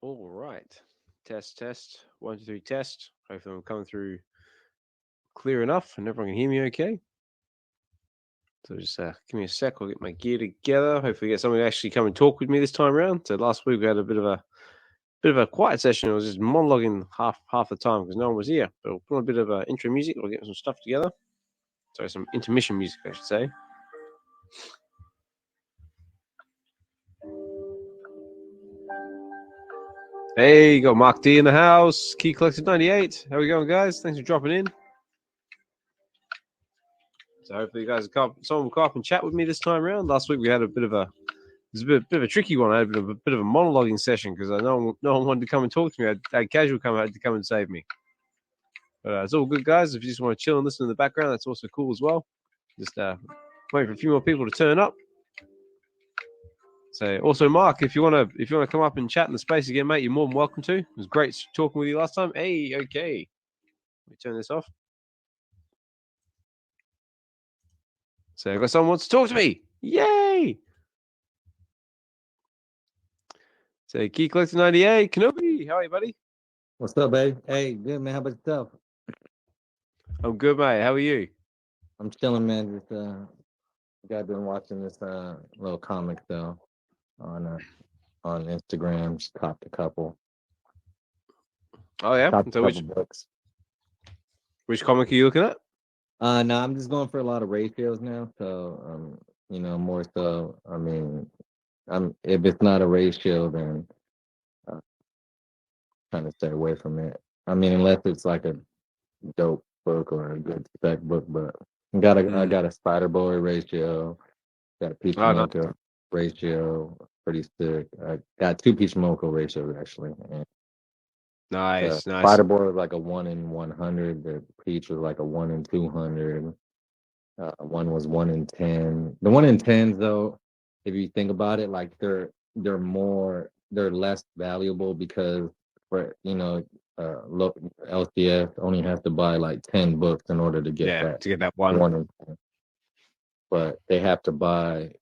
All right. Test. 1, 2, 3, test. Hopefully I'm coming through clear enough and everyone can hear me okay. So just give me a sec. I'll get my gear together. Hopefully get someone to actually come and talk with me this time around. So last week we had a bit of a quiet session. It was just monologuing half the time because no one was here. But we'll put on a bit of intro music. We'll get some stuff together. Sorry, some intermission music, I should say. Hey, you got Mark D in the house. Key Collected 98. How we going, guys? Thanks for dropping in. So hopefully you guys someone will come up and chat with me this time around. Last week we had a bit of a tricky one. I had a bit of a monologuing session because no one wanted to come and talk to me. I had Casual had to come and save me. But it's all good, guys. If you just want to chill and listen in the background, that's also cool as well. Just waiting for a few more people to turn up. So also, Mark, if you want to come up and chat in the space again, mate, you're more than welcome to. It was great talking with you last time. Hey, okay. Let me turn this off. So I've got someone who wants to talk to me. Yay! So Key Collector 98, Kenobi, how are you, buddy? What's up, babe? Hey, good, man. How about yourself? I'm good, mate. How are you? I'm chilling, man. Just got been watching this little comic though on Instagram. Just copped a couple. Oh yeah. Copped So a couple books. Which comic are you looking at? No, I'm just going for a lot of ratios now. So more so. I mean, if it's not a ratio, then trying to stay away from it. I mean, unless it's like a dope book or a good spec book, but I got a Spider Boy ratio, got a Peach Mocha ratio, pretty sick. I got 2 Peach Mocha ratios actually. And nice. Spider Boy was like a 1 in 100. The Peach was like a 1 in 200. One was 1 in 10. The 1 in 10s though, if you think about it, like they're less valuable because for look, LCS only has to buy like 10 books in order to get that one in 10. But they have to buy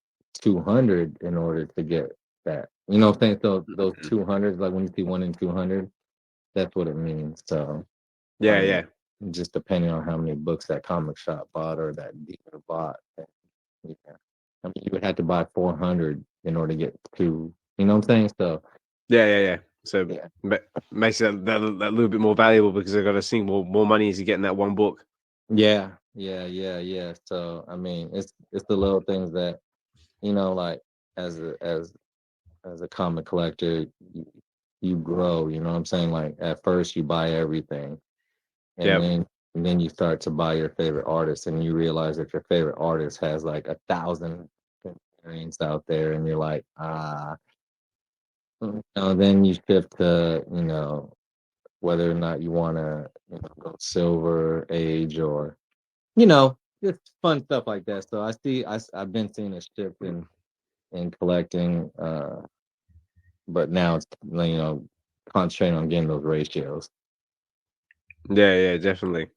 200 in order to get that. You know what I'm saying? So those 200s, like when you see 1 in 200, that's what it means. So yeah. Just depending on how many books that comic shop bought or that dealer bought. Yeah. I mean, you would have to buy 400 in order to get 2. You know what I'm saying? So yeah. So makes it that little bit more valuable because they've got to sink more money into getting that one book. Yeah. So I mean, it's the little things that like as a comic collector, you grow. You know what I'm saying? Like at first, you buy everything, and then you start to buy your favorite artist, and you realize that your favorite artist has like 1,000 variants out there, and you're like, then you shift to whether or not you want to go Silver Age or just fun stuff like that. So I've been seeing a shift in collecting, but now it's concentrating on getting those ratios. Yeah, definitely.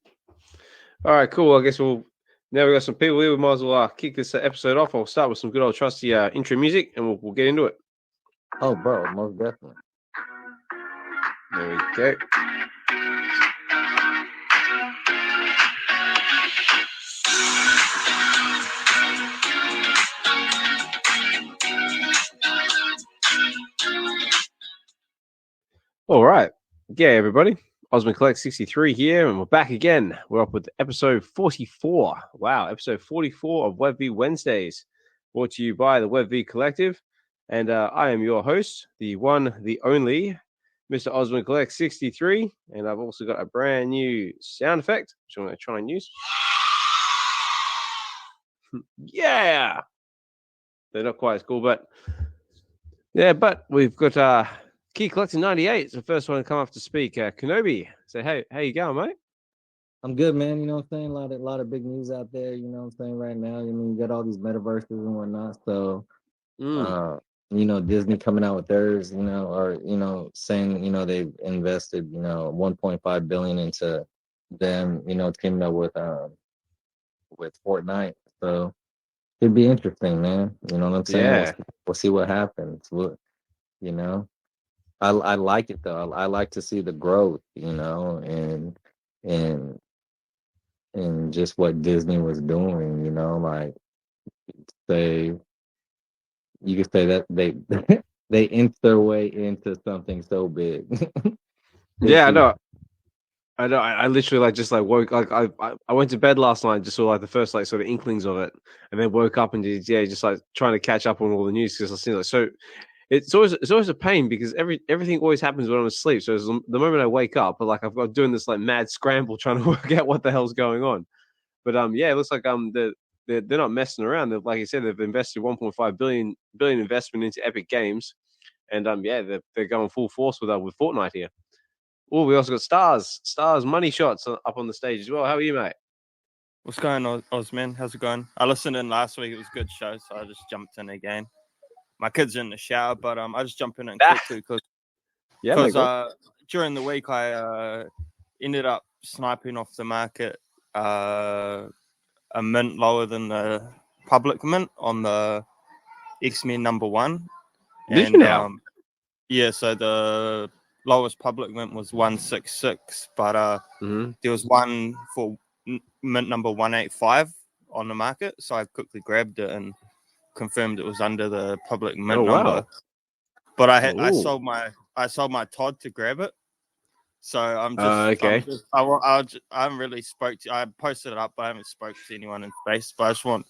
All right, cool. I guess now we got some people here. We might as well kick this episode off. I'll start with some good old trusty intro music, and we'll get into it. Oh, bro, most definitely. There we go. All right. Yeah, everybody. Osman Collect 63 here, and we're back again. We're up with episode 44. Wow, episode 44 of VeVe Wednesdays, brought to you by the VeVe Collective. And I am your host, the one, the only, Mr. Osman Collect 63. And I've also got a brand new sound effect, which I'm going to try and use. Yeah! They're not quite as cool, but yeah, but we've got Key Collector 98. It's the first one to come up to speak. Kenobi. So, hey, how you going, mate? I'm good, man. You know what I'm saying? A lot of big news out there, you know what I'm saying, right now. I mean, you got all these metaverses and whatnot. So, Disney coming out with theirs, or, saying, they've invested, 1.5 billion into them, teaming up with Fortnite. So it'd be interesting, man. You know what I'm saying? Yeah. We'll see what happens. You know? I like it though. I like to see the growth, you know, and and just what Disney was doing, you know, like they you could say that they they inched their way into something so big. Yeah, I know. I know. I literally just woke I went to bed last night and just saw like the first like sort of inklings of it, and then woke up and just like trying to catch up on all the news because I see like so. It's always a pain because everything always happens when I'm asleep. So the moment I wake up, but like I've got doing this like mad scramble trying to work out what the hell's going on. But yeah, it looks like they're not messing around. They've, like I said, they've invested 1.5 billion investment into Epic Games, and yeah, they're going full force with Fortnite here. Oh, we also got Stars Money Shots up on the stage as well. How are you, mate? What's going on, Osman? How's it going? I listened in last week. It was a good show, so I just jumped in again. My kid's in the shower, but I just jumped in and quick too because during the week I ended up sniping off the market a mint lower than the public mint on the X-Men #1. Did you now? Yeah, so the lowest public mint was 166, but there was one for mint number 185 on the market, so I quickly grabbed it and confirmed it was under the public mint number. But I sold my Todd to grab it, so I'm just okay. I haven't really I posted it up, but I haven't spoke to anyone in space. But I just want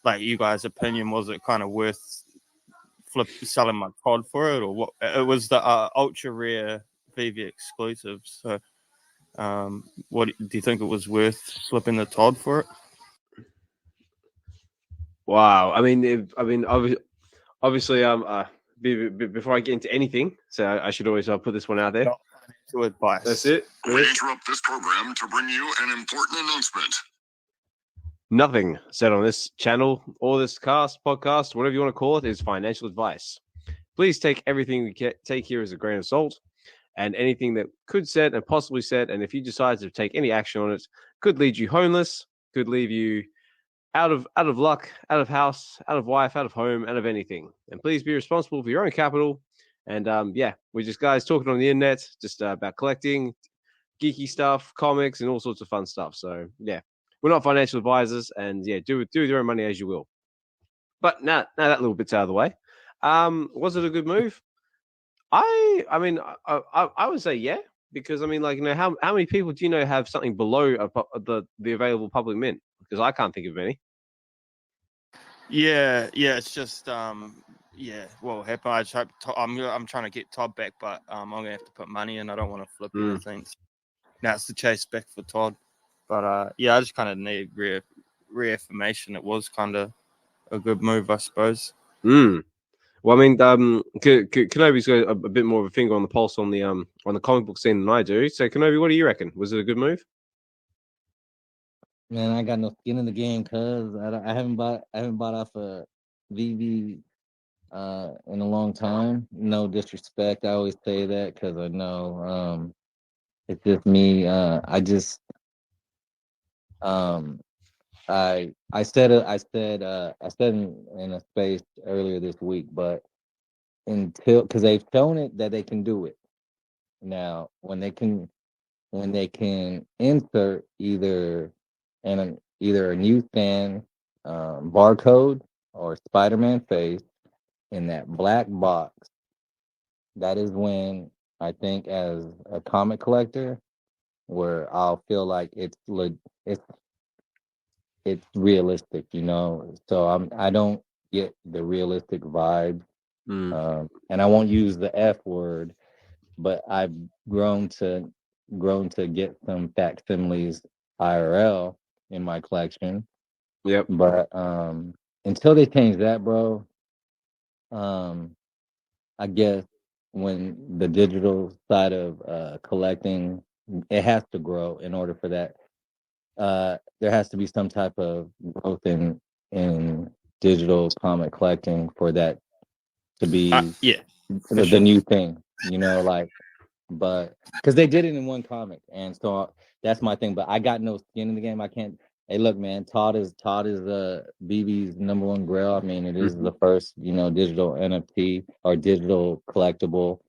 like you guys' opinion. Was it kind of worth selling my Todd for it, or what? It was the ultra rare VeVe exclusive. So, what do you think it was worth flipping the Todd for it? Wow, I mean, obviously, before I get into anything, so I should always put this one out there. To advice. That's it. We interrupt this program to bring you an important announcement. Nothing said on this channel or this podcast, whatever you want to call it, is financial advice. Please take everything we take here as a grain of salt, and anything that could said and possibly said, and if you decide to take any action on it, could lead you homeless, could leave you out of luck, out of house, out of wife, out of home, out of anything. And please be responsible for your own capital. And yeah, we're just guys talking on the internet, just about collecting geeky stuff, comics, and all sorts of fun stuff. So yeah, we're not financial advisors, and yeah, do your own money as you will. But now that little bit's out of the way. Was it a good move? I mean, I would say yeah, because I mean, like, you know, how many people do you know have something below the available public mint? Because I can't think of any. Yeah, it's just yeah. Well, happen. I just hope I'm trying to get Todd back, but I'm gonna have to put money in. I don't want to flip anything. Now it's the chase back for Todd, but yeah, I just kind of need reaffirmation. It was kind of a good move, I suppose. Well, I mean, Kenobi's got a bit more of a finger on the pulse on the comic book scene than I do. So, Kenobi, what do you reckon? Was it a good move? Man, I got no skin in the game because I haven't bought off a VeVe in a long time. No disrespect, I always say that because I know it's just me. I said in a space earlier this week, but because they've shown it that they can do it now, when they can insert either a new fan barcode or Spider-Man face in that black box, that is when I think, as a comic collector, where I'll feel like it's realistic, you know. So I don't get the realistic vibe, and I won't use the F word, but I've grown to get some facsimiles IRL in my collection. Yep. But until they change that, bro, I guess when the digital side of collecting, it has to grow in order for that. There has to be some type of growth in digital comic collecting for that to be the new thing, you know, like. But because they did it in one comic, and so that's my thing. But I got no skin in the game. I can't. Hey, look, man, Todd is VeVe's #1 grail. I mean, it is the first, you know, digital NFT or digital collectible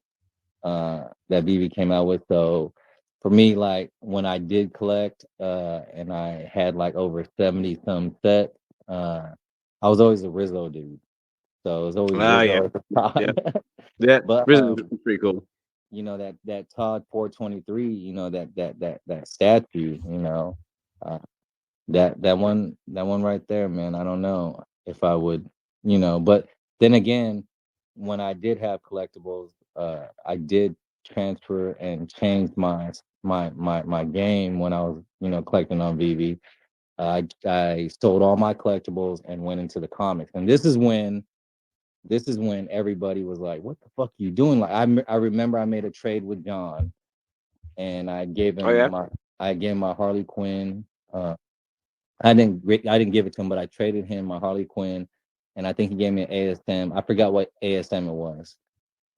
that VeVe came out with. So for me, like when I did collect and I had like over 70 some sets, I was always a Rizzo dude. So it was always Rizzo at the top. Yeah, but Rizzo's pretty cool. You know, that Todd 423, you know, that statue, you know, that one right there, man. I don't know if I would, you know, but then again, when I did have collectibles, I did transfer and change my game when I was, you know, collecting on VeVe. I sold all my collectibles and went into the comics, and this is when everybody was like, "What the fuck are you doing?" Like I remember I made a trade with John, and I gave him my Harley Quinn. I didn't give it to him, but I traded him my Harley Quinn, and I think he gave me an ASM. I forgot what ASM it was,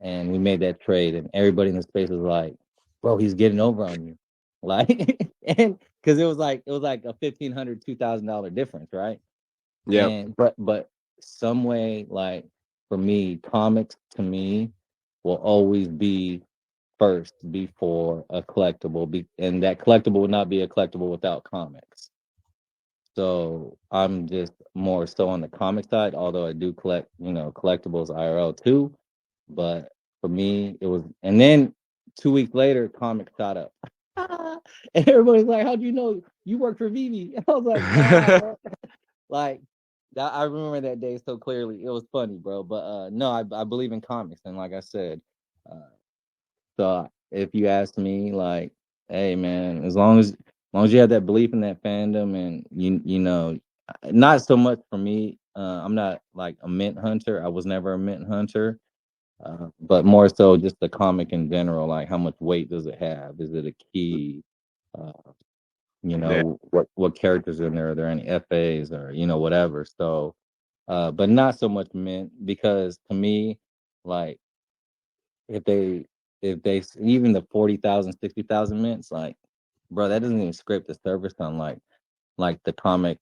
and we made that trade, and everybody in the space was like, "Bro, he's getting over on you," like, and because it was like a $1,500, $2,000 difference, right? Yeah. And but some way, like for me, comics to me will always be first before a collectible, and that collectible would not be a collectible without comics. So I'm just more so on the comic side, although I do collect, you know, collectibles IRL too. But for me, it was, and then 2 weeks later, comics shot up. And everybody's like, "How'd you know you worked for VeVe?" I was like, "Nah." Like that, I remember that day so clearly. It was funny, bro. But no, I believe in comics, and like I said, so if you ask me, like, hey man, as long as you have that belief in that fandom, and you know, not so much for me. I'm not like a mint hunter. I was never a mint hunter, but more so just the comic in general. Like, how much weight does it have? Is it a key? You know, what characters are in there? Are there any FAs or, you know, whatever? So, but not so much mint, because to me, like, if they even the 40,000, 60,000 mints, like, bro, that doesn't even scrape the surface on like the comic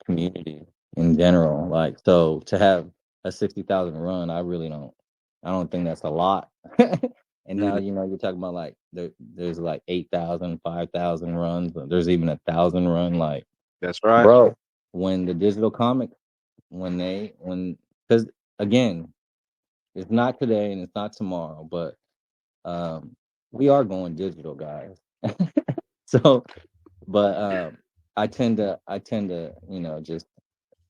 community in general. Like, so to have a 60,000 run, I don't think that's a lot. And now, you know, you're talking about like there's like 8,000, 5,000 runs. There's even 1,000 run. Like, that's right, bro. When the digital comic, because again, it's not today and it's not tomorrow, but we are going digital, guys. So, but I tend to, you know, just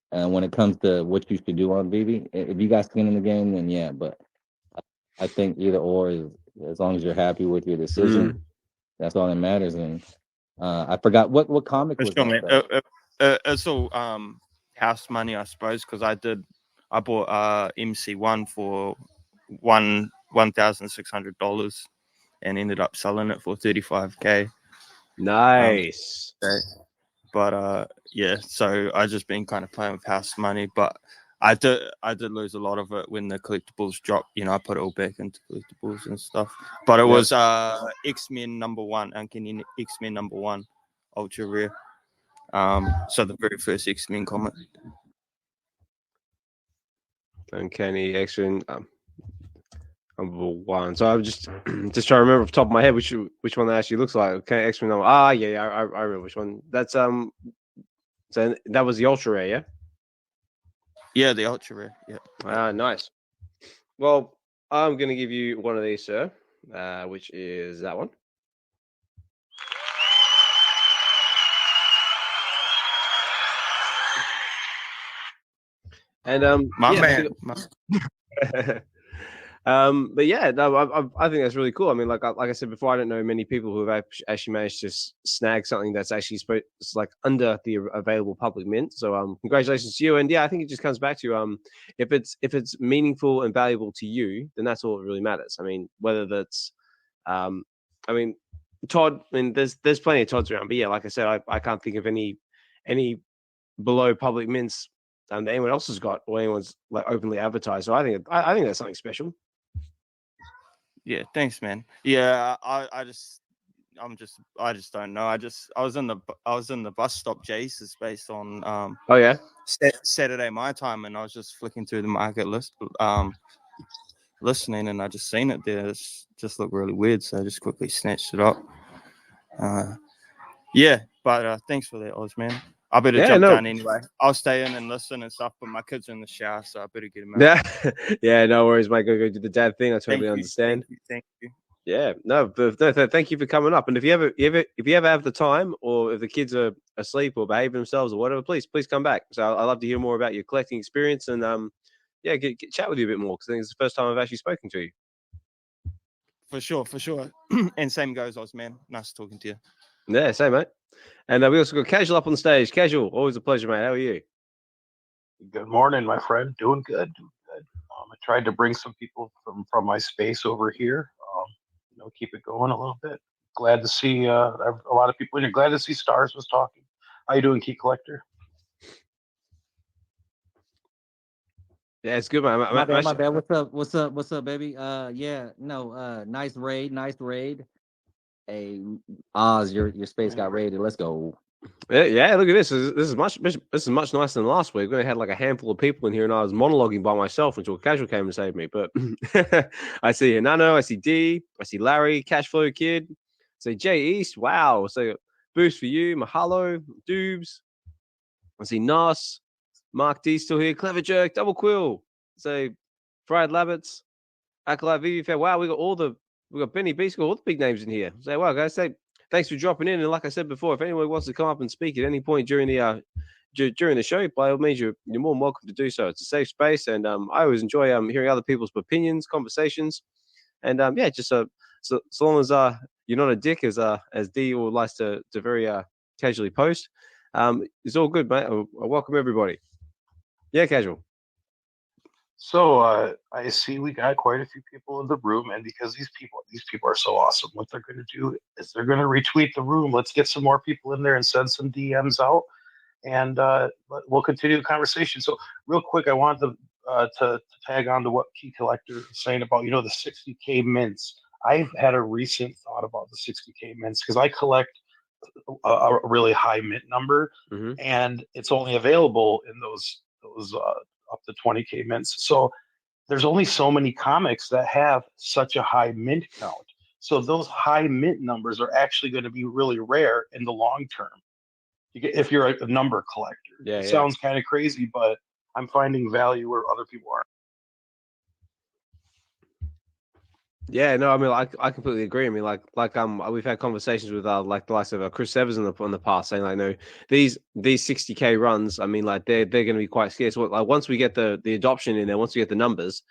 when it comes to what you should do on VeVe, if you got skin in the game, then yeah. But I think either or is, as long as you're happy with your decision, that's all that matters. And I forgot what comic was that. It's all house money, I suppose, because I bought MC1 for $1,600 and ended up selling it for $35K. Nice. But yeah, so I just been kind of playing with house money, but I did lose a lot of it when the collectibles dropped. You know, I put it all back into collectibles and stuff. But it was X-Men #1, Uncanny X-Men #1, ultra rare. So the very first X-Men comic. Uncanny X-Men #1. So I'm just trying to remember off the top of my head which one that actually looks like. Okay, X-Men #1. I remember which one. That's so that was the ultra rare, yeah? Yeah, the ultra rare. Yeah. Nice. Well, I'm gonna give you one of these, sir, which is that one. And man. But yeah, no, I think that's really cool. I mean, like I said before, I don't know many people who have actually managed to snag something that's actually like under the available public mint. So congratulations to you. And yeah, I think it just comes back to if it's meaningful and valuable to you, then that's all that really matters. I mean, whether that's I mean, Todd. I mean, there's plenty of Todds around, but yeah, like I said, I can't think of any below public mints that anyone else has got or anyone's like openly advertised. So I think that's something special. Yeah, thanks, man. Yeah, I just don't know. I was in the bus stop Jace's based on Saturday my time, and I was just flicking through the market list listening, and I just seen it there. It just looked really weird, so I just quickly snatched it up. Yeah, but thanks for that, Oz, man. I better jump down anyway. I'll stay in and listen and stuff, but my kids are in the shower, so I better get them out. Yeah, yeah, no worries, mate. Go do the dad thing. I totally understand. Thank you. Yeah, no, thank you for coming up. And if you ever have the time, or if the kids are asleep or behaving themselves or whatever, please come back. So I'd love to hear more about your collecting experience and get chat with you a bit more, because I think it's the first time I've actually spoken to you. For sure. And same goes, Oz, man. Nice talking to you. Yeah, same, mate. And we also got Casual up on the stage. Casual, always a pleasure, mate. How are you? Good morning, my friend. Doing good. I tried to bring some people from my space over here. Keep it going a little bit. Glad to see a lot of people in here. Glad to see Stars was talking. How you doing, Key Collector? Yeah, it's good, man. My bad. What's up, baby? Nice raid. Hey, Oz, your space got raided. Let's go. Yeah, look at this. This is much nicer than last week. We had like a handful of people in here, and I was monologuing by myself until Casual came and saved me. But I see Hinano, I see D, I see Larry, Cashflowkid, I see Jay East. Wow. So boost for you, Mahalo, Doobz. I see Nas, Mark D still here, Clever Jerk, Double Quill. So Fried Labbits, Acolyte VeVe. Wow, we got Benny Beast, got all the big names in here. So wow, guys, thanks for dropping in. And like I said before, if anyone wants to come up and speak at any point during the show, by all means, you're more than welcome to do so. It's a safe space, and I always enjoy hearing other people's opinions, conversations, and just so long as you're not a dick, as D or likes to very casually post, it's all good, mate. I welcome everybody. Yeah, Casual. So I see we got quite a few people in the room, and because these people are so awesome, what they're going to do is they're going to retweet the room. Let's get some more people in there and send some DMs out, and we'll continue the conversation. So real quick, I wanted to tag on to what Key Collector is saying about the 60K mints. I've had a recent thought about the 60K mints because I collect a really high mint number, and it's only available in those up to 20K mints. So there's only so many comics that have such a high mint count. So those high mint numbers are actually going to be really rare in the long term. If you're a number collector. It sounds kind of crazy, but I'm finding value where other people aren't. Yeah, no, I mean, I completely agree. I mean, we've had conversations with like the likes of Chris Chavez in the past, saying like, no, these 60K runs, I mean, like they're going to be quite scarce. Like once we get the adoption in there, once we get the numbers,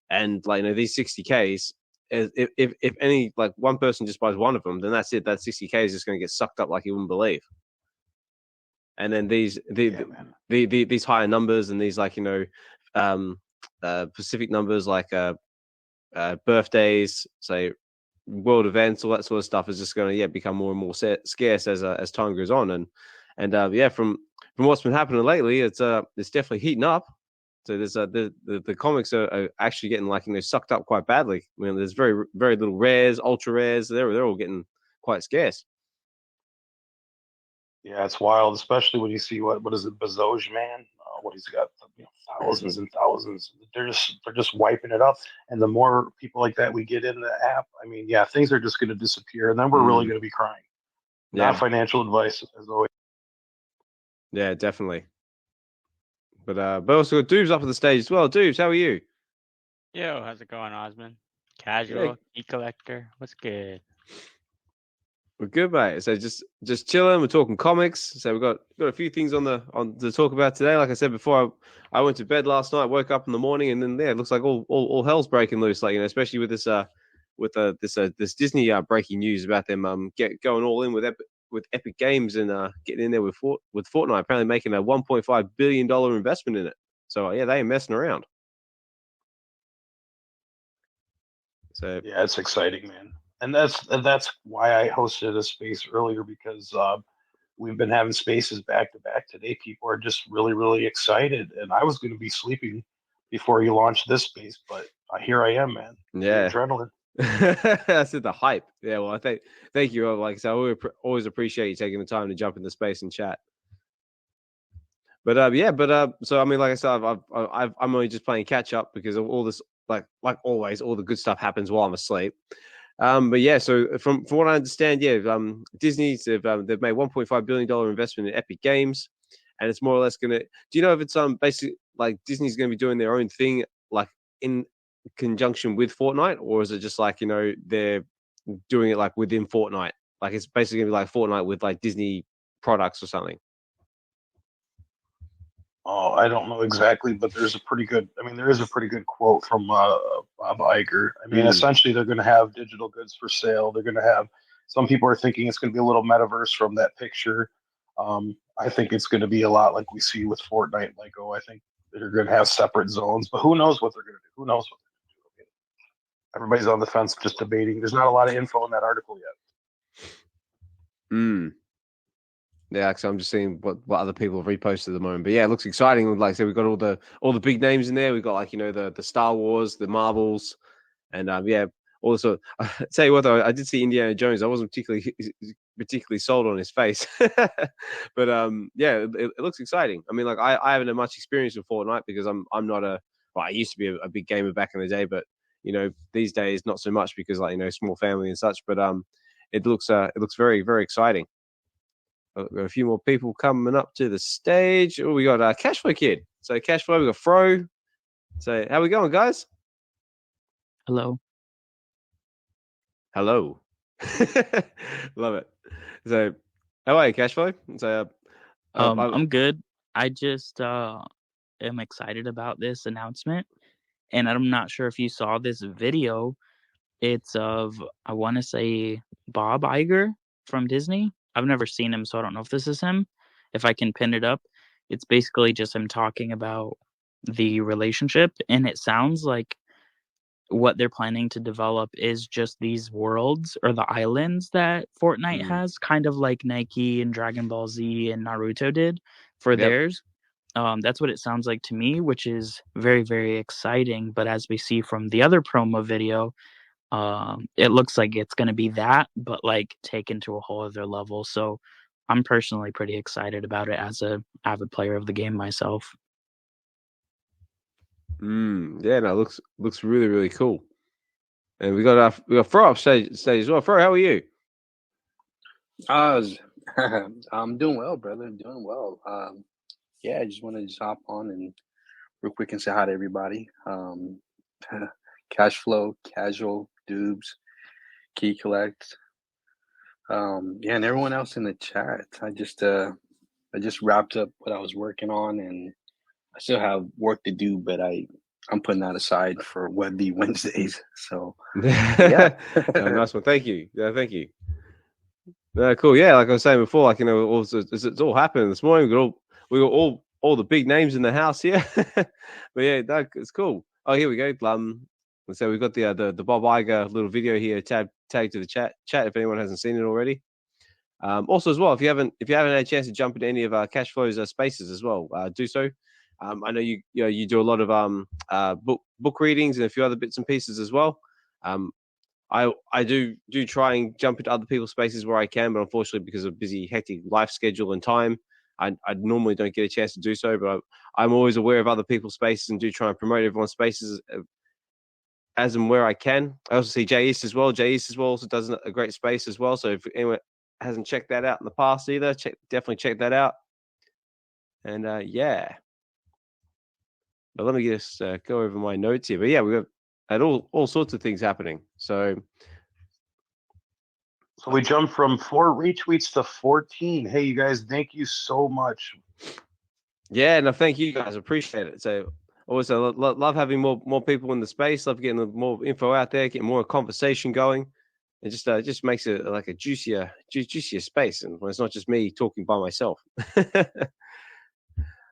and like these 60Ks, if any like one person just buys one of them, then that's it. That 60K is just going to get sucked up like you wouldn't believe. And then these higher numbers and these like specific numbers like birthdays, say world events, all that sort of stuff is just going to become more and more scarce as time goes on. And from what's been happening lately, it's definitely heating up. So there's the comics are actually getting sucked up quite badly. I mean, there's very very little rares, ultra rares. They're all getting quite scarce. Yeah, it's wild, especially when you see what is it, Bezos man? What he's got, thousands and thousands. They're just wiping it up. And the more people like that we get in the app, I mean, things are just going to disappear, and then we're really going to be crying. Not financial advice, as always. Yeah, definitely. But also got Doobz up on the stage as well. Doobz, how are you? Yo, how's it going, Osman? Casual, Key Collector, what's good? We're good, mate. So just chilling. We're talking comics. So we've got a few things on to talk about today. Like I said before, I went to bed last night, woke up in the morning, and then it looks like all hell's breaking loose. Like especially with this Disney breaking news about them going all in with Epic Games and getting in there with Fortnite, apparently making a $1.5 billion investment in it. So they ain't messing around. So yeah, it's exciting, man. And that's why I hosted a space earlier, because we've been having spaces back to back today. People are just really, really excited. And I was going to be sleeping before you launched this space, but here I am, man. Yeah. The adrenaline. I said the hype. Yeah, well, thank you. Like I said, I always appreciate you taking the time to jump in the space and chat. But so I mean, like I said, I'm only just playing catch up because of all this like always, all the good stuff happens while I'm asleep. But yeah, so from what I understand, Disney's they've made $1.5 billion investment in Epic Games, and it's more or less gonna. Do you know if it's basically like Disney's gonna be doing their own thing, like in conjunction with Fortnite, or is it just like they're doing it like within Fortnite? Like it's basically gonna be like Fortnite with like Disney products or something. Oh, I don't know exactly, but there is a pretty good quote from Bob Iger. I mean, essentially, they're going to have digital goods for sale. They're going to have. Some people are thinking it's going to be a little metaverse from that picture. I think it's going to be a lot like we see with Fortnite and Lego. I think they're going to have separate zones, but who knows what they're going to do? Who knows what they're going to do? Everybody's on the fence, just debating. There's not a lot of info in that article yet. Yeah, because I'm just seeing what other people have reposted at the moment. But yeah, it looks exciting. Like I said, we've got all the big names in there. We've got like the Star Wars, the Marvels, and also I tell you what though, I did see Indiana Jones. I wasn't particularly sold on his face, but it looks exciting. I mean, like I haven't had much experience with Fortnite because I'm not I used to be a big gamer back in the day, but these days not so much because like small family and such. But it looks very, very exciting. We've got a few more people coming up to the stage. Oh, we got Cashflowkid. So Cashflow, we got Fro. So how we going, guys? Hello. Love it. So how are you, Cashflow? So I'm good. I just am excited about this announcement, and I'm not sure if you saw this video. It's of, I want to say, Bob Iger from Disney. I've never seen him, so I don't know if this is him. If I can pin it up, it's basically just him talking about the relationship, and it sounds like what they're planning to develop is just these worlds or the islands that Fortnite has, kind of like Nike and Dragon Ball Z and Naruto did for theirs. That's what it sounds like to me, which is very, very exciting. But as we see from the other promo video, it looks like it's going to be that, but like taken to a whole other level. So I'm personally pretty excited about it as a avid player of the game myself. Yeah, no, looks really, really cool. And we got Fro up stage as well. Fro, how are you? I'm doing well, brother. I'm doing well. I just want to hop on and real quick and say hi to everybody. Cashflow, Casual, Doobz, Key Collect, and everyone else in the chat. I just wrapped up what I was working on, and I still have work to do, but I'm putting that aside for VeVe Wednesdays. So yeah, nice one. Thank you. Yeah, thank you. Cool. Yeah, like I was saying before, like it's all happening this morning. We got all the big names in the house here. But yeah, it's cool. Oh, here we go. So we've got the Bob Iger little video here tagged to the chat if anyone hasn't seen it already. Also as well, if you haven't had a chance to jump into any of Cashflow's spaces as well, do so. I know you do a lot of book readings and a few other bits and pieces as well. I do try and jump into other people's spaces where I can, but unfortunately because of busy, hectic life schedule and time, I normally don't get a chance to do so. But I'm always aware of other people's spaces and do try and promote everyone's spaces as and where I can. I also see Jay East as well. Jay East as well also does a great space as well. So if anyone hasn't checked that out in the past either, definitely check that out. And yeah. But let me just go over my notes here. But yeah, we've had all sorts of things happening. So we jumped from 4 retweets to 14. Hey, you guys, thank you so much. Yeah, no, thank you guys. Appreciate it. So also love having more people in the space. Love getting more info out there, getting more conversation going. It just makes it like a juicier space, and when it's not just me talking by myself.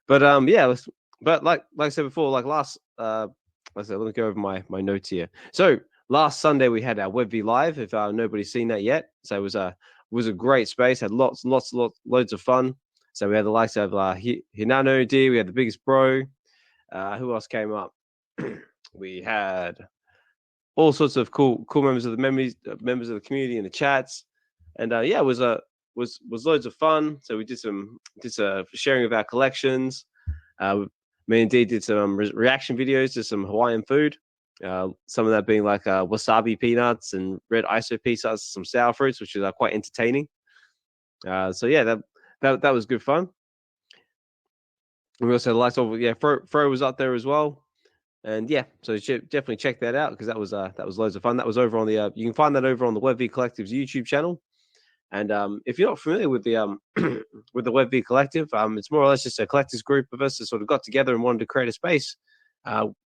But yeah, but like I said before, like last let me go over my notes here. So last Sunday we had our VeVe Live. If nobody's seen that yet, so it was a great space. Had loads of fun. So we had the likes of Hinano D. We had the biggest bro. Who else came up? We had all sorts of cool members of the community in the chats, and yeah, it was loads of fun. So we did some sharing of our collections. Me and Dee did some reaction videos to some Hawaiian food. Some of that being like wasabi peanuts and red ISO peanuts, some sour fruits, which is quite entertaining. So yeah, that was good fun. We also liked Fro was up there as well, and yeah, so definitely check that out because that was loads of fun. That was over on the you can find that over on the VeVe Collective's YouTube channel. And if you're not familiar with the with the VeVe Collective, it's more or less just a collectors group of us that sort of got together and wanted to create a space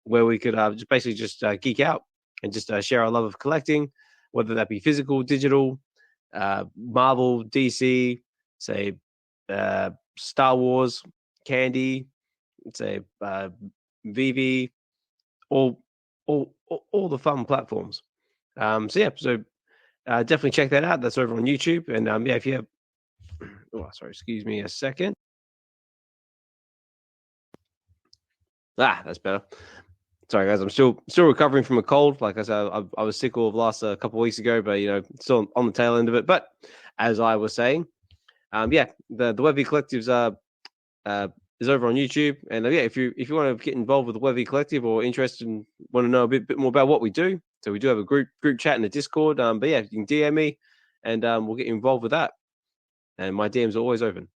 where we could just basically geek out and just share our love of collecting, whether that be physical, digital, Marvel, DC, say Star Wars, candy, say VeVe, all the fun platforms. Definitely check that out. That's over on YouTube. And if you have, excuse me a second. That's better. Sorry guys, I'm still recovering from a cold. Like I said, I was sick all of last couple of weeks ago, but still on the tail end of it. But as I was saying, the VeVe Collectives is over on YouTube, and if you want to get involved with the VeVe Collective or interested and want to know a bit more about what we do, so we do have a group chat in the Discord. But yeah, you can DM me, and we'll get you involved with that. And my DMs are always open.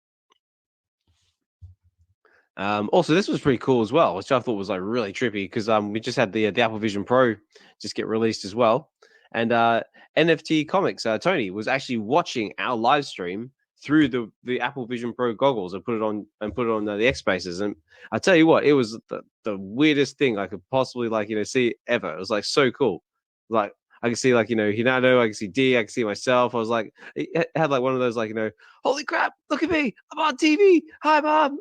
Also, this was pretty cool as well, which I thought was like really trippy because we just had the Apple Vision Pro just get released as well, and NFT Comics Tony was actually watching our live stream through the Apple Vision Pro goggles and put it on the X Spaces. And I tell you what, it was the weirdest thing I could possibly see ever. It was like so cool. Like I could see Hinado, I could see D, I could see myself. I was like, it had like one of those holy crap, look at me, I'm on TV. Hi, Mom.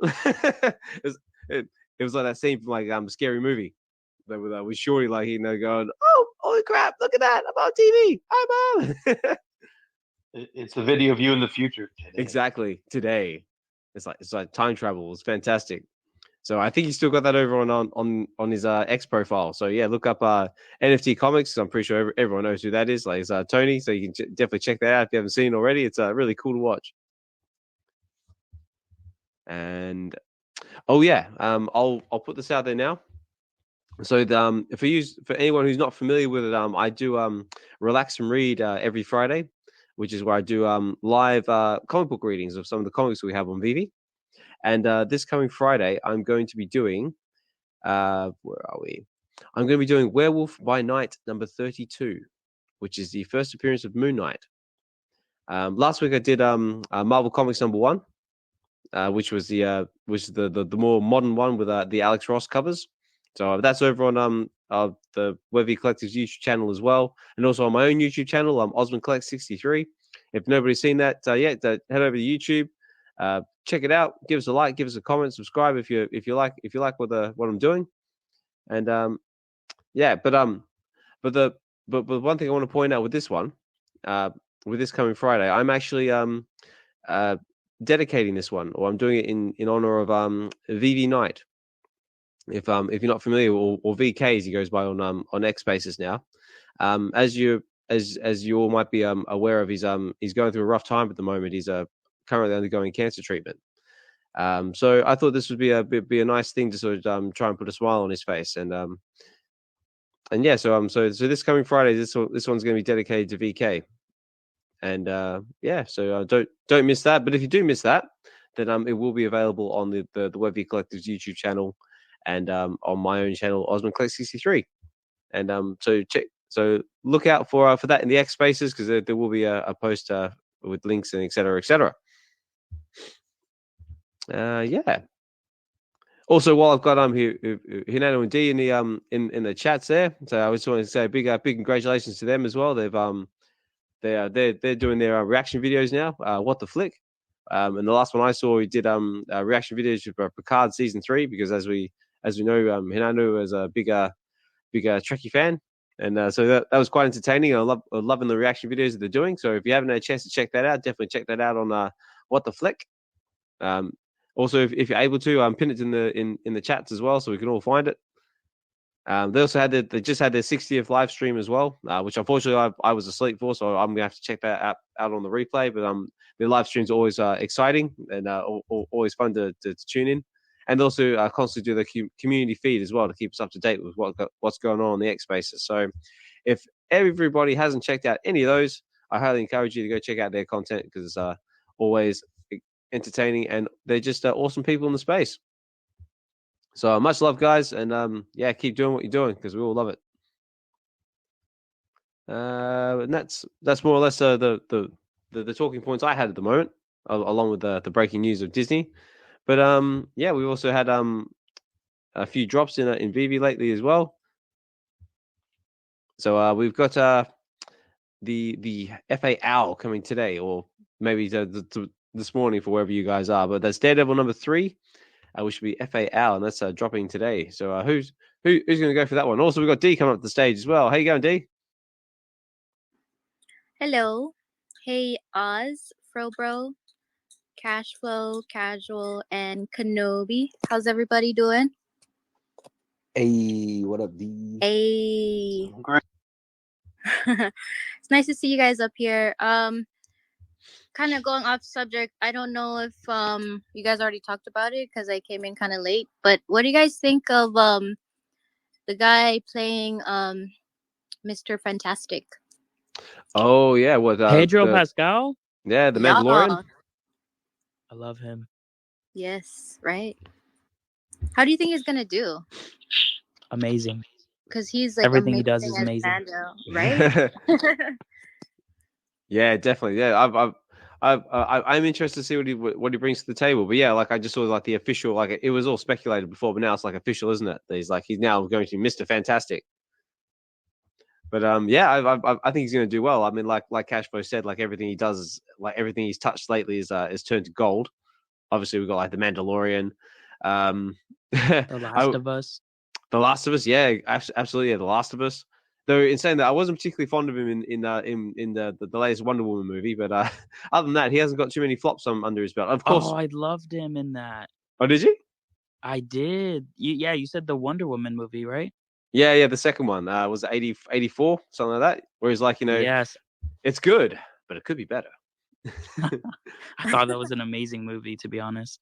it was like that scene from like Scary Movie. With Shorty going, oh, holy crap, look at that, I'm on TV. Hi, Mom. It's a video of you in the future today. Exactly, today. It's like time travel. It's fantastic. So I think he's still got that over on his X profile. So yeah, look up NFT Comics. I'm pretty sure everyone knows who that is. Like it's Tony. So you can definitely check that out if you haven't seen it already. It's really cool to watch. And I'll put this out there now. So for anyone who's not familiar with it, I do Relax and Read every Friday, which is where I do live comic book readings of some of the comics we have on VeVe. And this coming Friday, I'm going to be doing, where are we? I'm going to be doing Werewolf by Night number 32, which is the first appearance of Moon Knight. Last week I did Marvel Comics number 1, which was the more modern one with the Alex Ross covers. So that's over on the VeVe Collective's YouTube channel as well, and also on my own YouTube channel, OsmondCollect63. If nobody's seen that yet, head over to YouTube, check it out, give us a like, give us a comment, subscribe if you like what I'm doing, and but one thing I want to point out with this one, with this coming Friday, I'm actually dedicating this one, or I'm doing it in honor of VeVe Night. If you're not familiar, or VK as he goes by on X Spaces now, as you all might be aware of, he's going through a rough time at the moment. He's currently undergoing cancer treatment. So I thought this would be a nice thing to sort of try and put a smile on his face, and yeah, so this coming Friday, this one's going to be dedicated to VK, and so don't miss that. But if you do miss that, then it will be available on the VeVe Collective's YouTube channel, and on my own channel, OsmondCollect63. And so look out for that in the X Spaces, because there will be a post with links and etc. Yeah. Also, while I've got Hinado and D in the chats there, so I just wanted to say a big congratulations to them as well. They're doing their reaction videos now. What the flick? And the last one I saw, we did reaction videos for Picard season 3, because as we know, Hinado is a big Trekkie fan, and so that was quite entertaining. I'm loving the reaction videos that they're doing. So if you haven't had a chance to check that out, definitely check that out on What the Flick. Also, if you're able to, pin it in the chats as well, so we can all find it. They also they just had their 60th live stream as well, which unfortunately I was asleep for, so I'm gonna have to check that out on the replay. But their live streams are always exciting and always fun to tune in. and also constantly do the community feed as well to keep us up to date with what's going on the X Spaces. So if everybody hasn't checked out any of those, I highly encourage you to go check out their content because it's always entertaining and they're just awesome people in the space. So much love, guys, and yeah, keep doing what you're doing because we all love it. And that's more or less the talking points I had at the moment, along with the breaking news of Disney. But yeah, we also had a few drops in VeVe lately as well. So we've got the FA Owl coming today, or maybe this morning for wherever you guys are. But that's Daredevil number 3, which should be FA Owl, and that's dropping today. So who's going to go for that one? Also, we've got D coming up to the stage as well. How you going, D? Hello. Hey, Oz, Frobro, Cashflow, Casual, and Kenobi. How's everybody doing? Hey, what up, D? Hey. Great. It's nice to see you guys up here. Kind of going off subject. I don't know if you guys already talked about it because I came in kind of late. But what do you guys think of the guy playing Mr. Fantastic? Oh yeah, what Pedro Pascal? Yeah, the Mandalorian. I love him. Yes, right. How do you think he's gonna do? Amazing. Because he's like everything he does is amazing, Mando, right? Yeah, definitely. Yeah, I'm interested to see what he brings to the table. But yeah, like I just saw like the official, like it was all speculated before, but now it's like official, isn't it? He's now going to be Mr. Fantastic. But yeah, I think he's going to do well. I mean, like Cashflow said, like everything he does, like everything he's touched lately is turned to gold. Obviously, we've got like the Mandalorian, The Last of Us. The Last of Us, yeah, absolutely, yeah, The Last of Us. Though in saying that, I wasn't particularly fond of him in the latest Wonder Woman movie, but other than that, he hasn't got too many flops under his belt. Of course. Oh, I loved him in that. Oh, did you? I did. You said the Wonder Woman movie, right? Yeah, the second one was 84, something like that. Whereas, like, yes, it's good, but it could be better. I thought that was an amazing movie, to be honest.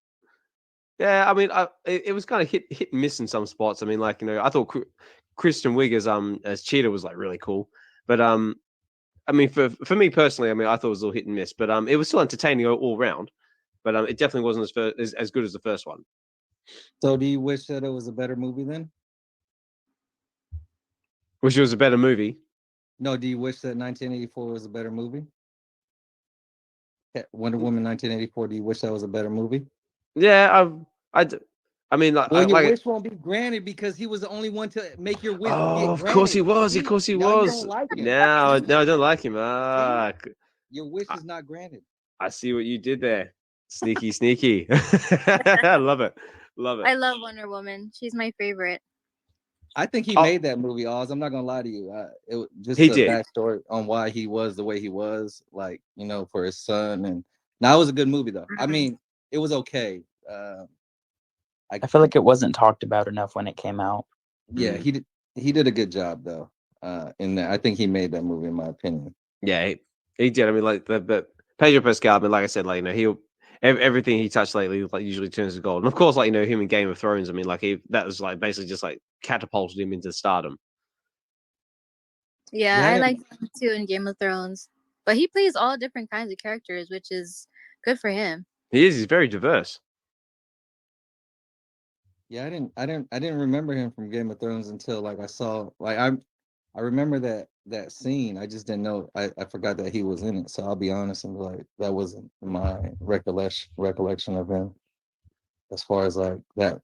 Yeah, I mean, it was kind of hit and miss in some spots. I mean, like, I thought Kristen Wiig as Cheetah was like really cool, but I mean, for me personally, I mean, I thought it was a little hit and miss, but it was still entertaining all round. But it definitely wasn't as good as the first one. So, do you wish that it was a better movie then? Wish it was a better movie? No, do you wish that 1984 was a better movie? Wonder Woman 1984, do you wish that was a better movie? Yeah, I mean, like, well, your wish won't be granted because he was the only one to make your wish. Oh, of course he was. Of course he was. Like no, I don't like him. Your wish is not granted. I see what you did there. Sneaky. I love it. I love Wonder Woman. She's my favorite. I think he made that movie, Oz. I'm not gonna lie to you. It just he a did. Backstory on why he was the way he was, like, for his son. And now it was a good movie though. I mean, it was okay. I feel like it wasn't talked about enough when it came out. Yeah, he did a good job though. In that, I think he made that movie, in my opinion. Yeah, he did. I mean, like the Pedro Pascal. I mean, like I said, like everything he touched lately, like, usually turns to gold. And of course, like, him in Game of Thrones. I mean, like that was like basically just like catapulted him into stardom. Yeah, I like him too in Game of Thrones, but he plays all different kinds of characters, which is good for him. He's very diverse. Yeah, I didn't remember him from Game of Thrones until like I saw, like, I remember that scene. I just didn't know. I forgot that he was in it. So I'll be honest and be like, that wasn't my recollection of him. As far as like that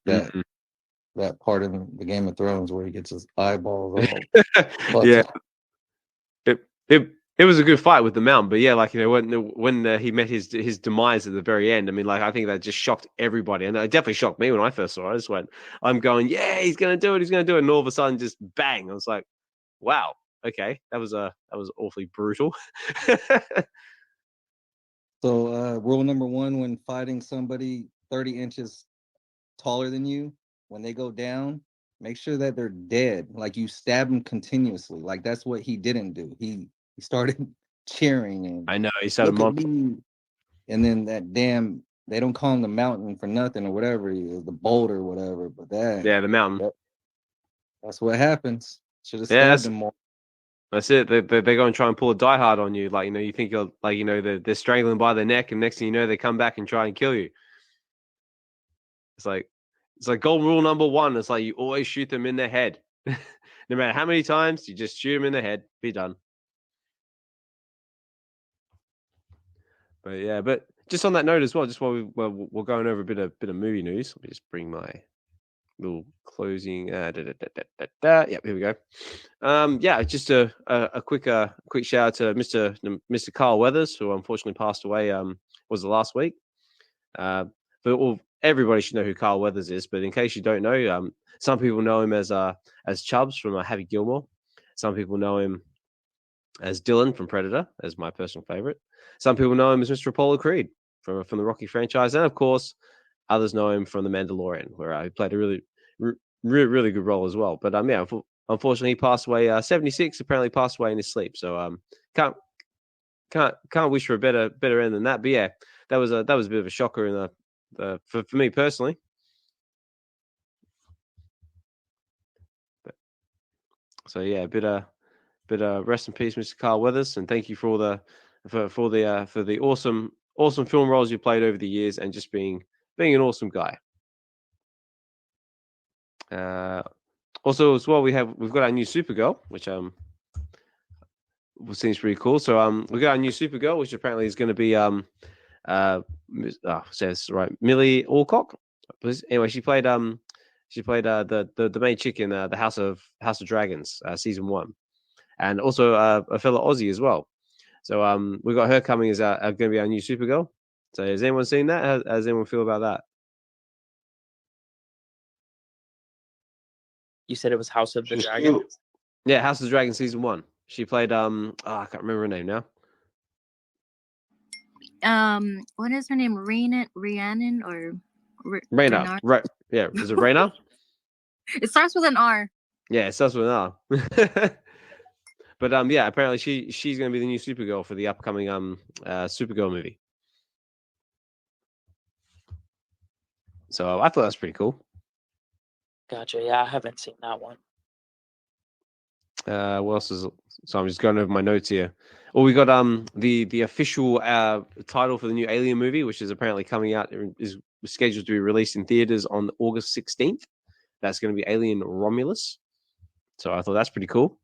part in the Game of Thrones where he gets his eyeballs all. Yeah, it was a good fight with the Mount, but yeah, like, when he met his demise at the very end. I mean, like, I think that just shocked everybody, and it definitely shocked me when I first saw it. I just went, I'm going, yeah, he's gonna do it, and all of a sudden, just bang! I was like, wow, okay, that was awfully brutal. So, rule number 1 when fighting somebody 30 inches taller than you, when they go down, make sure that they're dead. Like, you stab them continuously. Like, that's what he didn't do. He started cheering, and I know he started and then that damn they don't call him the mountain for nothing or whatever he is, the boulder or whatever. But the mountain. That's what happens. Should have Yeah, stabbed him more. That's it. They go and try and pull a Die Hard on you. Like, you think you're like, they're strangling by the neck, and next thing you know, they come back and try and kill you. It's like golden rule number 1. It's like you always shoot them in the head. No matter how many times, you just shoot them in the head. Be done. But yeah, but just on that note as well, just while we're going over a bit of movie news, let me just bring my little closing. Yep, here we go. Yeah, just a quick shout out to Mr. Carl Weathers, who unfortunately passed away. Was the last week. But everybody should know who Carl Weathers is. But in case you don't know, some people know him as Chubbs from Happy Gilmore. Some people know him as Dylan from Predator, as my personal favorite. Some people know him as Mr. Apollo Creed from the Rocky franchise, and of course, others know him from The Mandalorian, where he played a really good role as well. But yeah, unfortunately, he passed away. 76, apparently passed away in his sleep. So can't wish for a better end than that. But yeah, that was a bit of a shocker in for me personally. So yeah, a bit rest in peace, Mr. Carl Weathers, and thank you for all the awesome film roles you played over the years, and just being an awesome guy. Also as well, we've got our new Supergirl, which seems pretty cool. So we got our new Supergirl, which apparently is going to be says right, Millie Alcock. Anyway, she played the main chick in the House of Dragons season 1, and also a fellow Aussie as well. So we got her coming as going to be our new Supergirl. So has anyone seen that? How does anyone feel about that? You said it was House of the Dragon? Yeah, House of the Dragon season 1. She played I can't remember her name now. What is her name? Rhiannon or Raina? Right? Yeah, is it Raina? It starts with an R. Yeah, it starts with an R. But yeah, apparently she's going to be the new Supergirl for the upcoming Supergirl movie. So I thought that was pretty cool. Gotcha. Yeah, I haven't seen that one. What else is? So I'm just going over my notes here. Well, we got the official title for the new Alien movie, which is apparently coming out, is scheduled to be released in theaters on August 16th. That's going to be Alien Romulus. So I thought that's pretty cool.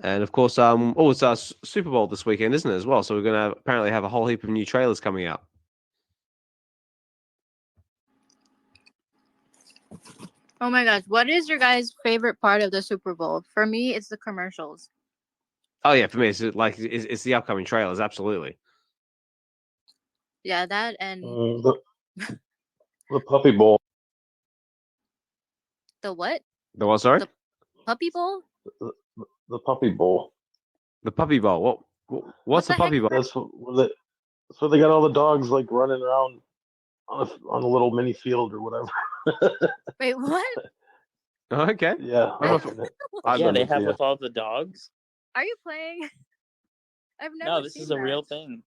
And of course, it's our Super Bowl this weekend, isn't it, as well? So we're going to apparently have a whole heap of new trailers coming out. Oh my gosh, what is your guys' favorite part of the Super Bowl? For me, it's the commercials. Oh yeah, for me, it's the upcoming trailers, absolutely. Yeah, that and the Puppy Bowl. The what? The what? Sorry. The Puppy Bowl. The Puppy Bowl. The Puppy Bowl. What's the Puppy Bowl? That's what they got all the dogs like running around on a little mini field or whatever. Wait, what? Okay. Yeah. Yeah, they have with all the dogs. Are you playing? I've never. No, this is a real thing.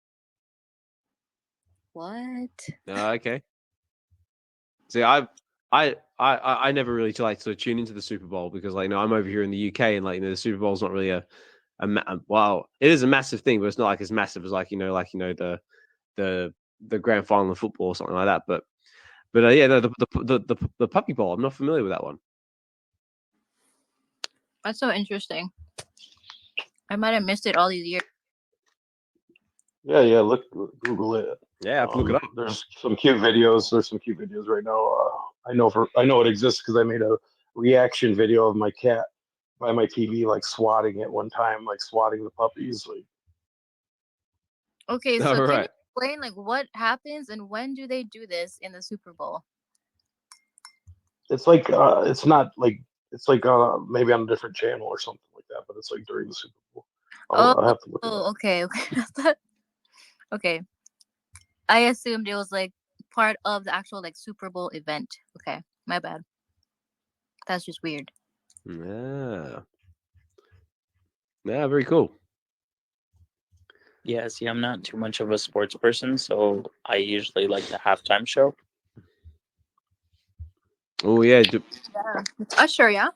What? Okay. See, I never really like to tune into the Super Bowl because, like, I'm over here in the UK, and the Super Bowl is not really well, it is a massive thing, but it's not like as massive as the grand final of football or something like that. But yeah, no, the Puppy Bowl, I'm not familiar with that one. That's so interesting. I might have missed it all these years. Yeah. Google it. Yeah, I have to look it up. There's some cute videos. There's some cute videos right now. I know it exists because I made a reaction video of my cat by my TV, like swatting it one time, like swatting the puppies. Like. Okay, so can you explain like what happens and when do they do this in the Super Bowl? It's like it's not like it's like maybe on a different channel or something like that, but it's like during the Super Bowl. I'll have to look it up. Okay. Okay. I assumed it was like part of the actual like Super Bowl event. Okay, my bad. That's just weird. Yeah, very cool. Yeah, see, I'm not too much of a sports person, so I usually like the halftime show. Oh yeah, Yeah, it's Usher, yeah,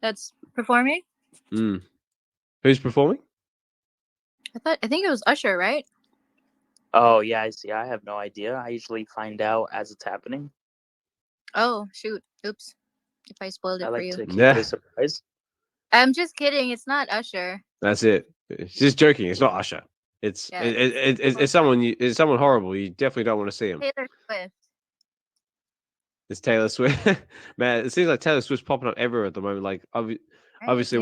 that's performing. Who's performing? I think it was Usher, right? Oh yeah, I see. I have no idea. I usually find out as it's happening. Oh shoot! Oops, if I spoiled it I for like you. to keep it a surprise. I'm just kidding. It's not Usher. That's it. She's just joking. It's not Usher. It's it's someone. It's someone horrible. You definitely don't want to see him. Taylor Swift. It's Taylor Swift. Man, it seems like Taylor Swift's popping up everywhere at the moment. Like obviously,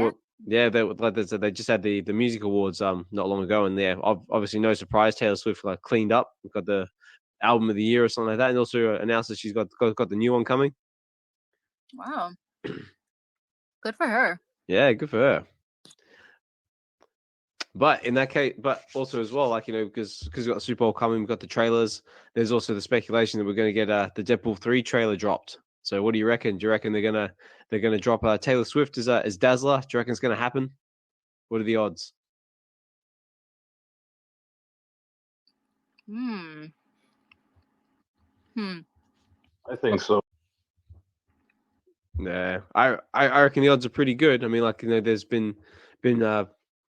they just had the music awards not long ago, and obviously no surprise, Taylor Swift like cleaned up. We've got the album of the year or something like that, and also announced that she's got the new one coming. Wow, good for her. Yeah, good for her. But in that case, but also as well, like, because we've got the Super Bowl coming, we've got the trailers. There's also the speculation that we're going to get the Deadpool 3 trailer dropped. So what do you reckon? Do you reckon they're gonna drop Taylor Swift as Dazzler? Do you reckon it's going to happen? What are the odds? I think so. Yeah, I reckon the odds are pretty good. I mean, like, there's been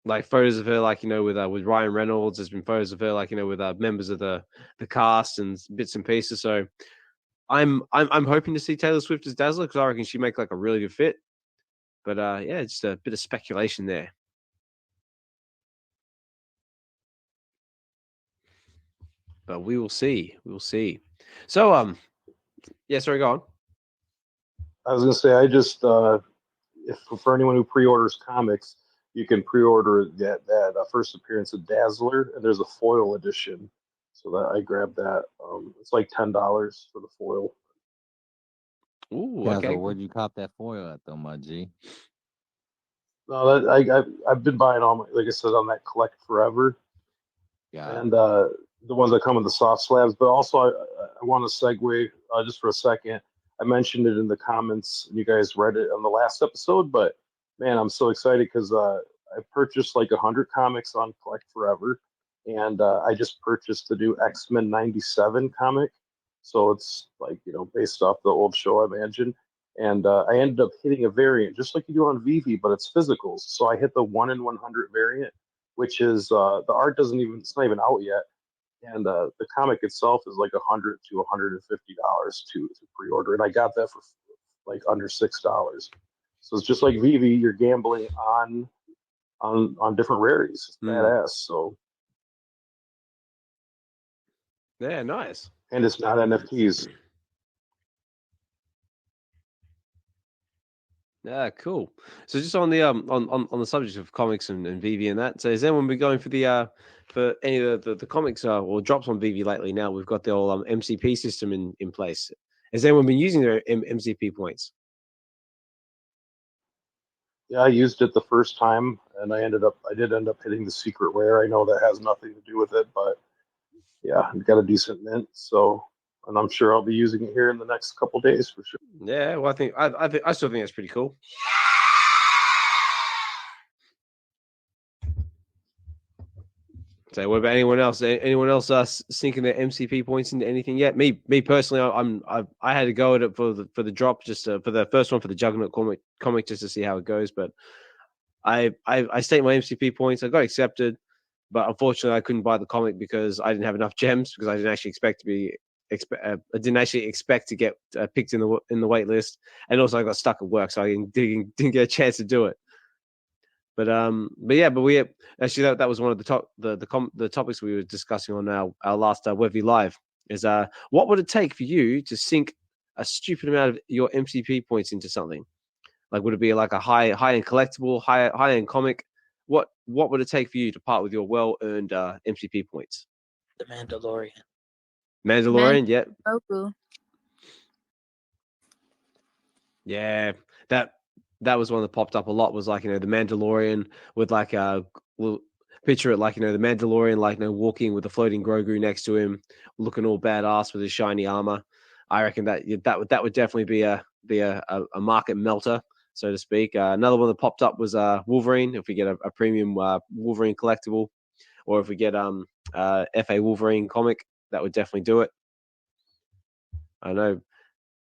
like photos of her, like, with Ryan Reynolds. There's been photos of her, like, with members of the cast and bits and pieces. So I'm hoping to see Taylor Swift as Dazzler because I reckon she'd make like a really good fit. But yeah, just a bit of speculation there. But we will see. We will see. So yeah, sorry, go on. I was gonna say, I just if for anyone who pre-orders comics, you can pre-order that first appearance of Dazzler, and there's a foil edition. So that I grabbed that. It's like $10 for the foil. Ooh, yeah, okay. So where'd you cop that foil at, though, my G? No, I've been buying all my, like I said, on that Collect Forever, and the ones that come with the soft slabs. But also, I want to segue just for a second. I mentioned it in the comments, and you guys read it on the last episode. But man, I'm so excited because I purchased like 100 comics on Collect Forever, and I just purchased the new X-Men '97 comic. So it's like, based off the old show, I imagine. And I ended up hitting a variant, just like you do on VeVe, but it's physicals. So I hit the 1 in 100 variant, which is the art it's not even out yet. And the comic itself is like $100 to $150 to pre-order, and I got that for like under $6. So it's just like VeVe, you're gambling on different rarities. It's badass. So yeah, nice. And it's not NFTs. Yeah, cool. So just on the on the subject of comics and VeVe and that, so has anyone been going for the for any of the comics or drops on VeVe lately? Now we've got the old MCP system in place. Has anyone been using their MCP points? Yeah, I used it the first time, and I did end up hitting the secret rare. I know that has nothing to do with it, but yeah, I got a decent mint, so. And I'm sure I'll be using it here in the next couple days for sure. Yeah, well, I still think that's pretty cool. So, what about anyone else? Anyone else sinking their MCP points into anything yet? Me personally, I had to go at it for the drop, just for the first one for the Juggernaut comic just to see how it goes. But I staked my MCP points. I got accepted, but unfortunately, I couldn't buy the comic because I didn't have enough gems because I didn't actually expect to be. I didn't actually expect to get picked in the wait list, and also I got stuck at work, so I didn't get a chance to do it. But we actually that was one of the topics we were discussing on our last VeVe Live. Is what would it take for you to sink a stupid amount of your MCP points into something? Like, would it be like a high end collectible, high end comic? What would it take for you to part with your well earned MCP points? The Mandalorian. Mandalorian, yeah. Goku. Yeah, that was one that popped up a lot. Was like, the Mandalorian with like we'll picture it like, the Mandalorian like, walking with the floating Grogu next to him, looking all badass with his shiny armor. I reckon that would definitely be a market melter, so to speak. Another one that popped up was Wolverine. If we get a premium Wolverine collectible, or if we get FA Wolverine comic, that would definitely do it. I know.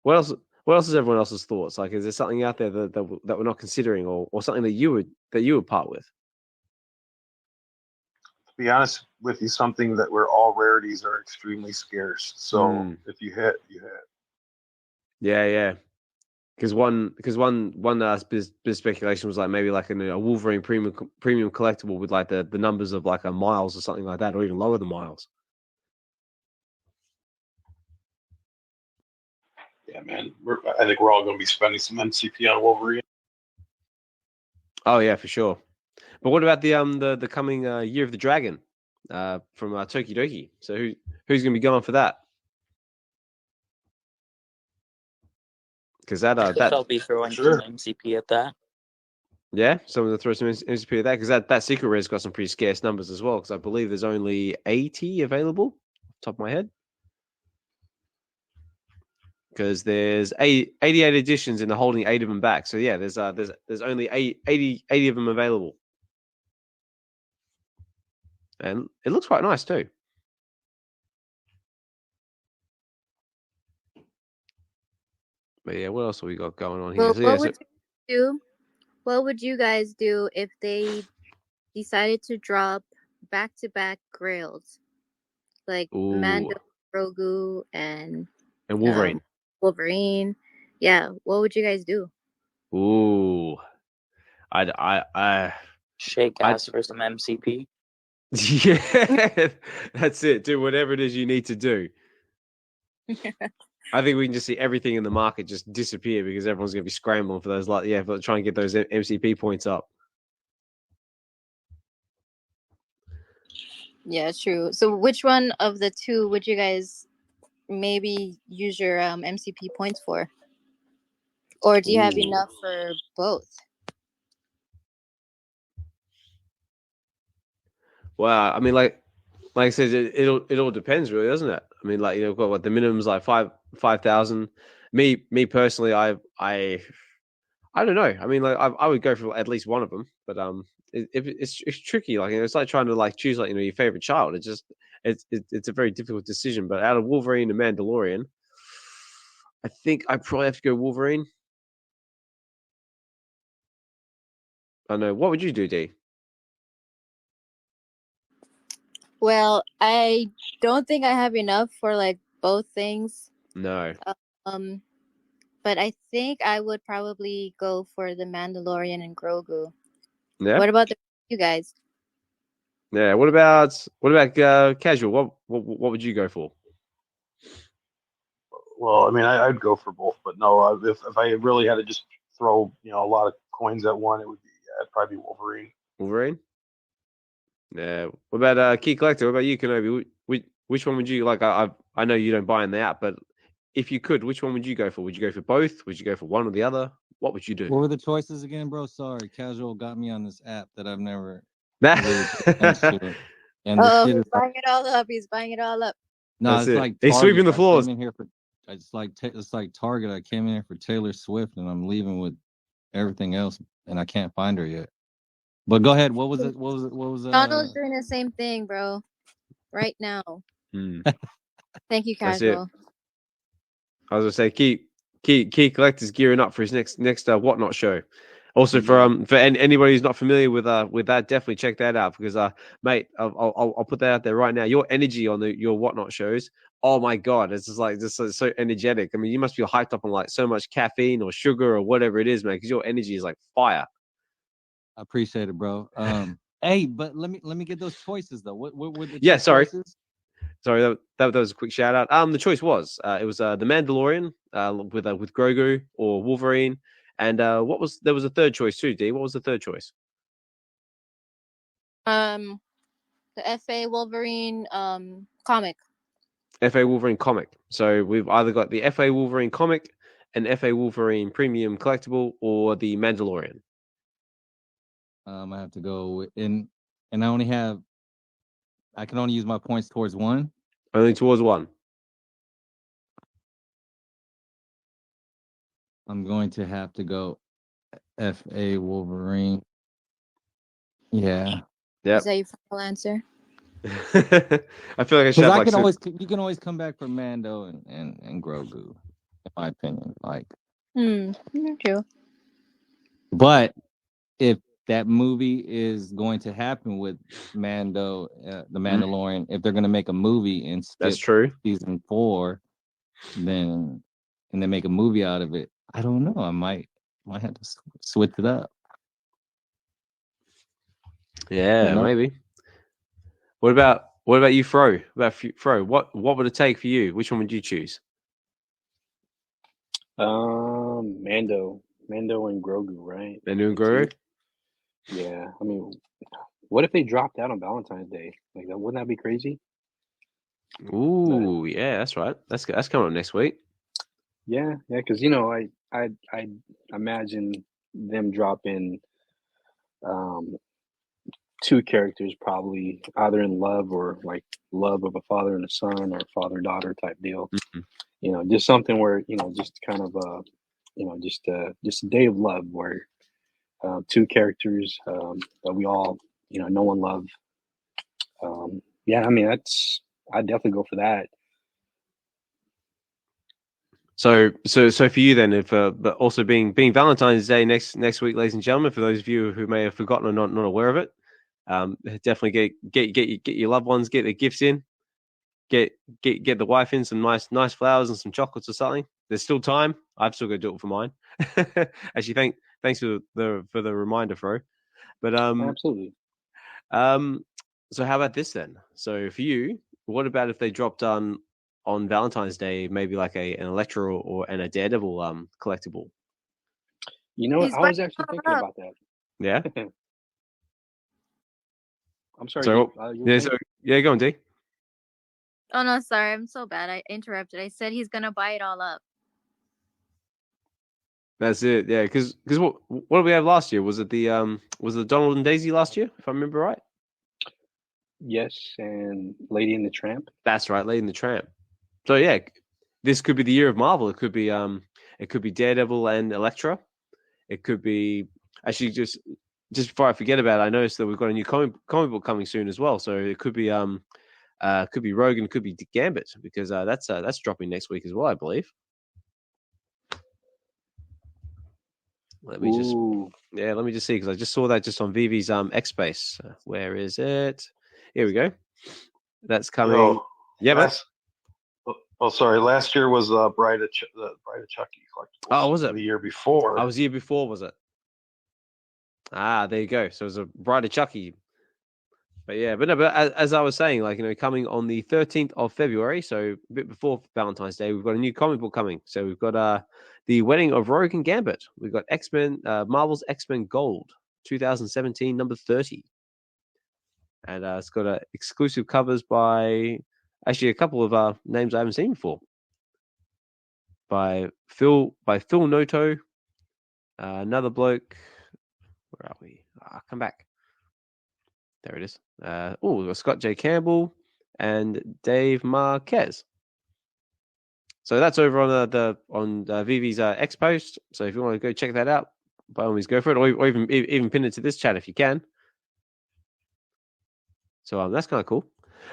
What else? What else is everyone else's thoughts? Like, is there something out there that we're not considering, or something that you would part with? To be honest with you, something that where all rarities are extremely scarce. So if you hit, you hit. Yeah. Because one bit of speculation was like maybe like a Wolverine premium collectible with like the numbers of like a miles or something like that, or even lower than miles. Yeah, man. I think we're all going to be spending some MCP on Wolverine. Oh yeah, for sure. But what about the coming Year of the Dragon from Tokidoki? So who's going to be going for that? Because I'll be throwing some MCP at that. Yeah, someone to throw some MCP at that, because that secret rare's got some pretty scarce numbers as well. Because I believe there's only 80 available, top of my head. Because there's 88 editions and they're holding 8 of them back. So yeah, there's only 80 of them available, and it looks quite nice too. But yeah, what else have we got going on here? Well, So, yeah, what would you guys do if they decided to drop back-to-back grails like Mando, Grogu, and Wolverine? Wolverine. Yeah, what would you guys do? Ooh, I shake ass for some MCP. Yeah, that's it. Do whatever it is you need to do. I think we can just see everything in the market just disappear because everyone's going to be scrambling for those, for trying to get those MCP points up. Yeah, true. So which one of the two would you guys maybe use your MCP points for? Or do you have enough for both? Well, I mean, like I said, it all depends, really, doesn't it? I mean, like, you know, what the minimum's like 5,000. Me personally, I don't know. I mean, like, I would go for at least one of them, but it's tricky. Like, you know, it's like trying to like choose like, you know, your favorite child. It's a very difficult decision. But out of Wolverine and Mandalorian, I think I probably have to go Wolverine. I know. What would you do, Dee? Well, I don't think I have enough for like both things. No. But I think I would probably go for the Mandalorian and Grogu. Yeah. What about you guys? Yeah. What about casual? What would you go for? Well, I mean, I'd go for both, but no, if I really had to just throw, you know, a lot of coins at one, it would be it'd probably be Wolverine. Wolverine. Yeah. What about Key Collector? What about you, Kenobi? Which one would you like? I know you don't buy in the app, but if you could, which one would you go for? Would you go for both? Would you go for one or the other? What would you do? What were the choices again, bro? Sorry, casual got me on this app that I've never. And he's buying it all up. He's buying it all up. No, it's like he's sweeping the floors. It's like Target. I came in here for Taylor Swift, and I'm leaving with everything else, and I can't find her yet. But go ahead. What was it? Donald's doing the same thing, bro. Right now. Thank you, casual. I was gonna say, Key Collector's gearing up for his next Whatnot show. Also, for anybody who's not familiar with that, definitely check that out because mate, I'll put that out there right now. Your energy on your Whatnot shows, oh my god, it's just so energetic. I mean, you must be hyped up on like so much caffeine or sugar or whatever it is, man, because your energy is like fire. I appreciate it, bro. Hey, but let me get those choices though. What were the choices? Sorry, that was a quick shout out. The choice was it was the Mandalorian with Grogu or Wolverine, and there was a third choice too. D, what was the third choice? The FA Wolverine comic. FA Wolverine comic. So we've either got the FA Wolverine comic, an FA Wolverine premium collectible, or the Mandalorian. I have to go in, and I can only use my points towards one. Only towards one. I'm going to have to go FA Wolverine. Yeah. Is that your final answer? I feel like I should Because have I like can some... always, you can always come back for Mando and Grogu, in my opinion. Like, True. but if that movie is going to happen with Mando, the Mandalorian, if they're going to make a movie and skip That's true. season 4, then and then make a movie out of it, I don't know. I might have to switch it up. Yeah, You know? maybe. What about you, Fro? Fro, what would it take for you? Which one would you choose? Mando and Grogu, right? Mando and The Grogu? two. Yeah, I mean, what if they dropped out on Valentine's Day? Like, wouldn't that be crazy? Ooh, yeah, that's right. That's coming up next week. Yeah, because I imagine them dropping two characters probably either in love or like love of a father and a son or father-daughter type deal. Mm-hmm. Just something where just kind of just a day of love where two characters that we all know and love. Yeah, I mean I'd definitely go for that. So for you then, if but also being Valentine's Day next week, ladies and gentlemen, for those of you who may have forgotten or not aware of it, definitely get your loved ones, get their gifts in, get the wife in some nice flowers and some chocolates or something. There's still time. I've still got to do it for mine. Actually, thanks for the reminder, Fro. But absolutely. So how about this then? So for you, what about if they dropped on Valentine's Day, maybe like an Electro or a Daredevil collectible? You know what? I was actually thinking about that. Yeah. I'm sorry. So go on, D. Oh no, sorry, I'm so bad. I interrupted. I said he's gonna buy it all up. That's it. Yeah, because what did we have last year? Was it the Donald and Daisy last year, if I remember right? Yes, and Lady and the Tramp. That's right, Lady and the Tramp. So yeah, this could be the year of Marvel. It could be Daredevil and Elektra. It could be actually just before I forget about it, I noticed that we've got a new comic book coming soon as well. So it could be Rogue and could be Gambit, because that's dropping next week as well, I believe. Let me just see, because I just saw that just on VeVe's X Space. Where is it? Here we go. That's coming. Oh, yeah, man. Sorry. Last year was Bride of Chucky collectibles. Oh, was it the year before? Oh, it was the year before, was it? Ah, there you go. So it was a Bride of Chucky. But as I was saying, coming on the 13th of February, so a bit before Valentine's Day, we've got a new comic book coming. So we've got the Wedding of Rogue and Gambit. We've got X-Men, Marvel's X-Men Gold, 2017, number 30. And it's got exclusive covers by actually a couple of names I haven't seen before. By Phil Noto, another bloke. Where are we? Come back. There it is. We've got Scott J. Campbell and Dave Marquez. So that's over on VeVe's X post. So if you want to go check that out, by all means go for it, or even pin it to this chat if you can. So that's kind of cool.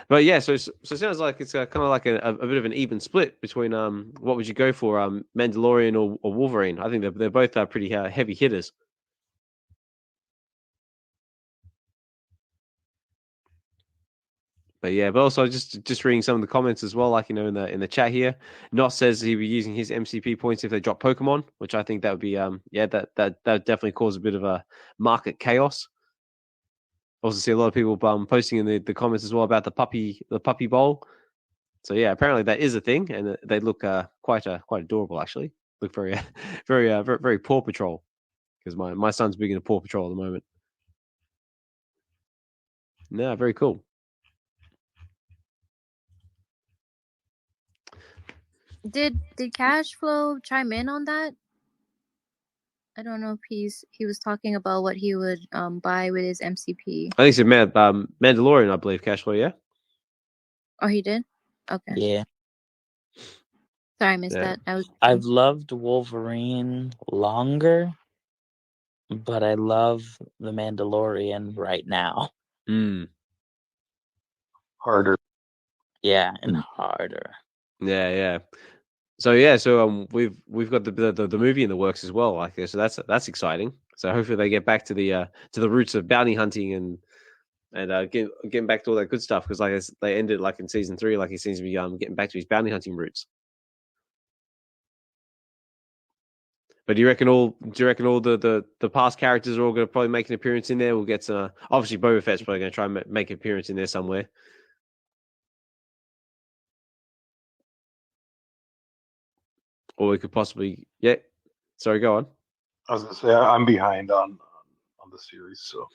But yeah, so it sounds like it's kind of like a bit of an even split between what would you go for, Mandalorian or Wolverine? I think they're both pretty heavy hitters. But also just reading some of the comments as well, in the chat here. Nos says he'll be using his MCP points if they drop Pokemon, which I think that would be that definitely cause a bit of a market chaos. Also see a lot of people posting in the comments as well about the puppy bowl. So yeah, apparently that is a thing, and they look quite adorable actually. Look very very Paw Patrol, because my son's big into Paw Patrol at the moment. Yeah, very cool. Did Cashflow chime in on that? I don't know if he was talking about what he would buy with his MCP. I think it's Mandalorian, I believe, Cashflow, yeah? Oh, he did? Okay. Yeah. Sorry, I missed that. I've loved Wolverine longer, but I love the Mandalorian right now. harder. Yeah, and harder. Yeah. So we've got the movie in the works as well. Like, so that's exciting. So hopefully they get back to the roots of bounty hunting and getting back to all that good stuff, because like they ended like in season 3, like he seems to be getting back to his bounty hunting roots. But do you reckon all the past characters are all going to probably make an appearance in there? We'll get some. Obviously, Boba Fett's probably going to try and make an appearance in there somewhere. Or we could possibly, yeah. Sorry, go on. I was gonna say I'm behind on the series, so.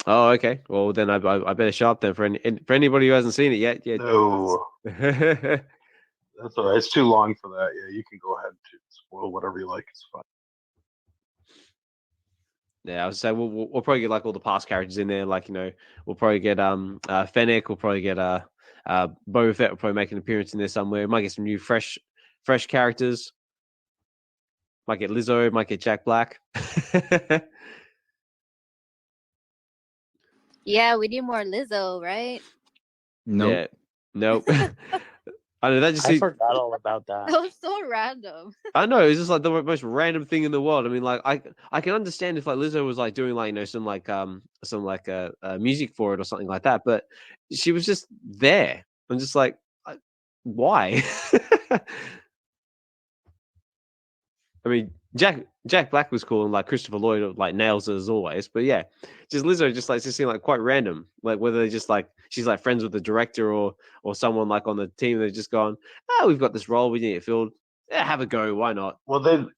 Oh, okay. Well, then I better show up then for anybody who hasn't seen it yet. Yeah. No. That's all right. It's too long for that. Yeah, you can go ahead and spoil whatever you like. It's fine. Yeah, I would say we'll probably get like all the past characters in there. Like, we'll probably get Fennec. We'll probably get Boba Fett will probably make an appearance in there somewhere. Might get some new fresh characters. Might get Lizzo. Might get Jack Black. Yeah, we need more Lizzo, right? Nope. Yeah. Nope. I know that just. I forgot all about that. That was so random. I know, it's just like the most random thing in the world. I mean, like I can understand if like Lizzo was like doing like some music for it or something like that, but she was just there. I'm just like, why? I mean, Jack Black was cool, and like Christopher Lloyd like nails it as always. But yeah, just Lizzo just seemed like quite random. Like whether they just like she's like friends with the director or someone like on the team, they're just gone, we've got this role, we need it filled. Yeah, have a go. Why not? Well,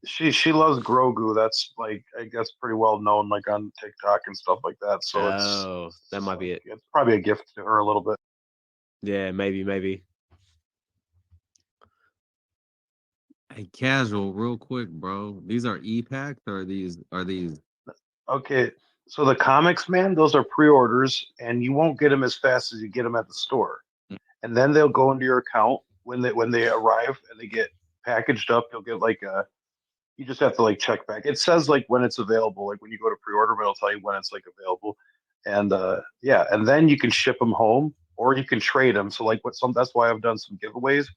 she loves Grogu. That's like I guess pretty well known, like on TikTok and stuff like that. So that might be it. It's probably a gift to her a little bit. Yeah, maybe. Hey, Casual, real quick, bro. These are e-packs or are these? Okay, so the comics, man, those are pre-orders, and you won't get them as fast as you get them at the store. And then they'll go into your account when they arrive and they get packaged up. You'll get like you just have to like check back. It says like when it's available, like when you go to pre-order, but it'll tell you when it's like available. And and then you can ship them home or you can trade them. So like that's why I've done some giveaways.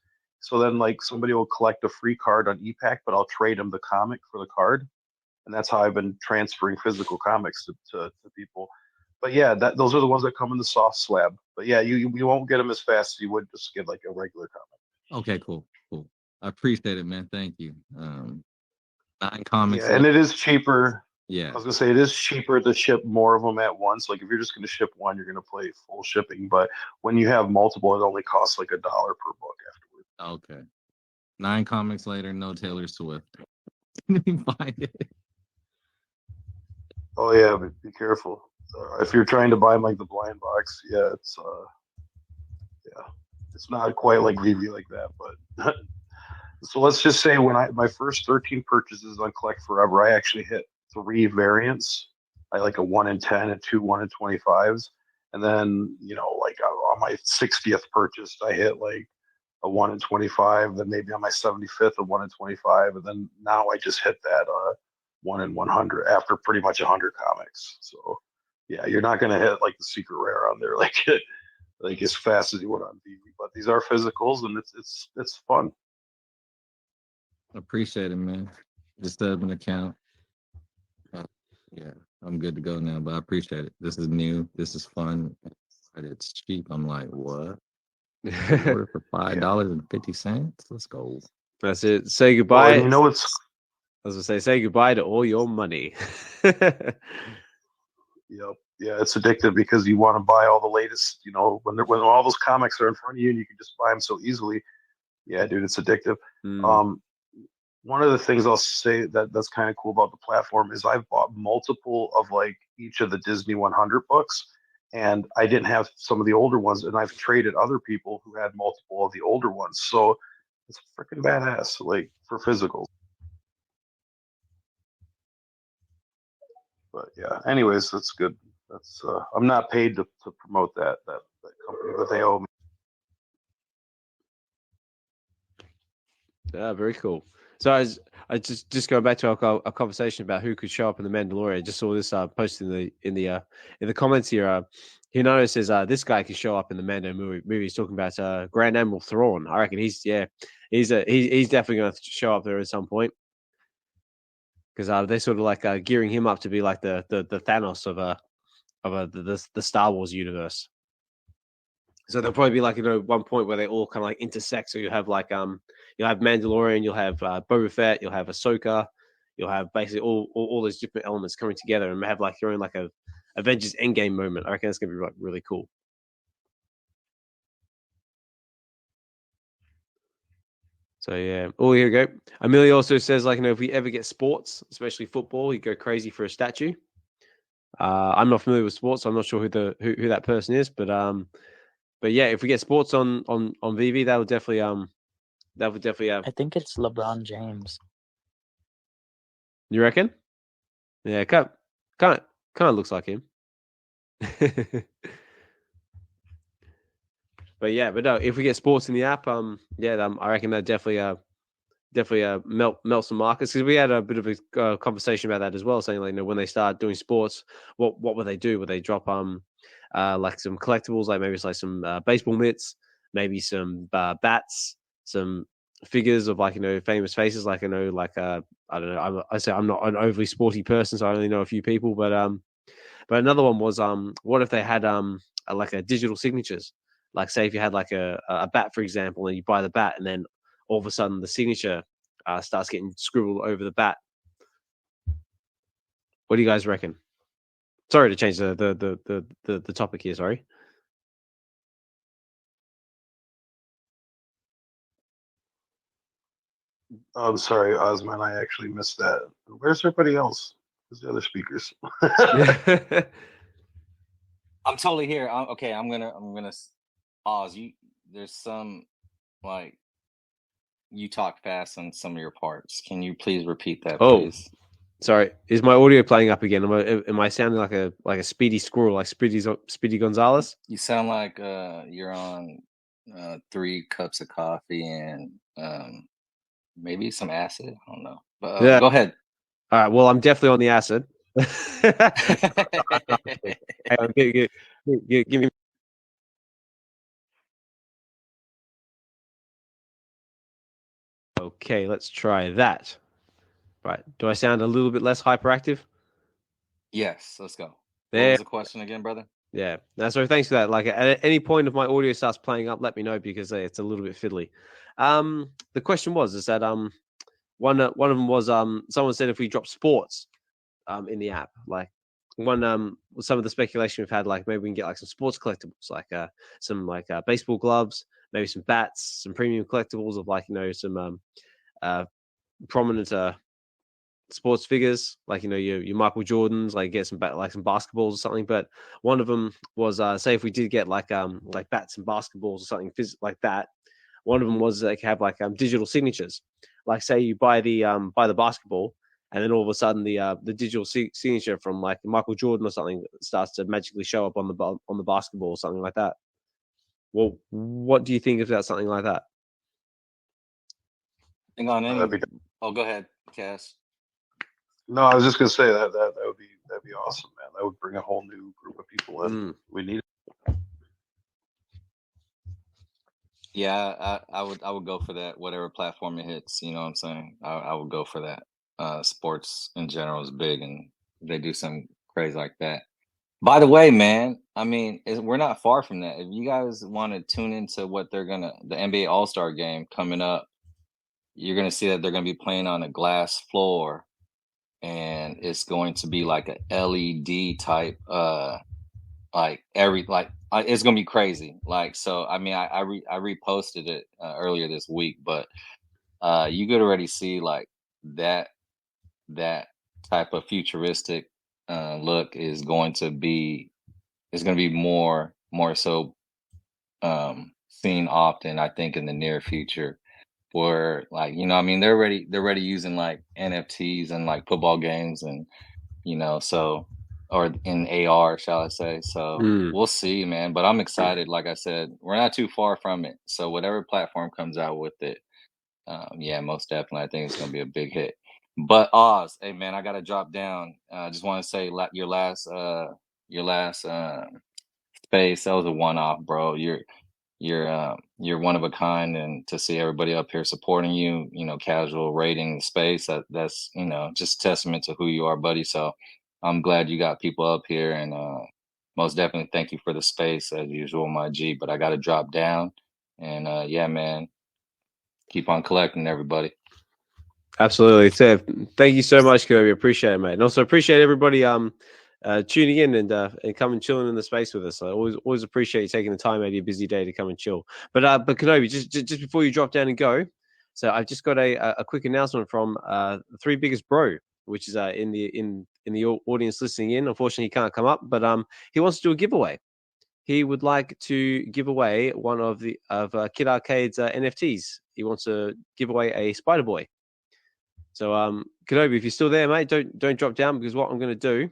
So then like somebody will collect a free card on ePack, but I'll trade them the comic for the card. And that's how I've been transferring physical comics to people. But yeah, those are the ones that come in the soft slab. But yeah, you won't get them as fast as you would just get like a regular comic. Okay, cool. I appreciate it, man. Thank you. 9 comics. Yeah, and it is cheaper. Yeah. I was gonna say it is cheaper to ship more of them at once. Like if you're just gonna ship one, you're gonna pay full shipping. But when you have multiple, it only costs like $1 per book afterwards. Okay. 9 comics later, no Taylor Swift. Let me find it. Oh yeah, but be careful. If you're trying to buy them like the blind box, it's not quite like VeVe like that. But so let's just say when my first 13 purchases on Collect Forever, I actually hit 3 variants. I like a 1 in 10 and 2 1 in 25s, and then like on my 60th purchase, I hit like a 1 in 25. Then maybe on my 75th, a 1 in 25, and then now I just hit that 1 in 100 after pretty much 100 comics. So yeah, you're not gonna hit like the secret rare on there like as fast as you would on VeVe. But these are physicals, and it's fun. Appreciate it, man. Just set up an account. Yeah, I'm good to go now, but I appreciate it. This is new. This is fun. It's cheap. I'm like, what? Order for $5.50. Let's go. That's it. Say goodbye. Well, it's. I was gonna say goodbye to all your money. Yep. Yeah, it's addictive because you want to buy all the latest. When all those comics are in front of you and you can just buy them so easily. Yeah, dude, it's addictive. One of the things I'll say that's kind of cool about the platform is I've bought multiple of like each of the Disney 100 books, and I didn't have some of the older ones, and I've traded other people who had multiple of the older ones. So it's freaking badass, like for physicals. But yeah, anyways, that's good. That's I'm not paid to promote that company, but they owe me. Yeah, very cool. So I just going back to our conversation about who could show up in the Mandalorian. I just saw this post in the comments here. Hinano says this guy can show up in the Mando movie. He's talking about Grand Admiral Thrawn. I reckon he's definitely going to show up there at some point because they're sort of like gearing him up to be like the Thanos of the Star Wars universe. So there'll probably be like one point where they all kind of like intersect. So you have like you'll have Mandalorian, you'll have Boba Fett, you'll have Ahsoka, you'll have basically all those different elements coming together and have like your own like a Avengers Endgame moment. I reckon that's gonna be like really cool. So yeah. Oh, here we go. Amelia also says like if we ever get sports, especially football, you go crazy for a statue. I'm not familiar with sports, so I'm not sure who that person is, but yeah, if we get sports on VeVe, that would definitely have. I think it's LeBron James. You reckon? Yeah, kind of looks like him. But no, if we get sports in the app, I reckon that definitely melt some markets, because we had a bit of a conversation about that as well, saying like when they start doing sports, what would they do? Would they drop like some collectibles, like maybe it's like some baseball mitts, maybe some bats, some figures of like famous faces, like I don't know, I'm not an overly sporty person, so I only know a few people, but another one was what if they had like a digital signatures, like say if you had like a bat, for example, and you buy the bat and then all of a sudden the signature starts getting scribbled over the bat. What do you guys reckon? Sorry to change the topic here. Sorry. I'm sorry, Osman. I actually missed that. Where's everybody else? Where's the other speakers? I'm totally here. Okay, I'm gonna Oz. There's some like you talk fast on some of your parts. Can you please repeat that, please? Sorry, is my audio playing up again? Am I sounding like a speedy squirrel, like Speedy Gonzalez? You sound like you're on 3 cups of coffee and maybe some acid. I don't know. But yeah. Go ahead. All right. Well, I'm definitely on the acid. Give me. Okay, let's try that. Right. Do I sound a little bit less hyperactive? Yes, let's go. There. What was the question again, brother? Yeah. So thanks for that. Like at any point if my audio starts playing up, let me know, because it's a little bit fiddly. The question is that one of them was someone said if we drop sports in the app, like some of the speculation we've had, like maybe we can get like some sports collectibles, like some like baseball gloves, maybe some bats, some premium collectibles of like some prominent sports figures, like your Michael Jordans, like get some like some basketballs or something. But one of them was say if we did get like bats and basketballs or something like that. One of them was like have like digital signatures, like say you buy the basketball, and then all of a sudden the digital signature from like Michael Jordan or something starts to magically show up on the basketball or something like that. Well, what do you think about something like that? Hang on. Go ahead, Cass. No, I was just gonna say that'd be awesome, man. That would bring a whole new group of people in. We need it. Yeah, I would go for that. Whatever platform it hits, you know what I'm saying? I would go for that. Sports in general is big, and they do something crazy like that. By the way, man, I mean, we're not far from that. If you guys want to tune into what the NBA All-Star game coming up, you're gonna see that they're gonna be playing on a glass floor, and it's going to be like a LED type, it's gonna be crazy. Like, so I mean, I reposted it earlier this week, but you could already see like that type of futuristic look is going to be more so seen often, I think, in the near future, where like I mean they're already using like NFTs and like football games, and so, or in AR, shall I say. So we'll see, man, but I'm excited. Like I said, we're not too far from it, so whatever platform comes out with it, yeah, most definitely. I think it's gonna be a big hit. But Oz, hey man, I gotta drop down. I just want to say your last space, that was a one-off, bro. You're one of a kind, and to see everybody up here supporting you, casual rating the space, that's just testament to who you are, buddy. So I'm glad you got people up here, and most definitely thank you for the space as usual, my G. But I got to drop down, and yeah, man, keep on collecting, everybody. Absolutely, so thank you so much, Kirby. Appreciate it, mate, and also appreciate everybody tuning in and come and chilling in the space with us. I always appreciate you taking the time out of your busy day to come and chill. But Kenobi, just before you drop down and go, so I've just got a quick announcement from the three biggest bro, which is in the audience listening in. Unfortunately, he can't come up, but he wants to do a giveaway. He would like to give away one of Kid Arcade's NFTs. He wants to give away a Spider Boy. So Kenobi, if you're still there, mate, don't drop down, because what I'm going to do.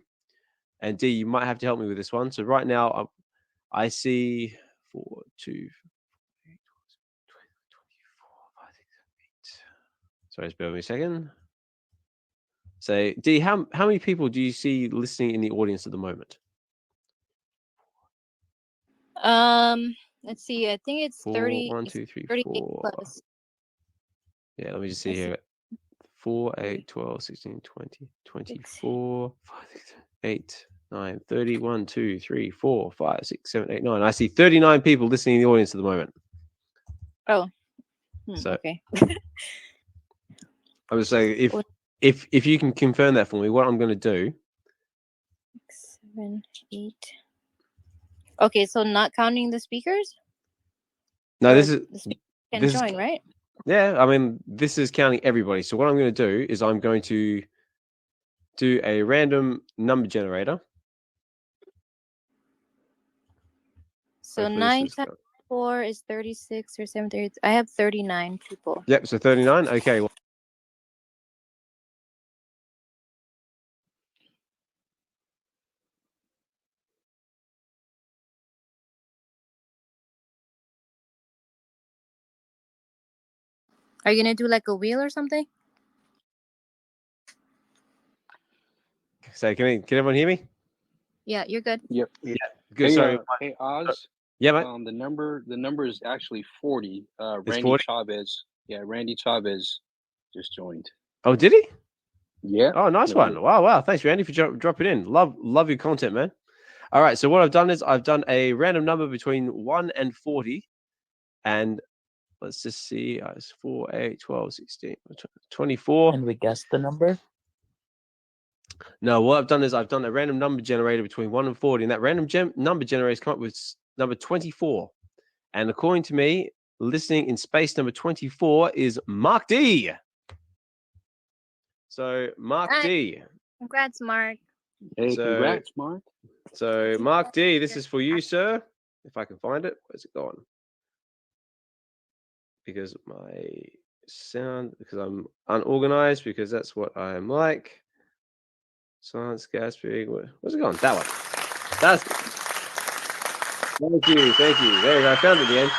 And D, you might have to help me with this one. So right now, I see 4, 2, 8, 24, 5, 6, 7, 8. Sorry, just bear with me a second. So D, how many people do you see listening in the audience at the moment? Let's see. I think it's 30. 1, 2, 3, 4. Plus. Yeah, let me just see here. 4, 8, 12, 16, 20, 24, 5, 6, 8, 9, 30, 1, 2, 3, 4, 5, 6, 7, 8, 9. I see 39 people listening in the audience at the moment. Oh. So, okay. I would say if you can confirm that for me, what I'm going to do. 6, 7, 8. Okay, so not counting the speakers? No, this is the speakers can join, right? Yeah, I mean, this is counting everybody. So what I'm going to do is I'm going to do a random number generator. So 9 times 4 is 36 or 7. I have 39 people. Yep, so 39. Okay. Well, are you going to do like a wheel or something? so can everyone hear me? Yeah, you're good. Yep. Yeah. Good. Hey, Sorry. Hey, Oz. Yeah, mate. The number is actually 40. Randy 40? Chavez. Yeah, Randy Chavez just joined. Oh, did he? Yeah. Oh, nice one. Yeah. Wow. Thanks, Randy, for dropping in. Love your content, man. All right. So what I've done is I've done a random number between 1 and 40. And let's just see. It's 4, 8, 12, 16, 24. And we guessed the number? No, what I've done is I've done a random number generator between 1 and 40. And that random number generator has come up with number 24. And according to me, listening in space number 24 is Mark D. So, Mark D. Congrats, Mark. Hey, congrats, Mark. So, Mark D, this is for you, sir. If I can find it. Where's it gone? Because I'm unorganized, because that's what I am like. Science, Gasping. Where's it gone? That one. That's it. Thank you. There you go. I found it at the end.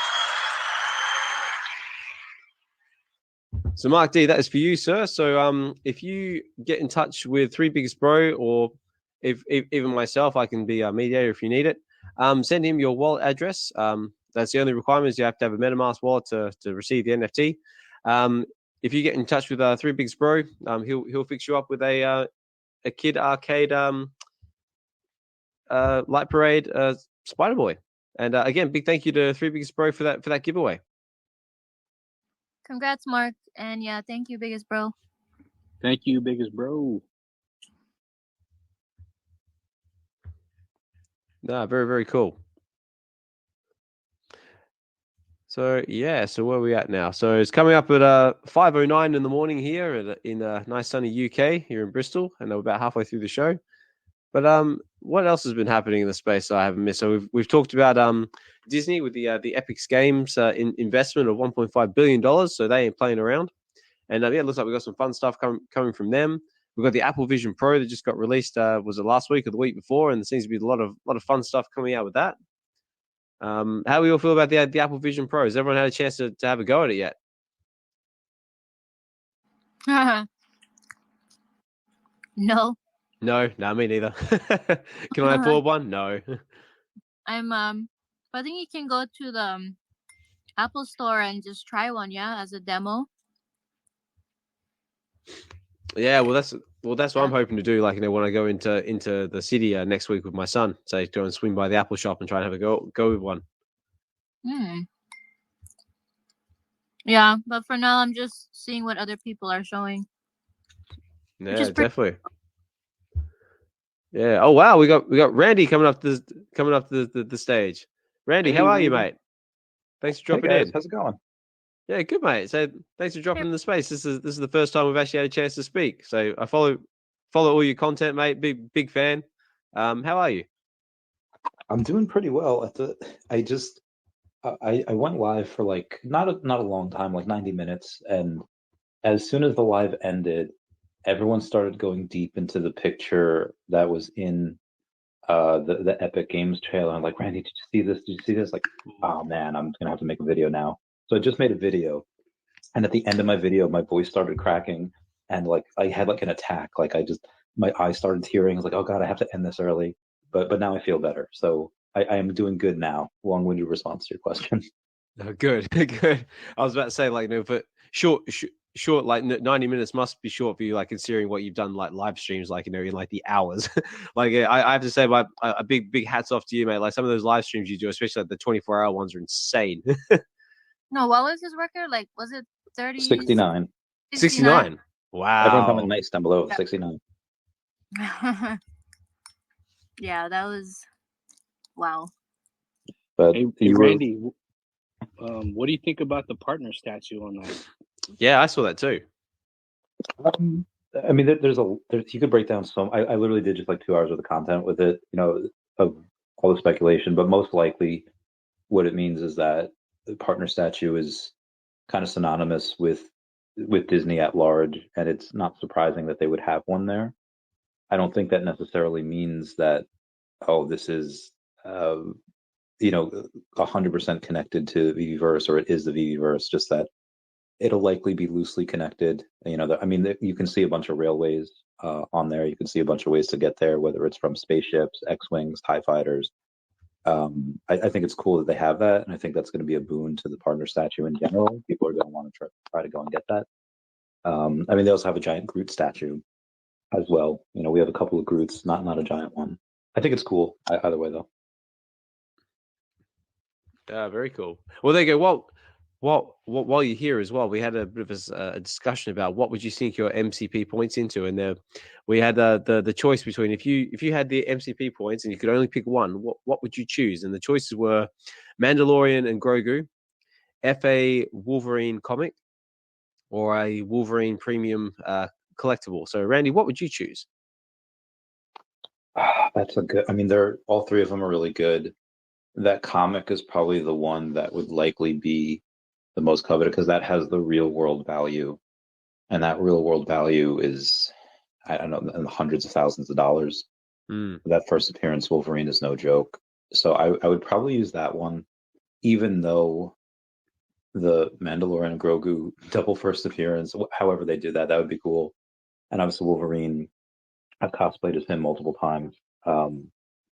So, Mark D, that is for you, sir. So, if you get in touch with Three Biggest Bro, or if even myself, I can be a mediator if you need it. Send him your wallet address. That's the only requirement, is you have to have a MetaMask wallet to receive the NFT. If you get in touch with Three Biggest Bro, he'll fix you up with a Kid Arcade Light Parade Spider Boy. And again, big thank you to Three Biggest Bro for that giveaway. Congrats, Mark. And yeah, thank you, Biggest Bro. Thank you, Biggest Bro. No, very, very cool. So yeah, so where are we at now? So it's coming up at 5:09 in the morning here in nice sunny UK here in Bristol, and we're about halfway through the show. But what else has been happening in the space that I haven't missed? So we've talked about Disney with the Epic Games investment of $1.5 billion. So they ain't playing around. And yeah, it looks like we've got some fun stuff coming from them. We've got the Apple Vision Pro that just got released. Was it last week or the week before? And there seems to be a lot of fun stuff coming out with that. How do we all feel about the Apple Vision Pro? Has everyone had a chance to have a go at it yet? No. No, me neither. Can I afford one? No. I think you can go to the Apple Store and just try one, yeah, as a demo. Yeah, well, that's what I'm hoping to do. Like, when I go into the city next week with my son, say go and swing by the Apple shop and try and have a go with one. Yeah, but for now, I'm just seeing what other people are showing. Yeah, definitely. Yeah. Oh wow, we got Randy coming up the stage. Randy, how are you, mate? Thanks for dropping in. How's it going? Yeah, good, mate. So thanks for dropping in the space. This is the first time we've actually had a chance to speak. So I follow all your content, mate. Big fan. How are you? I'm doing pretty well. I went live for like not a long time, like 90 minutes, and as soon as the live ended, everyone started going deep into the picture that was in the Epic Games trailer. I'm like, Randy, did you see this? Did you see this? Like, oh man, I'm gonna have to make a video now. So I just made a video, and at the end of my video, my voice started cracking, and like I had like an attack. Like my eyes started tearing. I was like, oh god, I have to end this early. But now I feel better. So I am doing good now. Long-winded response to your question. Oh, good. I was about to say, like, but short, like 90 minutes must be short for you, like considering what you've done, like live streams, like in like the hours. Like I have to say, a big hats off to you, mate. Like some of those live streams you do, especially like the 24-hour ones, are insane. No, what was his record? Like, was it 30? 69. 69. Wow. Everyone comment nice down below. 69. Yeah, that was wow. But hey Randy, what do you think about the partner statue on that? Yeah, I saw that too. I mean, you could break down some. I literally did just like 2 hours worth of content with it, of all the speculation. But most likely, what it means is that the partner statue is kind of synonymous with Disney at large, and it's not surprising that they would have one there. I don't think that necessarily means that, this is 100% connected to VeVeverse, or it is the VeVeverse. Just that it'll likely be loosely connected. You can see a bunch of railways on there. You can see a bunch of ways to get there, whether it's from spaceships, X-wings, TIE fighters. I think it's cool that they have that, and I think that's going to be a boon to the partner statue in general. People are going to want to try to go and get that. They also have a giant Groot statue as well. We have a couple of Groots, not a giant one. I think it's cool either way, though. Very cool. Well, there you go. While you're here as well, we had a bit of a discussion about what would you sink your MCP points into, and we had the choice between if you had the MCP points and you could only pick one, what would you choose? And the choices were Mandalorian and Grogu, FA Wolverine comic, or a Wolverine premium collectible. So, Randy, what would you choose? That's a good. All three of them are really good. That comic is probably the one that would likely be the most coveted because that has the real world value, and that real world value is, I don't know, in the hundreds of thousands of dollars. That first appearance Wolverine is no joke. So I would probably use that one, even though the Mandalorian and Grogu double first appearance, however they do that would be cool. And obviously Wolverine, I've cosplayed as him multiple times.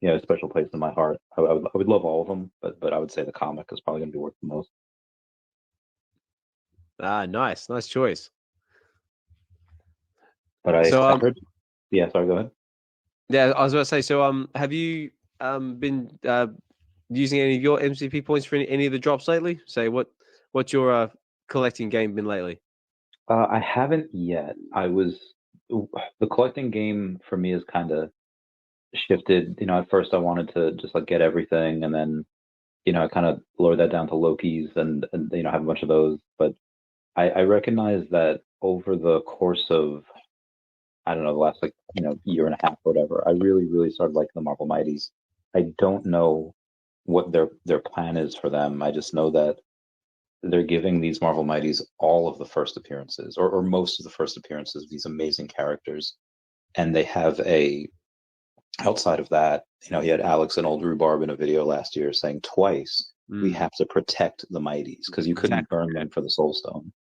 A special place in my heart. I would love all of them, but I would say the comic is probably going to be worth the most. Nice choice. But I heard. Yeah, sorry. Go ahead. Yeah, I was about to say. So, have you been using any of your MCP points for any of the drops lately? Say what's your collecting game been lately? I haven't yet. The collecting game for me is kind of shifted. At first I wanted to just like get everything, and then I kind of lowered that down to Loki's and have a bunch of those. But I recognize that over the course of, I don't know, the last year and a half or whatever, I really, really started liking the Marvel Mighties. I don't know what their plan is for them. I just know that they're giving these Marvel Mighties all of the first appearances, or most of the first appearances of these amazing characters. And they have outside of that, he had Alex and Old Rhubarb in a video last year saying twice, we have to protect the Mighties because you couldn't burn them for the Soul Stone.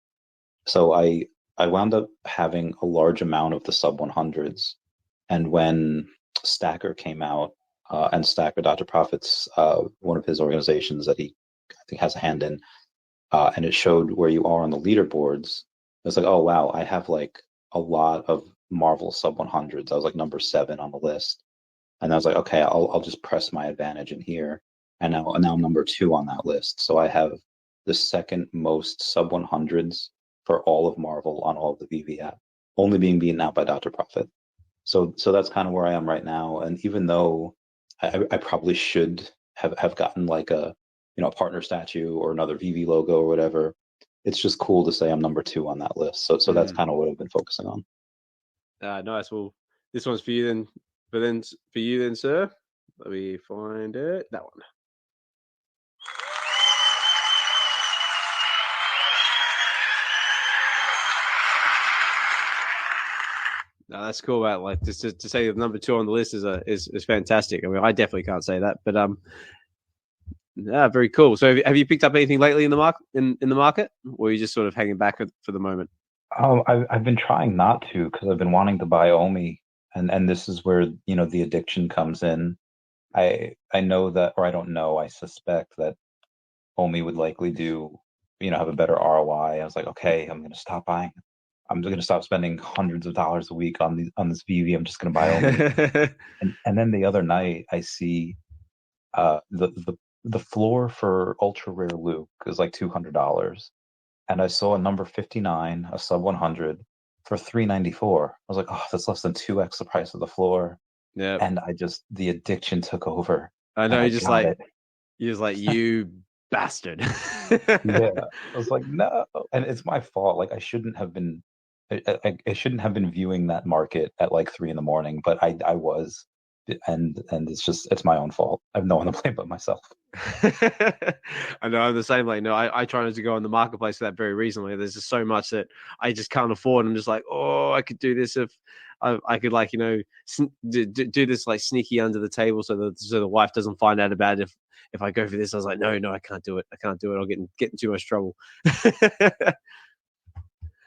So I I wound up having a large amount of the sub 100s, and when Stacker came out, and Stacker, Dr. Profit's one of his organizations that he I think has a hand in, and it showed where you are on the leaderboards. It's like, oh wow, I have like a lot of Marvel sub 100s. I was like number 7 on the list, and I was like, okay, I'll just press my advantage in here, and now I'm number 2 on that list. So I have the second most sub 100s for all of Marvel on all of the VeVe app, only being beaten out by Dr. Profit. So that's kind of where I am right now. And even though I probably should have gotten like a partner statue or another VeVe logo or whatever, it's just cool to say I'm number 2 on that list. So that's kind of what I've been focusing on. Nice. Well, this one's for you then. But then for you then, sir, let me find it. That one. No, that's cool. About like just to say number 2 on the list is fantastic. I mean, I definitely can't say that, but yeah, very cool. So have you picked up anything lately in the market? In the market, or are you just sort of hanging back for the moment? I've been trying not to, because I've been wanting to buy Omi, and this is where the addiction comes in. I know that, or I don't know. I suspect that Omi would likely do have a better ROI. I was like, okay, I'm going to stop buying. I'm going to stop spending hundreds of dollars a week on this VeVe. I'm just going to buy Omi. and then the other night I see the floor for ultra rare Luke is like $200, and I saw a number 59, a sub 100 for $394. I was like, oh, that's less than 2x the price of the floor. Yeah. And the addiction took over. I know, you're just like, you bastard. Yeah, I was like, no, and it's my fault. Like I shouldn't have been viewing that market at like 3 a.m, but I was, and it's my own fault. I have no one to blame but myself. I know, I'm the same. Like, no, I try not to go on the marketplace for that very reason. Like, there's just so much that I just can't afford. I'm just like, oh, I could do this if I could, like, do this like sneaky under the table so the wife doesn't find out about it. If I go for this, I was like, no, I can't do it. I'll get in too much trouble.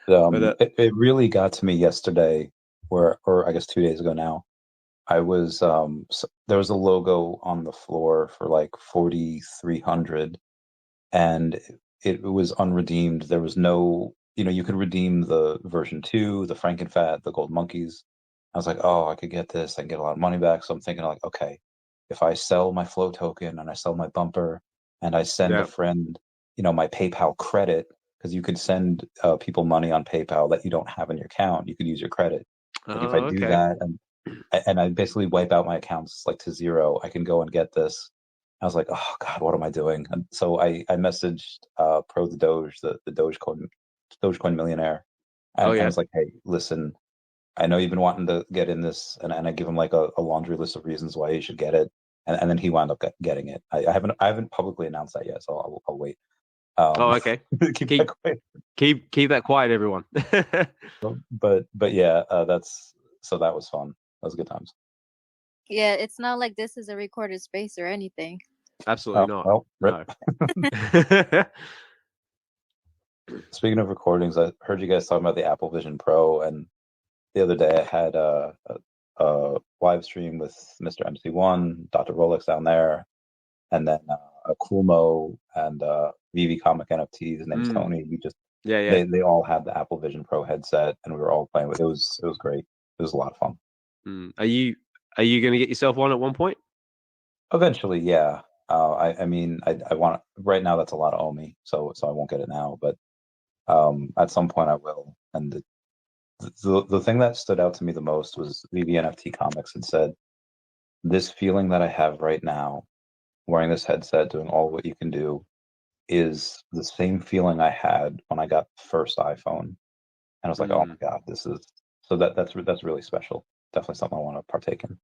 It really got to me yesterday, or I guess 2 days ago now. I was there was a logo on the floor for like 4,300, and it was unredeemed. There was no, you could redeem the version 2, the Frankenfat, the gold monkeys. I was like, oh, I could get this. I can get a lot of money back. So I'm thinking like, okay, if I sell my Flow token and I sell my bumper and I send a friend, my PayPal credit, because you could send people money on PayPal that you don't have in your account. You could use your credit. Like if I do that and I basically wipe out my accounts like to 0, I can go and get this. I was like, oh God, what am I doing? And so I messaged Pro the Doge, the Dogecoin millionaire. And I was like, hey, listen, I know you've been wanting to get in this, and I give him like a laundry list of reasons why you should get it. And then he wound up getting it. I haven't publicly announced that yet, so I'll wait. Okay. keep that quiet, everyone. but yeah, that was fun. That was good times. Yeah, it's not like this is a recorded space or anything. Absolutely not. Well, no. Speaking of recordings, I heard you guys talking about the Apple Vision Pro, and the other day I had a live stream with Mr. MC1, Dr. Rolex down there, and then a Coolmo and VeVe Comic NFTs. His name's Tony. They all had the Apple Vision Pro headset, and we were all playing with it. It was great. It was a lot of fun. Are you going to get yourself one at one point? Eventually, yeah. I mean, I want right now. That's a lot of Omi, so I won't get it now. But at some point, I will. And the thing that stood out to me the most was VeVe NFT Comics had said, "This feeling that I have right now, wearing this headset, doing all what you can do, is the same feeling I had when I got the first iPhone." And I was like, "Oh my God, this is." So that's really special. Definitely something I want to partake in.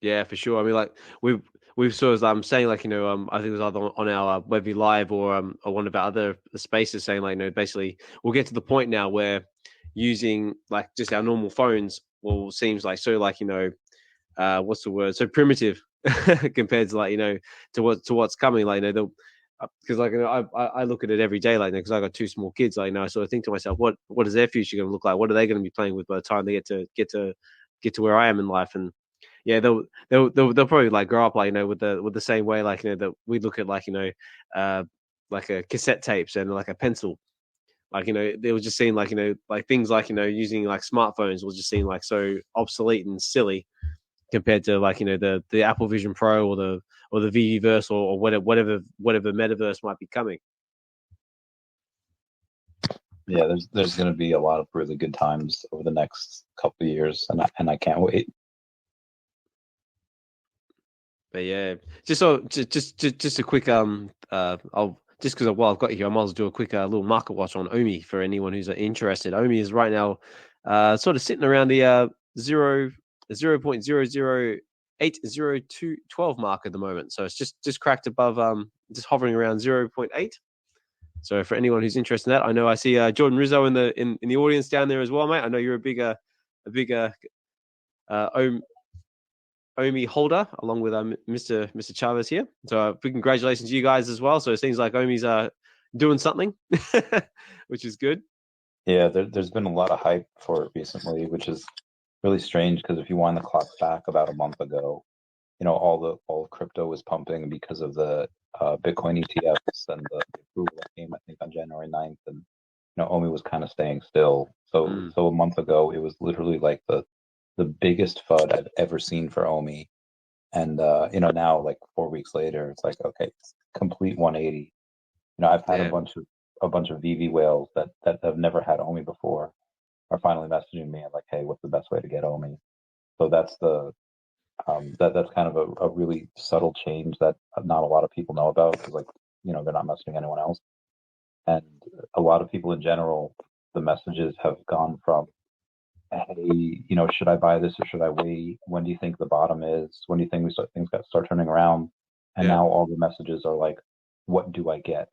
Yeah, for sure. I mean, like we've sort of saying, like, I think it was either on our VeVe Live or one of our other spaces saying, like, basically we'll get to the point now where using like just our normal phones seems like so, like, what's the word? So primitive compared to, like, to what's coming. Like, because like I look at it every day, like because I got 2 small kids, like I sort of think to myself, what is their future going to look like? What are they going to be playing with by the time they get to where I am in life? And yeah, they'll probably like grow up like with the same way like that we look at like like a cassette tapes and like a pencil. Like they were just seeing like like things like using like smartphones was just seeing like so obsolete and silly compared to like the Apple Vision Pro or the VeVeverse or whatever Metaverse might be coming. Yeah, there's going to be a lot of really good times over the next couple of years, and I can't wait. But yeah, just a quick I'll just because while I've got you here, I might as well do a quick little market watch on Omi for anyone who's interested. Omi is right now sort of sitting around the 0.0080212 mark at the moment. So it's just cracked above just hovering around 0.8. So for anyone who's interested in that, I know I see Jordan Rizzo in the audience down there as well, mate. I know you're a big Omi holder along with Mr. Chavez here. So big congratulations to you guys as well. So it seems like Omi's doing something, which is good. Yeah, there's been a lot of hype for it recently, which is really strange because if you wind the clock back about a month ago, all crypto was pumping because of the Bitcoin ETFs and the approval that came, I think, on January 9th, and Omi was kind of staying still. So a month ago, it was literally like the biggest FUD I've ever seen for Omi, and now like 4 weeks later, it's like okay, it's complete 180. I've had a bunch of VeVe whales that have never had Omi before are finally messaging me and like, hey, what's the best way to get Omi? So that's that's kind of a really subtle change that not a lot of people know about because they're not messaging anyone else, and a lot of people in general, the messages have gone from, hey, should I buy this or should I wait? When do you think the bottom is? When do you think things start turning around? And now all the messages are like, what do I get?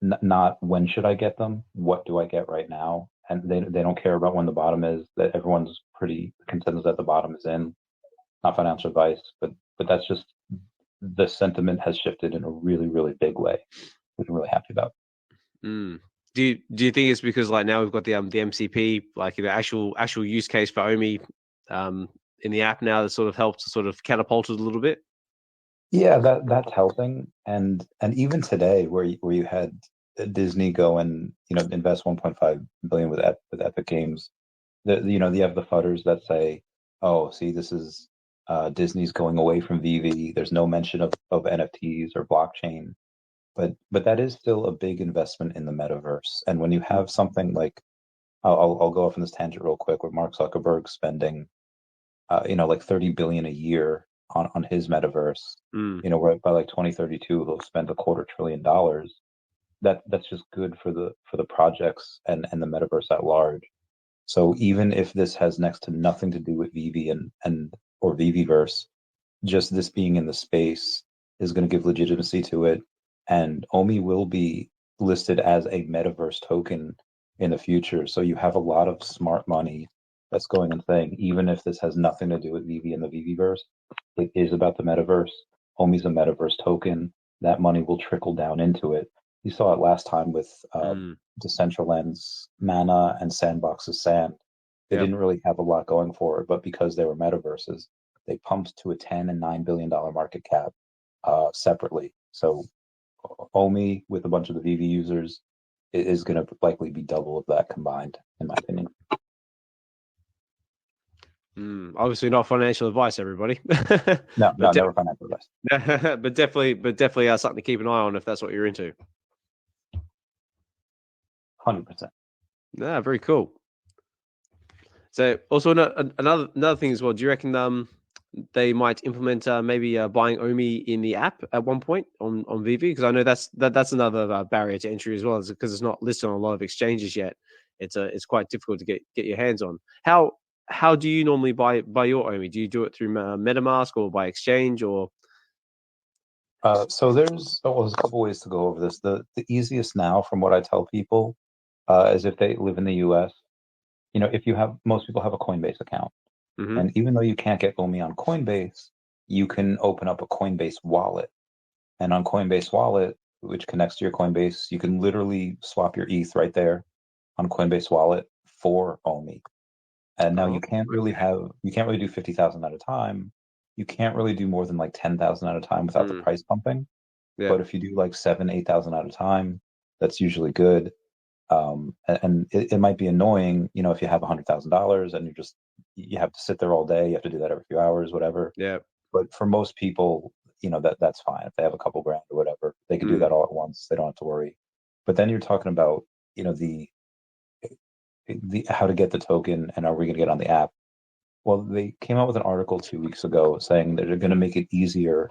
Not when should I get them? What do I get right now? And they don't care about when the bottom is. That everyone's pretty consensus that the bottom is in. Not financial advice, but that's just the sentiment has shifted in a really, really big way, which I'm really happy about. Do you think it's because like now we've got the MCP, like the actual use case for Omi in the app now that sort of helps to sort of catapult it a little bit? Yeah, that's helping, and even today where you had Disney go and invest 1.5 billion with Epic Games, you have the fudders that say, oh, see, this is Disney's going away from VeVe. There's no mention of NFTs or blockchain, but that is still a big investment in the metaverse. And when you have something like, I'll go off on this tangent real quick, with Mark Zuckerberg spending, like 30 billion a year on his metaverse, where by like 2032 they'll spend $250 billion. That's just good for the projects and the metaverse at large. So even if this has next to nothing to do with VeVe or VeVeverse, just this being in the space is going to give legitimacy to it, and Omi will be listed as a metaverse token in the future. So you have a lot of smart money that's going and saying, even if this has nothing to do with VeVe and the VeVeverse, it is about the metaverse. Omi's a metaverse token. That money will trickle down into it. You saw it last time with Decentraland's Mana and Sandbox's Sand. They didn't really have a lot going for it, but because they were metaverses, they pumped to a $10 and $9 billion market cap separately. So Omi with a bunch of the VeVe users is going to likely be double of that combined, in my opinion. Obviously not financial advice, everybody. No, never financial advice. but definitely something to keep an eye on if that's what you're into. 100%. Yeah, very cool. So also another thing as well. Do you reckon they might implement maybe buying Omi in the app at one point on VeVe? Because I know that's another barrier to entry as well, because it's not listed on a lot of exchanges yet. It's quite difficult to get your hands on. How do you normally buy your Omi? Do you do it through MetaMask or by exchange or? So there's a couple ways to go over this. The easiest now, from what I tell people, is if they live in the U.S. Most people have a Coinbase account, and even though you can't get Omi on Coinbase, you can open up a Coinbase wallet, and on Coinbase wallet, which connects to your Coinbase. You can literally swap your ETH right there on Coinbase Wallet for OMI. And now you can't really do 50,000 at a time. You can't really do more than like 10,000 at a time without the price pumping. Yeah. But if you do like 7,000, 8,000 at a time, that's usually good. And it might be annoying, you know, if you have $100,000 and you have to sit there all day, you have to do that every few hours, whatever. Yeah. But for most people, you know, that's fine. If they have a couple grand or whatever, they can do that all at once. They don't have to worry. But then you're talking about, you know, the how to get the token and are we going to get on the app? Well, they came out with an article 2 weeks ago saying that they're going to make it easier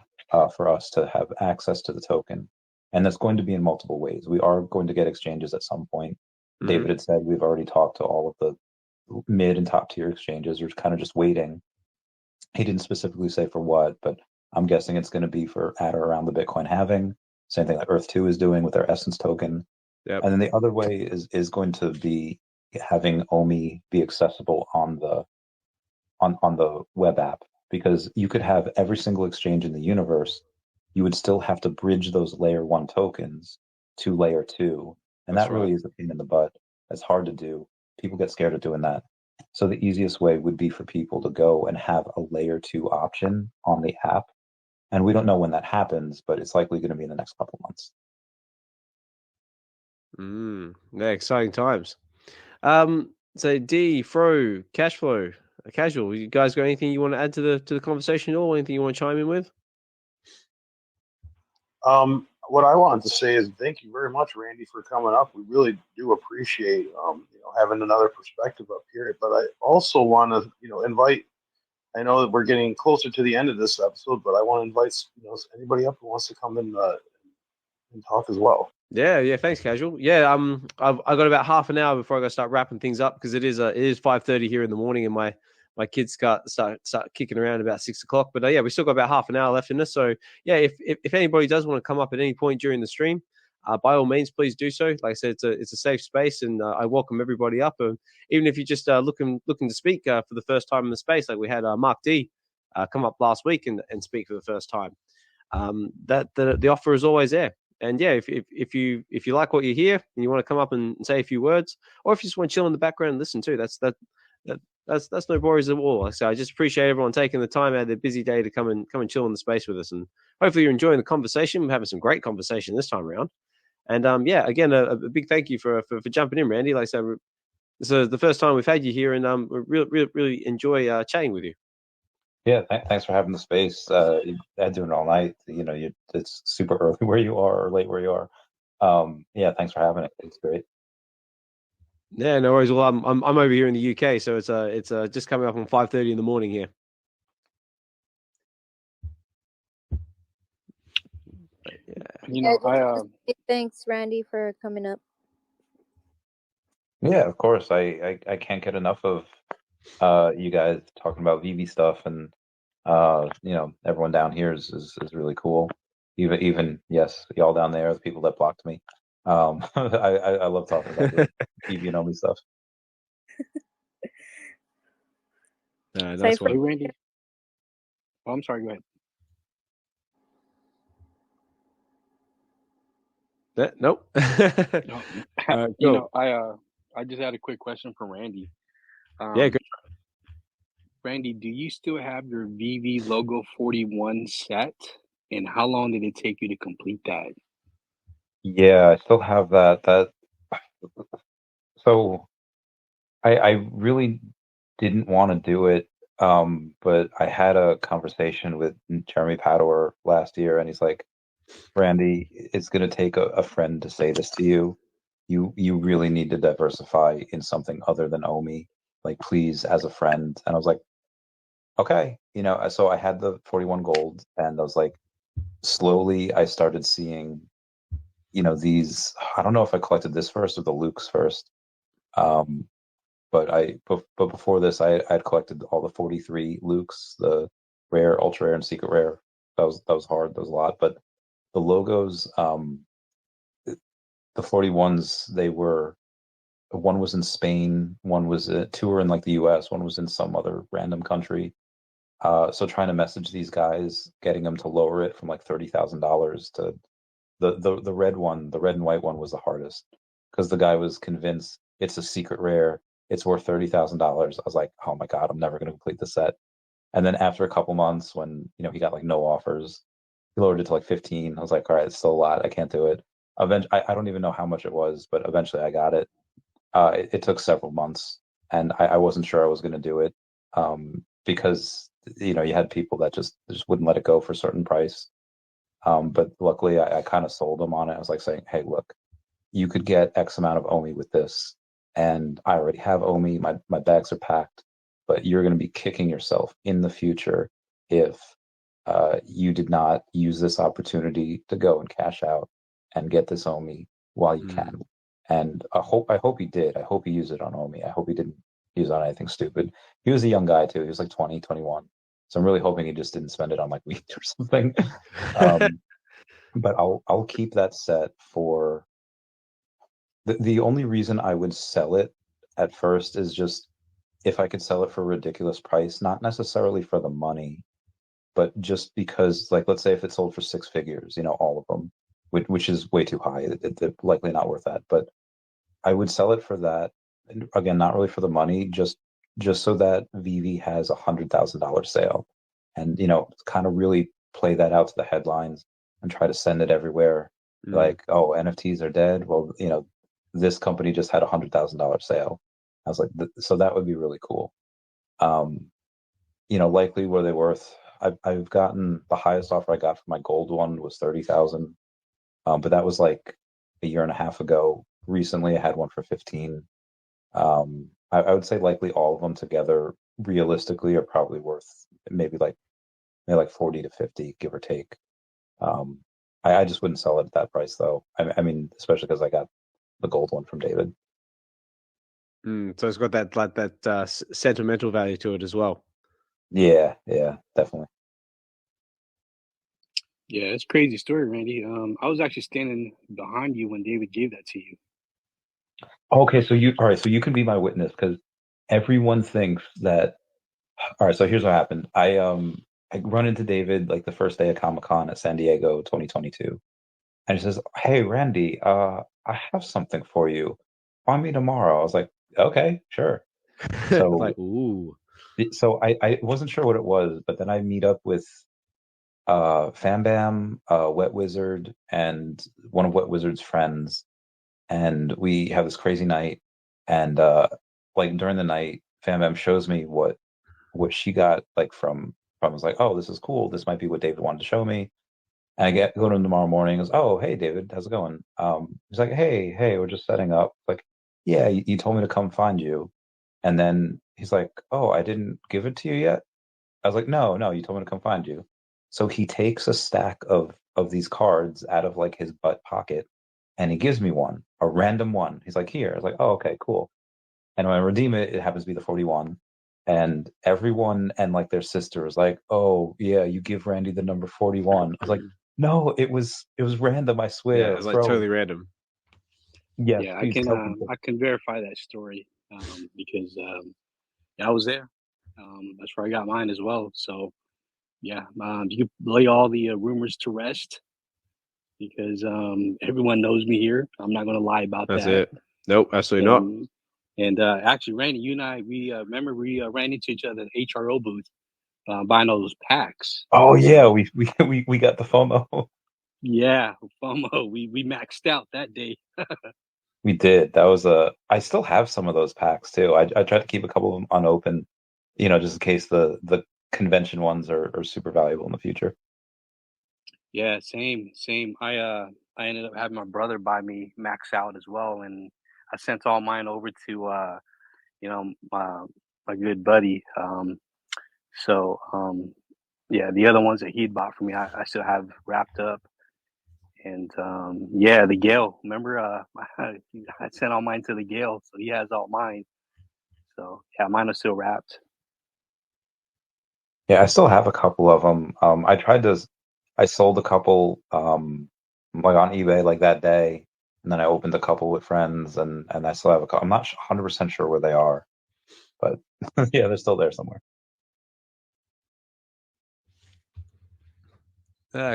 for us to have access to the token. And that's going to be in multiple ways. We are going to get exchanges at some point. David had said we've already talked to all of the mid and top tier exchanges. We're kind of just waiting. He didn't specifically say for what, but I'm guessing it's going to be for at or around the Bitcoin halving. Same thing that Earth2 is doing with their Essence token. Yep. And then the other way is going to be having OMI be accessible on the web app, because you could have every single exchange in the universe. You would still have to bridge those layer 1 tokens to layer 2. And that really is a pain in the butt. It's hard to do. People get scared of doing that. So the easiest way would be for people to go and have a layer 2 option on the app. And we don't know when that happens, but it's likely going to be in the next couple months. Yeah, exciting times. So D, Fro, Cashflow, Casual, you guys got anything you want to add to the conversation at all? Anything you want to chime in with? What I wanted to say is thank you very much, Randy, for coming up. We really do appreciate you know, having another perspective up here. But I also want to invite. I know that we're getting closer to the end of this episode, but I want to invite anybody up who wants to come in and talk as well. Yeah. Thanks, Casual. Yeah, I've got about half an hour before I got to start wrapping things up because it is 5:30 here in the morning, and my kids start kicking around about 6 o'clock. But yeah, we still got about half an hour left in this. So yeah, if anybody does want to come up at any point during the stream, by all means, please do so. Like I said, it's a safe space, and I welcome everybody up. Even if you're just looking to speak for the first time in the space, like we had Mark D come up last week and speak for the first time. That the offer is always there. And yeah, if you like what you hear and you want to come up and say a few words, or if you just want to chill in the background and listen too, that's no worries at all. So I just appreciate everyone taking the time out of their busy day to come and chill in the space with us. And hopefully you're enjoying the conversation. We're having some great conversation this time around. And yeah, again, a big thank you for jumping in, Randy. Like I said, this is the first time we've had you here, and we really enjoy chatting with you. Yeah, thanks for having the space. Doing it all night. It's super early where you are or late where you are. Yeah, thanks for having it. It's great. Yeah, no worries. Well, I'm over here in the UK, so it's just coming up on 5:30 in the morning here. Yeah. Thanks, Randy, for coming up. Yeah, of course. I can't get enough of you guys talking about VeVe stuff, and everyone down here is really cool. Even yes, y'all down there, the people that blocked me. I love talking about the VeVe and only stuff. Nice one. Hey, Randy. Oh, I'm sorry. Go ahead. Nope. No. I just had a quick question for Randy. Yeah, good. Randy, do you still have your VeVe logo 41 set? And how long did it take you to complete that? Yeah, I still have that. So I really didn't want to do it, but I had a conversation with Jeremy Padour last year, and he's like, Randy, it's going to take a friend to say this to you. You really need to diversify in something other than OMI. Like, please, as a friend. And I was like, okay. So I had the 41 gold, and I was like, slowly I started seeing, these, I don't know if I collected this first or the Lukes first. But before this, I'd collected all the 43 Lukes, the rare, ultra rare, and secret rare. That was hard. That was a lot. But the logos, the 41s, one was in Spain, one was two were in like the US, one was in some other random country. So trying to message these guys, getting them to lower it from like $30,000 to The red one, the red and white one was the hardest because the guy was convinced it's a secret rare. It's worth $30,000. I was like, oh my God, I'm never going to complete the set. And then after a couple months, when he got like no offers, he lowered it to like 15. I was like, all right, it's still a lot. I can't do it. Eventually, I don't even know how much it was, but eventually I got it. It took several months, and I wasn't sure I was going to do it because you had people that just wouldn't let it go for a certain price. But luckily, I kind of sold them on it. I was like saying, hey, look, you could get X amount of Omi with this, and I already have Omi. My bags are packed, but you're going to be kicking yourself in the future if you did not use this opportunity to go and cash out and get this Omi while you can. And I hope he did. I hope he used it on Omi. I hope he didn't use it on anything stupid. He was a young guy too. He was like 20, 21. So I'm really hoping he just didn't spend it on like weed or something. But I'll keep that set for the only reason I would sell it at first is just if I could sell it for a ridiculous price, not necessarily for the money, but just because, like, let's say if it sold for 6 figures, all of them, which is way too high, they're likely not worth that. But I would sell it for that. And again, not really for the money, just so that VeVe has $100,000 sale, and kind of really play that out to the headlines and try to send it everywhere. Like, oh, NFTs are dead. Well, this company just had $100,000 sale. I was like, so that would be really cool. Likely were they worth? I've gotten the highest offer I got for my gold one was 30,000, but that was like a year and a half ago. Recently, I had one for 15. I would say likely all of them together, realistically, are probably worth maybe like 40 to 50, give or take. I just wouldn't sell it at that price though. I mean, especially because I got the gold one from David. So it's got that sentimental value to it as well. Yeah, definitely. Yeah, it's a crazy story, Randy. I was actually standing behind you when David gave that to you. Okay, so you can be my witness because everyone thinks that. All right, so here's what happened. I run into David like the first day of Comic-Con at San Diego 2022, and he says, "Hey, Randy, I have something for you. Find me tomorrow." I was like, "Okay, sure." So like, ooh. So I wasn't sure what it was, but then I meet up with Fambam, Wet Wizard, and one of Wet Wizard's friends, and we have this crazy night. And like during the night, Fambam shows me what she got like from. I was like, oh, this is cool. This might be what David wanted to show me. And I go to him tomorrow morning. He goes, oh, hey, David, how's it going? He's like, hey, we're just setting up. Like, yeah, you told me to come find you. And then he's like, oh, I didn't give it to you yet? I was like, no, you told me to come find you. So he takes a stack of these cards out of like his butt pocket and he gives me one, a random one. He's like, here. I was like, oh, okay, cool. And when I redeem it, it happens to be the 41. And everyone and like their sister was like, oh, yeah, you give Randy the number 41. I was like, no, it was random, I swear. Yeah, it was like totally random. Yes, yeah, I can verify that story because I was there. That's where I got mine as well. So yeah, you can lay all the rumors to rest because everyone knows me here. I'm not going to lie about that. That's it. Nope, absolutely not. And actually, Randy, you and I, we remember we ran into each other at the HRO booth buying all those packs. Oh yeah, we got the FOMO. Yeah, FOMO. We maxed out that day. We did. That was I still have some of those packs too. I try to keep a couple of them unopened, just in case the convention ones are super valuable in the future. Yeah, same. I ended up having my brother buy me max out as well, and I sent all mine over to my good buddy. Yeah, the other ones that he'd bought for me, I still have wrapped up. And yeah, the Gale. Remember, I sent all mine to the Gale, so he has all mine. So yeah, mine are still wrapped. Yeah, I still have a couple of them. I sold a couple like on eBay like that day, and then I opened a couple with friends, and I still have a couple. I'm not 100% sure where they are, but yeah, they're still there somewhere.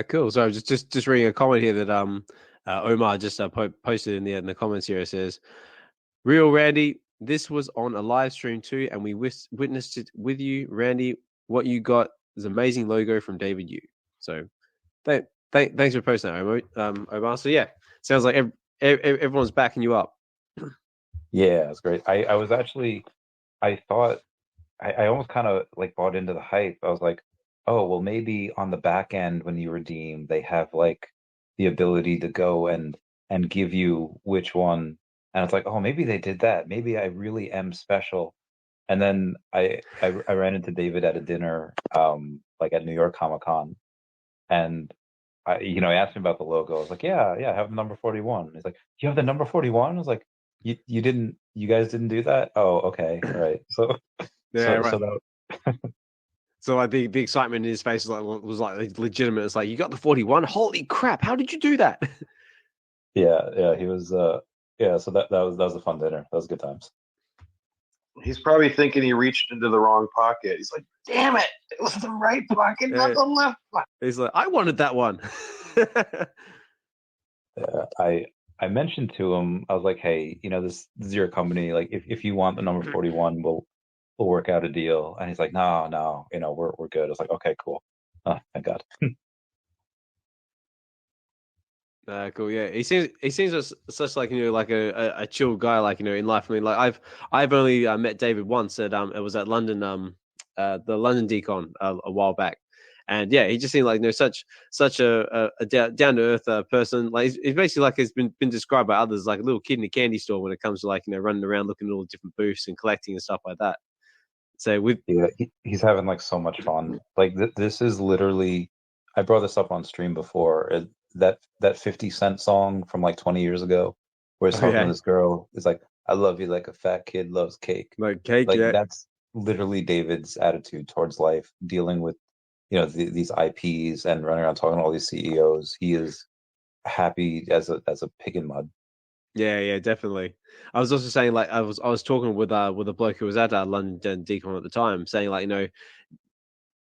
Cool. So just reading a comment here that Omar just posted in the comments here. It says, "Real Randy, this was on a live stream too, and we witnessed it with you, Randy. What you got is amazing logo from David Yu." So, thanks for posting that, Omar. So yeah, sounds like everyone's backing you up. Yeah, it's great. I was actually, I thought, I almost kind of like bought into the hype. I was like, oh, well, maybe on the back end when you redeem, they have like the ability to go and give you which one. And it's like, oh, maybe they did that. Maybe I really am special. And then I ran into David at a dinner, like at New York Comic Con, and he asked me about the logo. I was like, yeah, I have the number 41. He's like, you have the number 41? I was like, you guys didn't do that? Oh, okay, all right. So yeah, right. So that. So like the excitement in his face was like legitimate. It's like, you got the 41? Holy crap! How did you do that? Yeah, he was. Yeah, so that was a fun dinner. That was good times. He's probably thinking he reached into the wrong pocket. He's like, damn it, it was the right pocket, not the left pocket. He's like, I wanted that one. Yeah, I mentioned to him, I was like, hey, this is your company. Like, if you want the number 41, we'll work out a deal. And he's like, no, we're good. I was like, okay, cool. Oh, thank God. Cool. Yeah, he seems such like like a chill guy, like in life. I mean, like I've only met David once at it was at London the London Decon a while back, and yeah, he just seemed like such a down to earth person. Like he's basically like has been described by others like a little kid in a candy store when it comes to like running around looking at all the different booths and collecting and stuff like that. So he's having like so much fun. Like this is literally, I brought this up on stream before. That 50 Cent song from like 20 years ago, where he's talking to this girl. It's like, I love you like a fat kid loves cake. Like cake, like yeah. That's literally David's attitude towards life, dealing with these IPs and running around talking to all these CEOs. He is happy as a pig in mud. Yeah, definitely. I was also saying, like, I was talking with a bloke who was at London Decon at the time, saying like,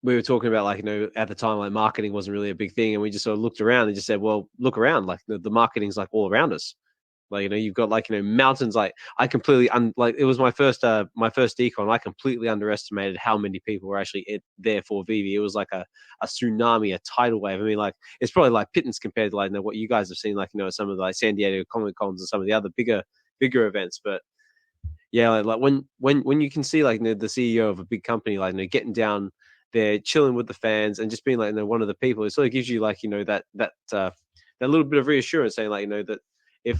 we were talking about like, at the time, like marketing wasn't really a big thing. And we just sort of looked around and just said, well, look around, like the marketing's like all around us. Like, you've got like, mountains. Like I completely, like it was my first decon. I completely underestimated how many people were actually there for VeVe. It was like a tsunami, a tidal wave. I mean, like it's probably like pittance compared to like what you guys have seen, like, some of the like San Diego Comic Cons and some of the other bigger events. But yeah, like when you can see like the CEO of a big company, like getting down there, chilling with the fans, and just being like one of the people, it sort of gives you like that little bit of reassurance, saying like that if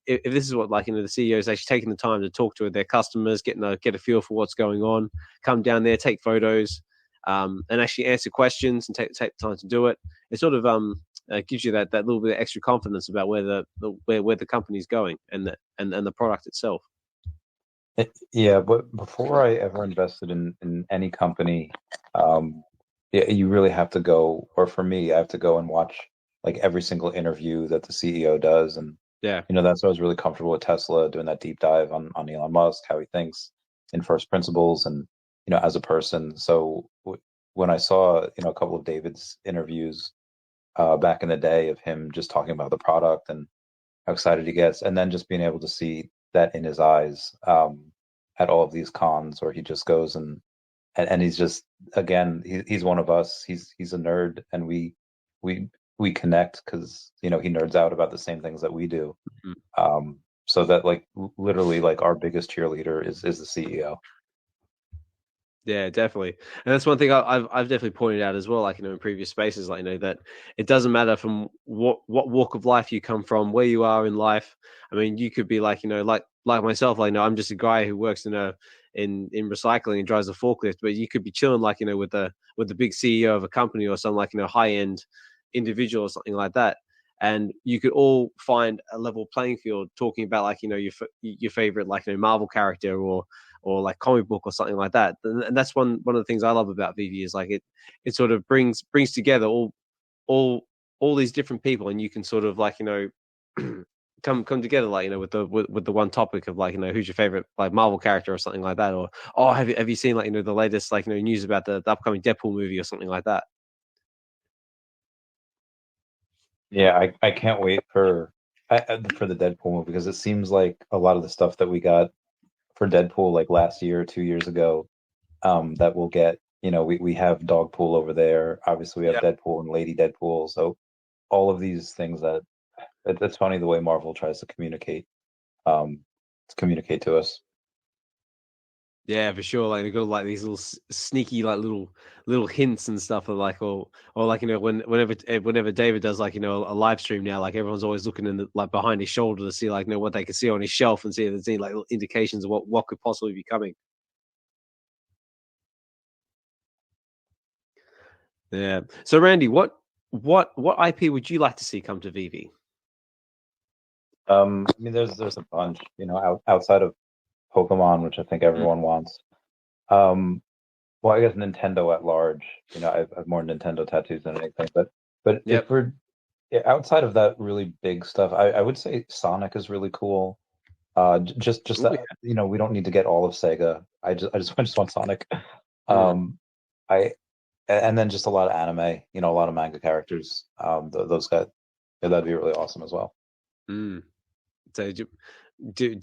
this is what like the CEO is actually taking the time to talk to their customers, get a feel for what's going on, come down there, take photos, and actually answer questions and take the time to do it. It sort of gives you that little bit of extra confidence about where the company's going and the product itself. Yeah, but before I ever invested in any company, you really have to go, or for me, I have to go and watch like every single interview that the CEO does. And yeah, that's why I was really comfortable with Tesla, doing that deep dive on Elon Musk, how he thinks in first principles, and as a person. So when I saw a couple of David's interviews back in the day of him just talking about the product and how excited he gets, and then just being able to see that in his eyes at all of these cons where he just goes and he's just, again, he's one of us. He's a nerd, and we connect because he nerds out about the same things that we do. Mm-hmm. So that like literally like our biggest cheerleader is the CEO. Yeah, definitely. And that's one thing I've definitely pointed out as well, like, in previous spaces, like, that it doesn't matter from what walk of life you come from, where you are in life. I mean, you could be like, like myself, like, I'm just a guy who works in recycling and drives a forklift, but you could be chilling, like, with the big CEO of a company or some like, high end individual or something like that. And you could all find a level playing field talking about like, your favorite, like, Marvel character or like comic book or something like that. And that's one of the things I love about VeVe is like it sort of brings together all these different people, and you can sort of like, come together, like, with the one topic of like, who's your favorite like Marvel character or something like that, or have you seen like, the latest like, news about the upcoming Deadpool movie or something like that. Yeah, I can't wait for the Deadpool movie because it seems like a lot of the stuff that we got for Deadpool like last year or 2 years ago, that we'll get. We have Dogpool over there. Obviously, we have Deadpool and Lady Deadpool. So all of these things it's funny the way Marvel tries to communicate to us. Yeah, for sure. Like they've got like these little sneaky, like little hints and stuff. Of like, or like whenever David does like a live stream now, like everyone's always looking in like behind his shoulder to see like what they can see on his shelf and see if there's any like little indications of what could possibly be coming. Yeah. So Randy, what IP would you like to see come to VeVe? I mean, there's a bunch, outside of Pokemon, which I think everyone wants. Well, I guess Nintendo at large. I have more Nintendo tattoos than anything. But if we're outside of that really big stuff, I would say Sonic is really cool. Just that, we don't need to get all of Sega. I just want Sonic. And then just a lot of anime. A lot of manga characters. Those guys. Yeah, that'd be really awesome as well. So do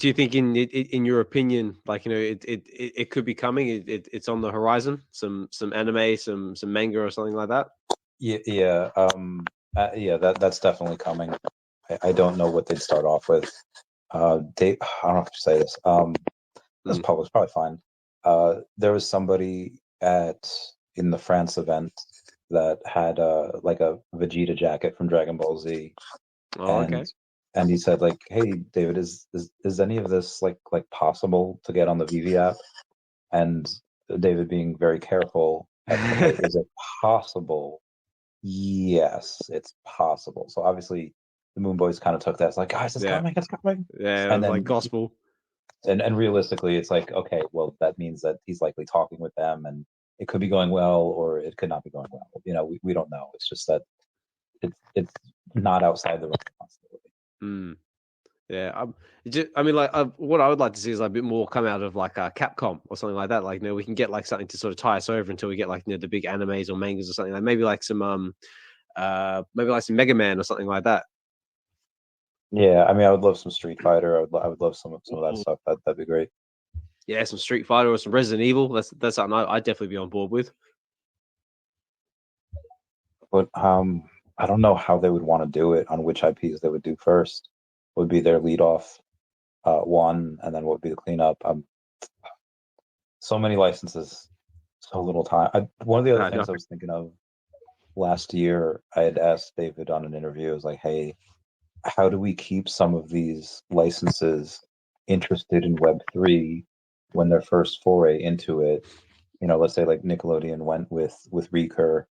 you think in your opinion, like it could be coming? It's on the horizon. Some anime, some manga or something like that. Yeah. That's definitely coming. I don't know what they'd start off with. Dave, I don't have to say this. This public's probably fine. There was somebody in the France event that had like a Vegeta jacket from Dragon Ball Z. Okay. And he said, like, "Hey, David, is any of this like possible to get on the VeVe app?" And David, being very careful, is it possible? Yes, it's possible. So obviously, the Moon Boys kind of took that. It's like, guys, it's coming, it's coming. Yeah, and then like gospel. And realistically, it's like, okay, well, that means that he's likely talking with them, and it could be going well, or it could not be going well. We don't know. It's just that it's not outside the realm of possibility. Yeah, I mean, like, what I would like to see is like a bit more come out of like Capcom or something like that. Like, we can get like something to sort of tie us over until we get like the big animes or mangas or something. Like maybe like some Mega Man or something like that. Yeah, I mean, I would love some Street Fighter. I would love some of that stuff. That'd be great. Yeah, some Street Fighter or some Resident Evil. That's something I'd definitely be on board with. But I don't know how they would want to do it, on which IPs they would do first. Would be their lead off one, and then what would be the cleanup? So many licenses, so little time. One of the other things I was thinking of last year, I had asked David on an interview, I was like, hey, how do we keep some of these licenses interested in Web3 when their first foray into it? Let's say like Nickelodeon went with Recur,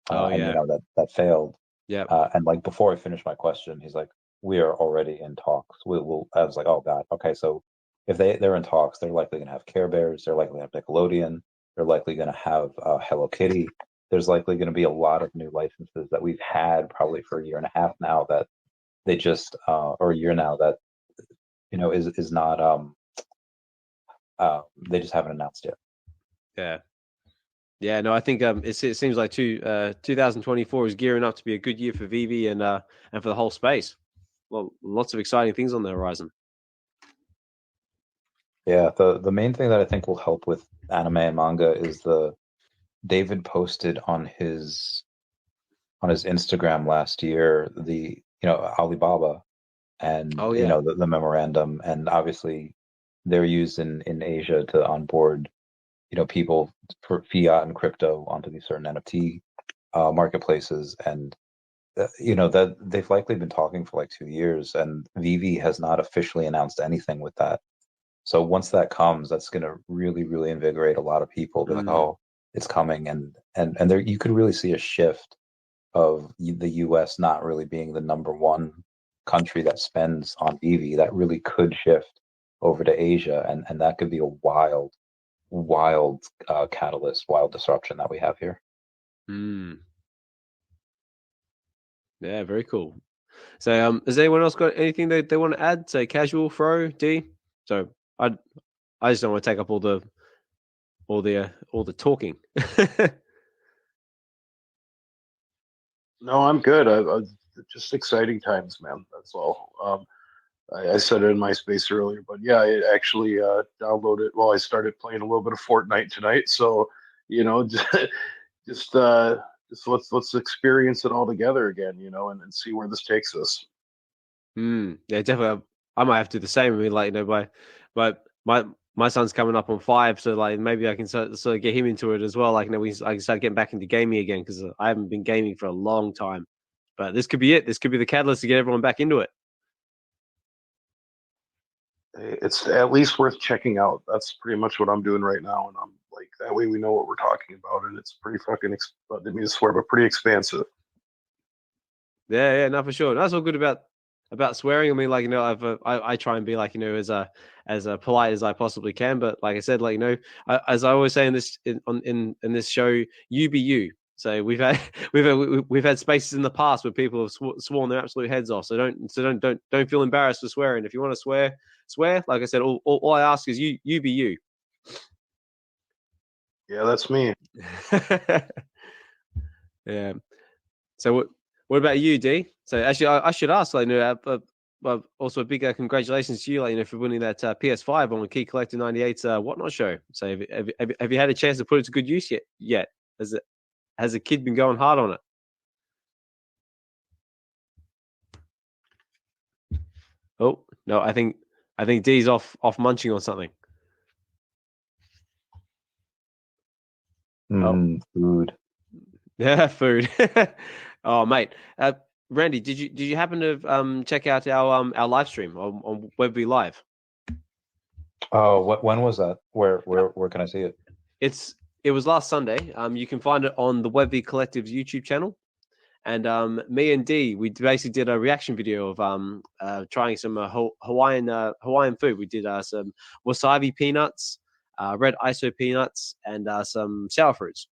and that failed. Yeah. And like before I finished my question, he's like, "We are already in talks." I was like, "Oh God, okay." So if they're in talks, they're likely going to have Care Bears. They're likely to have Nickelodeon. They're likely going to have Hello Kitty. There's likely going to be a lot of new licenses that we've had probably for a year and a half now that they just or a year now that is not they just haven't announced yet. Yeah, no, I think it seems like 2024 is gearing up to be a good year for VeVe and for the whole space. Well, lots of exciting things on the horizon. Yeah, the main thing that I think will help with anime and manga is David posted on his Instagram last year the Alibaba and the memorandum, and obviously they're used in Asia to onboard people for fiat and crypto onto these certain NFT marketplaces, and that they've likely been talking for like 2 years, and VeVe has not officially announced anything with that. So once that comes, that's going to really, really invigorate a lot of people. Be like, oh, it's coming, and there you could really see a shift of the U.S. not really being the number one country that spends on VeVe. That really could shift over to Asia, and that could be a wild catalyst, wild disruption that we have here. Yeah, very cool. So, has anyone else got anything that they want to add? Say, Casual, Fro, D. So, I just don't want to take up all the talking. No, I'm good. just exciting times, man. That's all. I said it in my space earlier, but yeah, I actually downloaded. Well, I started playing a little bit of Fortnite tonight, so just let's experience it all together again, and see where this takes us. Yeah, definitely. I might have to do the same. I mean, like, my son's coming up on 5, so like maybe I can sort of get him into it as well. Like, I can start getting back into gaming again because I haven't been gaming for a long time. But this could be it. This could be the catalyst to get everyone back into it. It's at least worth checking out. That's pretty much what I'm doing right now, and I'm like, that way we know what we're talking about, and it's pretty fucking. I didn't mean to swear, but pretty expansive. Yeah, no, for sure. And that's all good about swearing. I mean, like, I try and be like, as polite as I possibly can. But like I said, like, as I always say in this show, you be you. So we've had spaces in the past where people have sworn their absolute heads off. So don't feel embarrassed for swearing. If you want to swear. Like I said, all I ask is you be you. Yeah, that's me. Yeah. So what about you, D? So actually, I should ask, like, also a big congratulations to you, like, for winning that PS5 on Key Collector 98's Whatnot show. So have you had a chance to put it to good use yet? Has the kid been going hard on it? Oh no, I think D's off munching on something. Food. Yeah, food. Oh, mate. Randy, did you happen to check out our live stream on VeVe Live? Oh, when was that? Where can I see it? It was last Sunday. You can find it on the VeVe Collective's YouTube channel. And me and D, we basically did a reaction video of trying some Hawaiian food. We did some wasabi peanuts, red iso peanuts, and some sour fruits.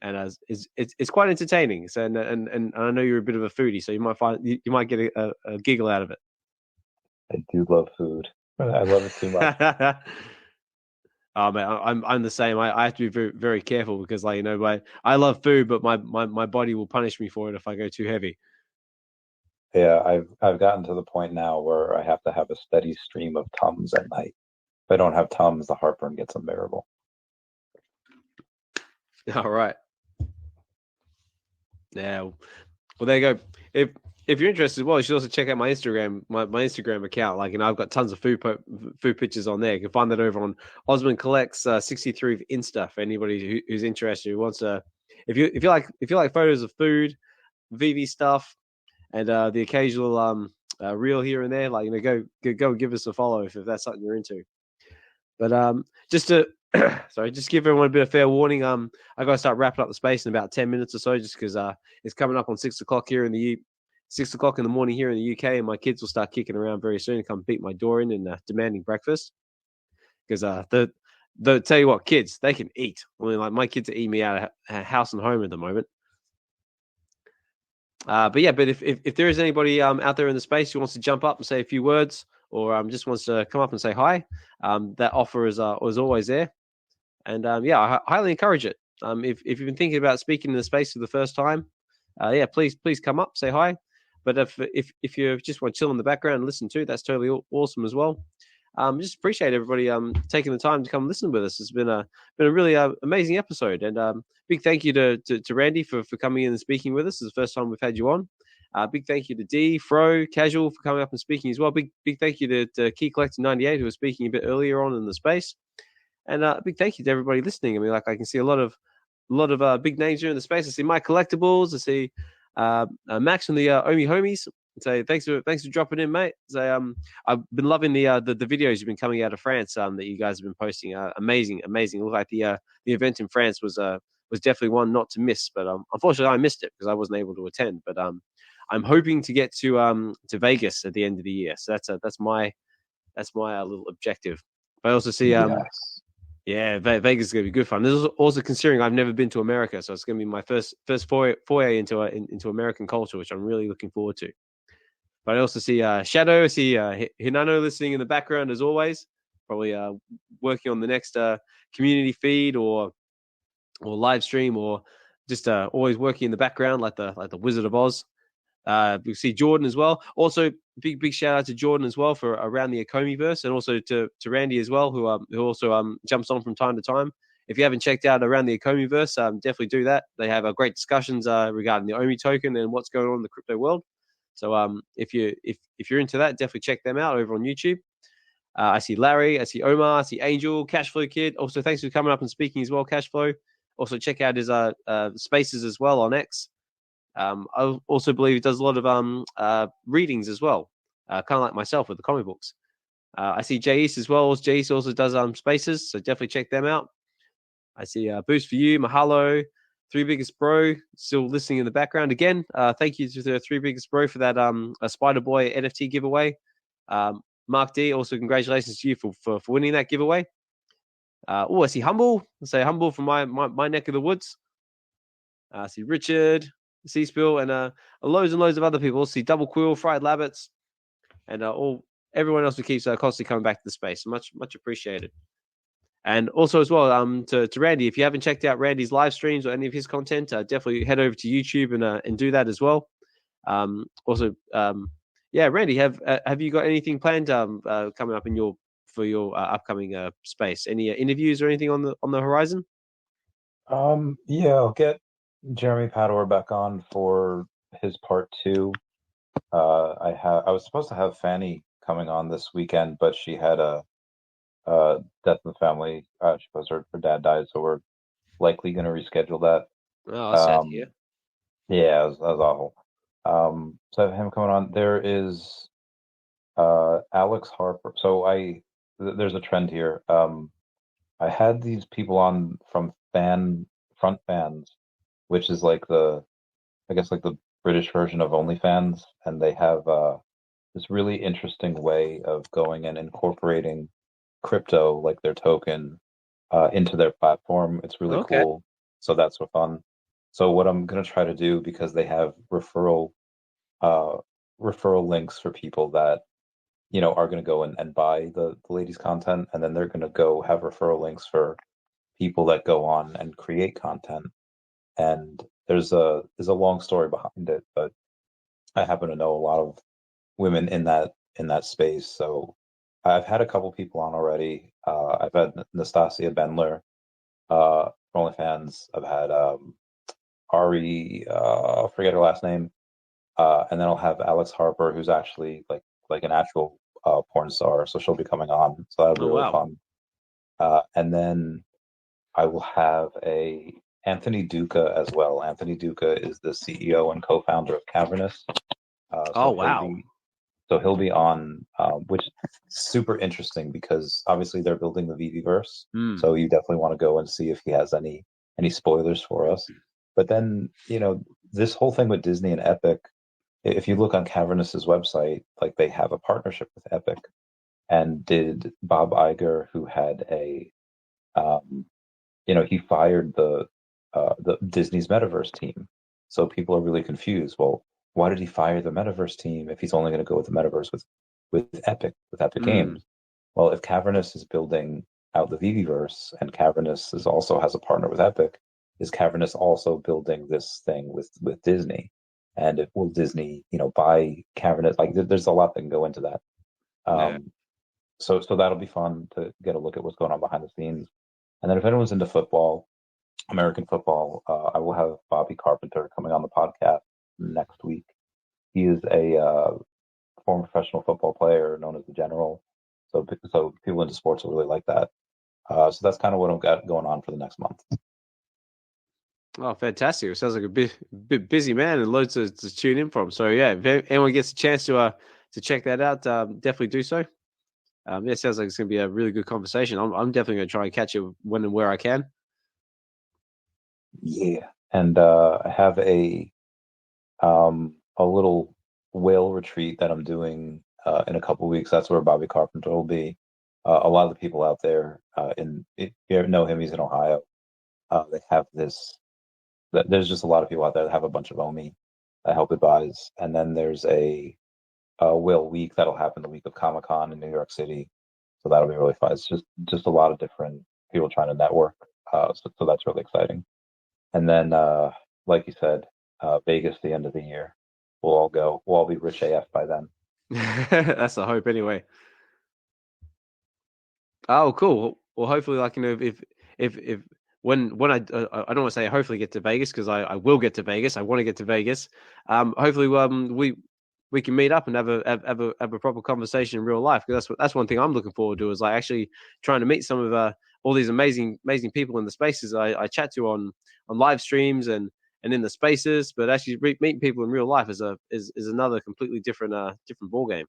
And it's quite entertaining. So and I know you're a bit of a foodie, so you might get a giggle out of it. I do love food. I love it too much. Oh man, I'm the same. I have to be very, very careful because, like, I love food, but my body will punish me for it if I go too heavy. Yeah, I've gotten to the point now where I have to have a steady stream of Tums at night. If I don't have Tums, the heartburn gets unbearable. All right. Yeah. Well, there you go. If you're interested, well, you should also check out my Instagram, my Instagram account. Like, I've got tons of food pictures on there. You can find that over on Osman Collects 63 Insta for anybody who's interested, who wants to. If you like photos of food, VeVe stuff, and the occasional reel here and there, like, go and give us a follow if that's something you're into. But just to just give everyone a bit of fair warning. I got to start wrapping up the space in about 10 minutes or so, just because it's coming up on 6 o'clock here in 6 o'clock in the morning here in the UK, and my kids will start kicking around very soon and come beat my door in and demanding breakfast. Because the tell you what, kids, they can eat. I mean, like, my kids are eating me out of house and home at the moment. But if there is anybody out there in the space who wants to jump up and say a few words, or just wants to come up and say hi, that offer is always there. And I highly encourage it. If you've been thinking about speaking in the space for the first time, please come up, say hi. But if you just want to chill in the background and listen to, that's totally awesome as well. Just appreciate everybody taking the time to come listen with us. It's been a really amazing episode, and big thank you to Randy for coming in and speaking with us. It's the first time we've had you on. Big thank you to D, Fro, Casual for coming up and speaking as well. Big thank you to Key Collector 98 who was speaking a bit earlier on in the space, and big thank you to everybody listening. I mean, like, I can see a lot of big names here in the space. I see my Collectables. I see Max from the Omi Homies. So thanks for dropping in, mate. So I've been loving the videos you've been coming out of France that you guys have been posting. Amazing. It looked like the event in France was definitely one not to miss. But unfortunately, I missed it because I wasn't able to attend. But I'm hoping to get to Vegas at the end of the year. So that's my little objective. But I also see Vegas is going to be good fun. This is also considering I've never been to America, so it's going to be my first foray into American culture, which I'm really looking forward to. But I also see Shadow, I see Hinano listening in the background as always, probably working on the next community feed or live stream, or just always working in the background like the Wizard of Oz. We see Jordan as well. Also, big shout out to Jordan as well for around the Ecomiverse, and also to Randy as well, who also jumps on from time to time. If you haven't checked out around the Ecomiverse, definitely do that. They have great discussions regarding the Omi token and what's going on in the crypto world. So if you're into that, definitely check them out over on YouTube. I see Larry, I see Omar, I see Angel, Cashflowkid. Also, thanks for coming up and speaking as well, Cashflow. Also, check out his spaces as well on X. I also believe he does a lot of readings as well, kind of like myself with the comic books. I see Jay East as well. Jay East also does spaces, so definitely check them out. I see Boost for You, Mahalo, Three Biggest Bro, still listening in the background. Again, thank you to the Three Biggest Bro for that Spider Boy NFT giveaway. Mark D, also congratulations to you for winning that giveaway. I see Humble. Let's say Humble from my neck of the woods. I see Richard, C-Spill, and loads and loads of other people. See Double Quill, Fried Labbits, and everyone else who keeps constantly coming back to the space. Much appreciated. And also as well, to Randy, if you haven't checked out Randy's live streams or any of his content, definitely head over to YouTube and do that as well. Randy, have you got anything planned coming up for your upcoming space? Any interviews or anything on the horizon? I'll get Jeremy Pador back on for his part 2. I was supposed to have Fanny coming on this weekend, but she had a death in the family. She was her dad died, so we're likely going to reschedule that. Oh, that's sad to hear. Yeah, that was awful. So I have him coming on. There is Alex Harper. So there's a trend here. I had these people on from Front Fans, which is like the British version of OnlyFans, and they have this really interesting way of going and incorporating crypto, like their token, into their platform. It's really cool. So that's fun. So what I'm gonna try to do, because they have referral links for people that are gonna go and buy the lady's content, and then they're gonna go have referral links for people that go on and create content. And there's a long story behind it, but I happen to know a lot of women in that space. So I've had a couple people on already. I've had Nastasia Bendler, OnlyFans. I've had Ari, I forget her last name, and then I'll have Alex Harper, who's actually like an actual porn star. So she'll be coming on. So that'll be really fun. And then I will have Anthony Duca as well. Anthony Duca is the CEO and co-founder of Cavernous. So he'll be on, which is super interesting because obviously they're building the VeVeverse. So you definitely want to go and see if he has any spoilers for us. But then, this whole thing with Disney and Epic, if you look on Cavernous's website, like they have a partnership with Epic, and did Bob Iger, who had he fired the Disney's Metaverse team. So people are really confused. Well, why did he fire the Metaverse team if he's only going to go with the Metaverse with Epic Games? Well, if Cavernous is building out the VeVeverse and Cavernous also has a partner with Epic, is Cavernous also building this thing with Disney? And will Disney, buy Cavernous? Like, there's a lot that can go into that. So that'll be fun to get a look at what's going on behind the scenes. And then if anyone's into football, American football, I will have Bobby Carpenter coming on the podcast next week. He is a former professional football player known as the General. So people into sports will really like that. So that's kind of what I've got going on for the next month. Oh, fantastic. It sounds like a bit busy man and loads to tune in from. So yeah, if anyone gets a chance to check that out, definitely do so. It sounds like it's going to be a really good conversation. I'm definitely going to try and catch it when and where I can. Yeah, and I have a little whale retreat that I'm doing in a couple of weeks. That's where Bobby Carpenter will be. A lot of the people out there, if you know him, he's in Ohio. They have this. There's just a lot of people out there that have a bunch of OMI that help advise, and then there's a whale week that'll happen the week of Comic-Con in New York City. So that'll be really fun. It's just a lot of different people trying to network. So that's really exciting. And then, like you said, Vegas, the end of the year. we'll all go. We'll all be rich AF by then. That's the hope, anyway. Oh, cool. Well, hopefully, like, you know, if when I don't want to say hopefully get to Vegas, because I will get to Vegas. I want to get to Vegas. Hopefully, we can meet up and have a proper conversation in real life, because that's one thing I'm looking forward to, is like actually trying to meet some of all these amazing people in the spaces I chat to on live streams and in the spaces, but actually meeting people in real life is another completely different ball game.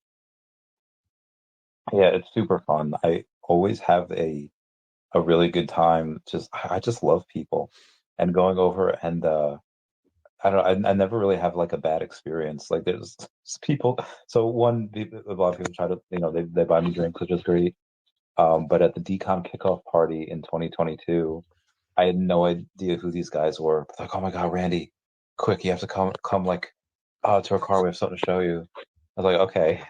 Yeah, it's super fun. I always have a really good time. I just love people, and going over and I don't know, I never really have like a bad experience. Like there's people. So a lot of people try to, you know, they buy me drinks, which is great. But at the DCOM kickoff party in 2022, I had no idea who these guys were. Like, oh my God, Randy, quick, you have to come like to our car. We have something to show you. I was like, okay.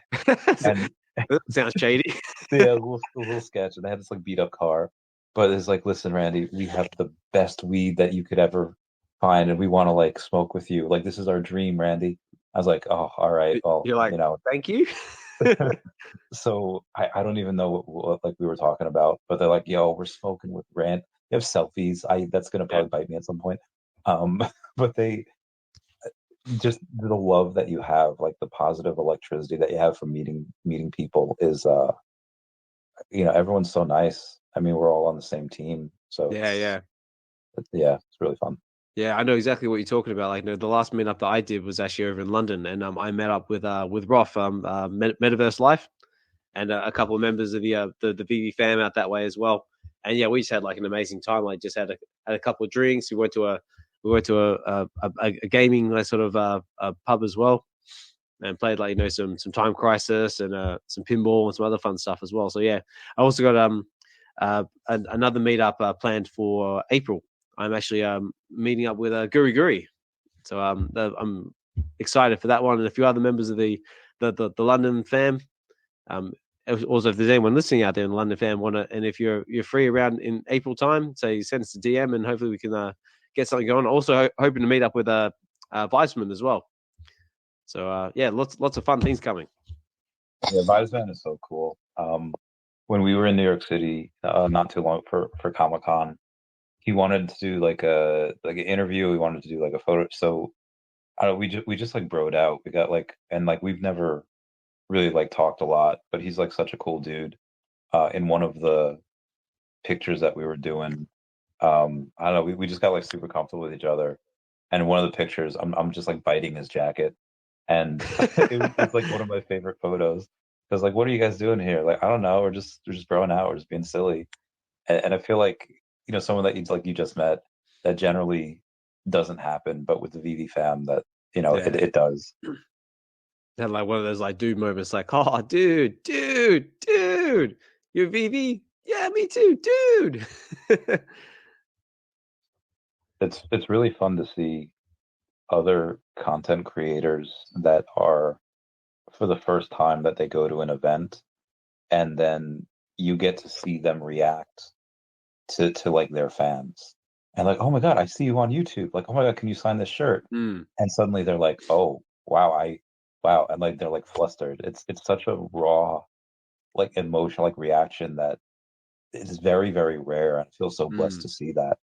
And that sounds shady. Yeah, a little sketch, and they had this like beat up car. But it's like, listen, Randy, we have the best weed that you could ever find, and we want to like smoke with you. Like, this is our dream, Randy. I was like, oh, all right. Well, you're like, you know, thank you. So I don't even know what like we were talking about, but they're like, yo, we're smoking with Rand. You have selfies. That's gonna probably bite me at some point. But they just the love that you have, like the positive electricity that you have from meeting people is you know, everyone's so nice. I mean, we're all on the same team, so yeah, it's really fun. Yeah, I know exactly what you're talking about. Like, you know, the last meetup that I did was actually over in London, and I met up with Roth, Metaverse Life, and a couple of members of the VeVe fam out that way as well. And yeah, we just had like an amazing time. Like, just had a couple of drinks. We went to a gaming sort of a pub as well, and played, like, you know, some Time Crisis and some pinball and some other fun stuff as well. So yeah, I also got another meetup planned for April. I'm actually meeting up with Guri Guri, so I'm excited for that one, and a few other members of the London fam. Also, if there's anyone listening out there in the London fam, and if you're free around in April time, say send us a DM, and hopefully we can get something going. Also, hoping to meet up with Weissman as well. So yeah, lots of fun things coming. Yeah, Weissman is so cool. When we were in New York City not too long for Comic-Con, he wanted to do like an interview. We wanted to do like a photo. So I don't know, we just like broed out. We got like, and like we've never really like talked a lot, but he's like such a cool dude. In one of the pictures that we were doing, I don't know, we just got like super comfortable with each other. And in one of the pictures, I'm just like biting his jacket, and it's like one of my favorite photos. Because like, what are you guys doing here? Like, I don't know. We're just broing out. We're just being silly. And I feel like, you know, someone that you just met, that generally doesn't happen, but with the VeVe fam, that, you know, it does. Had like one of those like dude moments, like, oh, dude, you're VeVe? Yeah, me too, dude. It's really fun to see other content creators that are, for the first time that they go to an event, and then you get to see them react to like their fans, and like, oh my God, I see you on YouTube. Like, oh my God, can you sign this shirt? And suddenly they're like, oh wow, wow, and like they're like flustered. It's such a raw, like emotional, like reaction that is very, very rare. And I feel so blessed to see that.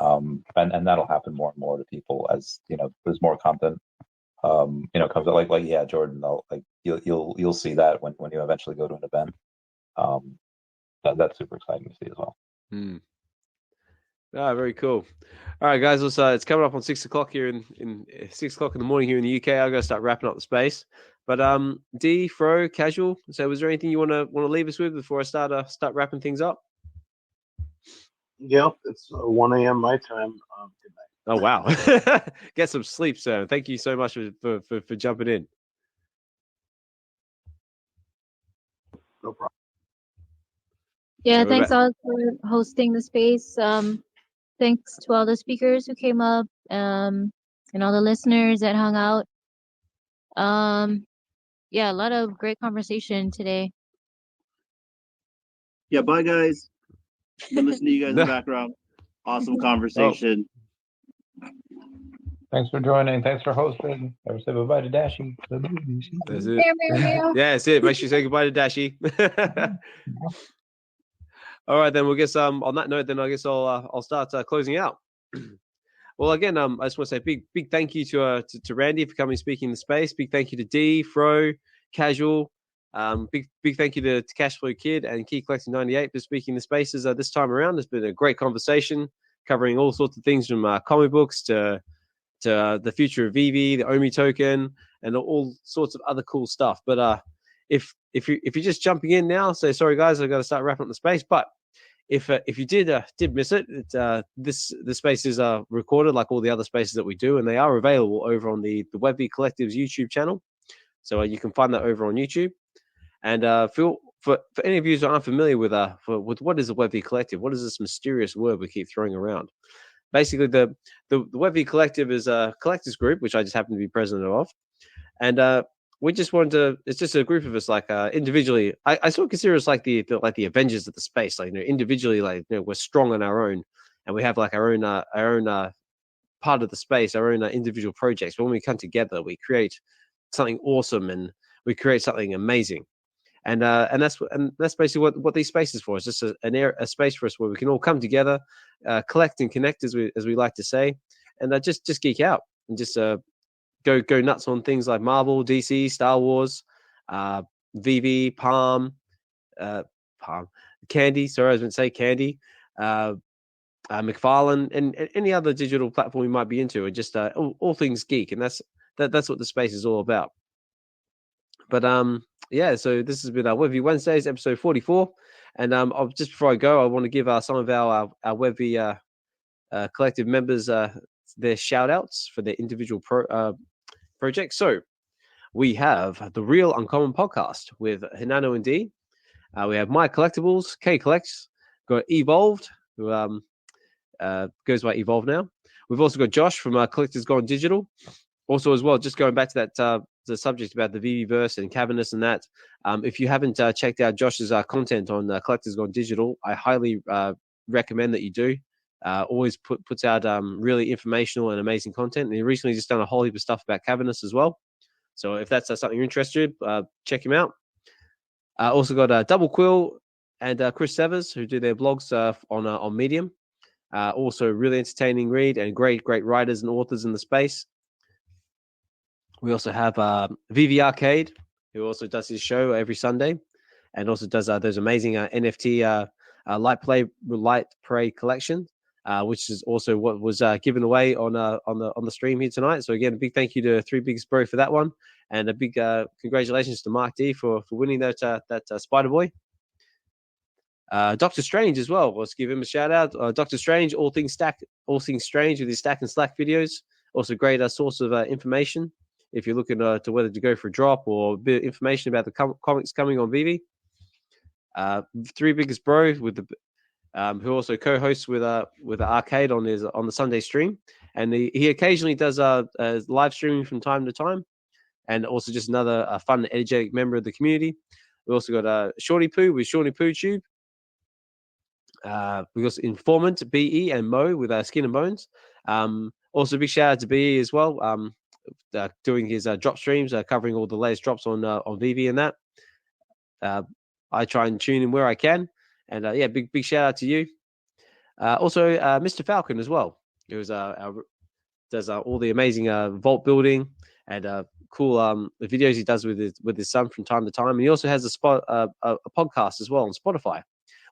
And that'll happen more and more to people as, you know, there's more content you know, comes out. Like yeah, Jordan, like you'll see that when you eventually go to an event. That's super exciting to see as well. Very cool. All right, guys, it's coming up on 6 o'clock here in 6 o'clock in the morning here in the UK. I'm gonna start wrapping up the space. But D, Fro, Casual. So, was there anything you want to leave us with before I start wrapping things up? Yep, it's 1 a.m. my time. Good night. Oh wow, get some sleep, sir. Thank you so much for jumping in. No problem. Yeah, thanks all for hosting the space. Thanks to all the speakers who came up, and all the listeners that hung out. Yeah, a lot of great conversation today. Yeah, bye guys. Been listening to you guys in the background. Awesome conversation. Thanks for joining. Thanks for hosting. Ever say bye-bye to Dashi. That's it. Yeah, that's it. Make sure you say goodbye to Dashi. All right, then we'll get on that note. Then I guess I'll start closing out. Well, again, I just want to say big thank you to Randy for coming and speaking in the space. Big thank you to Dee, Fro, Casual. Big thank you to Cashflowkid and Key Collecting 98 for speaking in the spaces this time around. It's been a great conversation covering all sorts of things from comic books to the future of VeVe, the Omi token, and all sorts of other cool stuff. But if you're just jumping in now, say sorry guys, I've got to start wrapping up the space. But if you did miss it, the space is recorded like all the other spaces that we do, and they are available over on the VeVe Collective's YouTube channel. So you can find that over on YouTube. And for any of you who aren't familiar with what is the VeVe Collective, what is this mysterious word we keep throwing around? Basically, the VeVe Collective is a collectors group, which I just happen to be president of, and we just wanted to. It's just a group of us, like individually. I sort of consider us like the Avengers of the space. Like individually, we're strong on our own, and we have like our own part of the space, our own individual projects. But when we come together, we create something awesome, and we create something amazing. And that's basically what these spaces for. It's just a space for us where we can all come together, collect and connect, as we like to say, and just geek out and just go nuts on things like Marvel, DC, Star Wars, VeVe, Palm, Candy. Sorry, I was going to say Candy, McFarlane, and any other digital platform you might be into, or just all things geek, and that's what the space is all about. But yeah, so this has been our VeVe Wednesdays, episode 44. And just before I go, I want to give some of our VeVe collective members their shout outs for their individual projects. So we have the Real Uncommon Podcast with Hinano and Dee. We have My Collectables, K Collects, got Evolved, who goes by Evolve now. We've also got Josh from Collectors Gone Digital. Also, as well, just going back to that the subject about the VeVeverse and Cavernous and that. If you haven't checked out Josh's content on Collectors Gone Digital, I highly recommend that you do. Always puts out really informational and amazing content. And he recently just done a whole heap of stuff about Cavernous as well. So if that's something you're interested in, check him out. Also got Double Quill and Chris Severs, who do their blogs on Medium. Also really entertaining read and great writers and authors in the space. We also have VeVe Arcade, who also does his show every Sunday, and also does those amazing NFT Light Prey collection, which is also what was given away on the stream here tonight. So again, a big thank you to Three Bigs Bro for that one, and a big congratulations to Mark D for winning that Spider Boy. Doctor Strange as well. Let's give him a shout out. Doctor Strange, all things strange with his Stack and Slack videos. Also great source of information if you're looking to whether to go for a drop or a bit of information about the comics coming on VeVe. Three Biggest Bro with the who also co-hosts with the Arcade on the Sunday stream, and he occasionally does live streaming from time to time, and also just another fun, energetic member of the community. We also got Shorty Poo with Shorty Poo Tube. We got Informant BE and Mo with Skin and Bones. Also, big shout out to BE as well. Doing his drop streams, covering all the latest drops on VeVe and that. I try and tune in where I can, and yeah, big shout out to you. Also, Mr. Falcon as well, who does all the amazing vault building and cool videos he does with his son from time to time. And he also has a podcast as well on Spotify,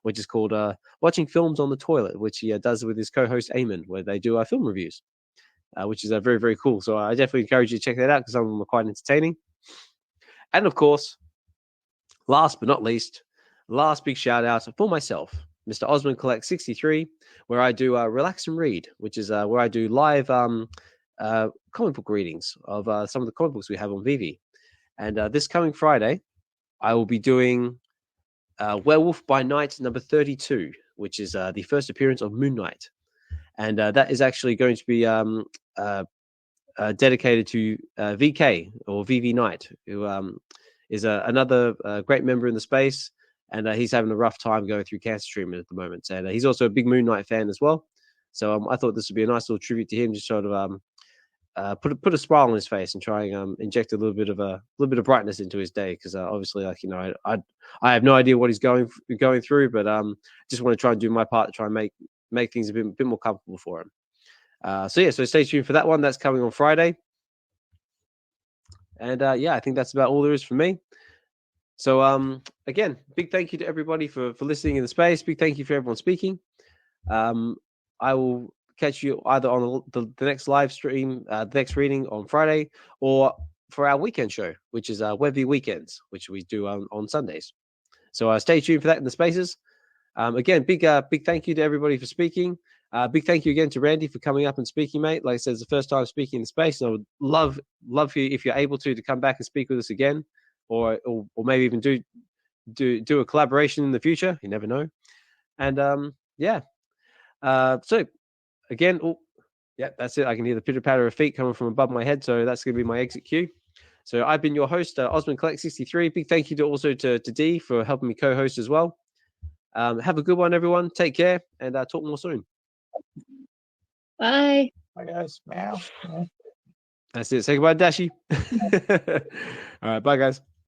which is called Watching Films on the Toilet, which he does with his co-host Eamon, where they do film reviews. Which is very, very cool. So I definitely encourage you to check that out because some of them are quite entertaining. And of course, last but not least, last big shout out for myself, Mr. Osmond Collect 63, where I do Relax and Read, which is where I do live comic book readings of some of the comic books we have on VeVe. And this coming Friday, I will be doing Werewolf by Night number 32, which is the first appearance of Moon Knight. And that is actually going to be dedicated to VK or VeVe Knight, who is another great member in the space. And he's having a rough time going through cancer treatment at the moment. And he's also a big Moon Knight fan as well. So I thought this would be a nice little tribute to him, just sort of put a smile on his face and try and inject a little bit of brightness into his day, because obviously, like, you know, I have no idea what he's going through, but just want to try and do my part to try and make things a bit more comfortable for him. So stay tuned for that one. That's coming on Friday. And I think that's about all there is from me. So again, big thank you to everybody for listening in the space. Big thank you for everyone speaking. I will catch you either on the next live stream, the next reading on Friday, or for our weekend show, which is VeVe Weekends, which we do on Sundays. So stay tuned for that in the spaces. Again, big thank you to everybody for speaking. Big thank you again to Randy for coming up and speaking, mate. Like I said, it's the first time speaking in the space, and I would love you, if you're able to come back and speak with us again, or maybe even do a collaboration in the future. You never know. And so again, that's it. I can hear the pitter patter of feet coming from above my head, so that's going to be my exit cue. So I've been your host, Osman Collect 63. Big thank you to Dee for helping me co-host as well. Have a good one, everyone. Take care, and talk more soon. Bye. Bye, guys. Meow. That's it. Say goodbye, Dashi. All right. Bye, guys.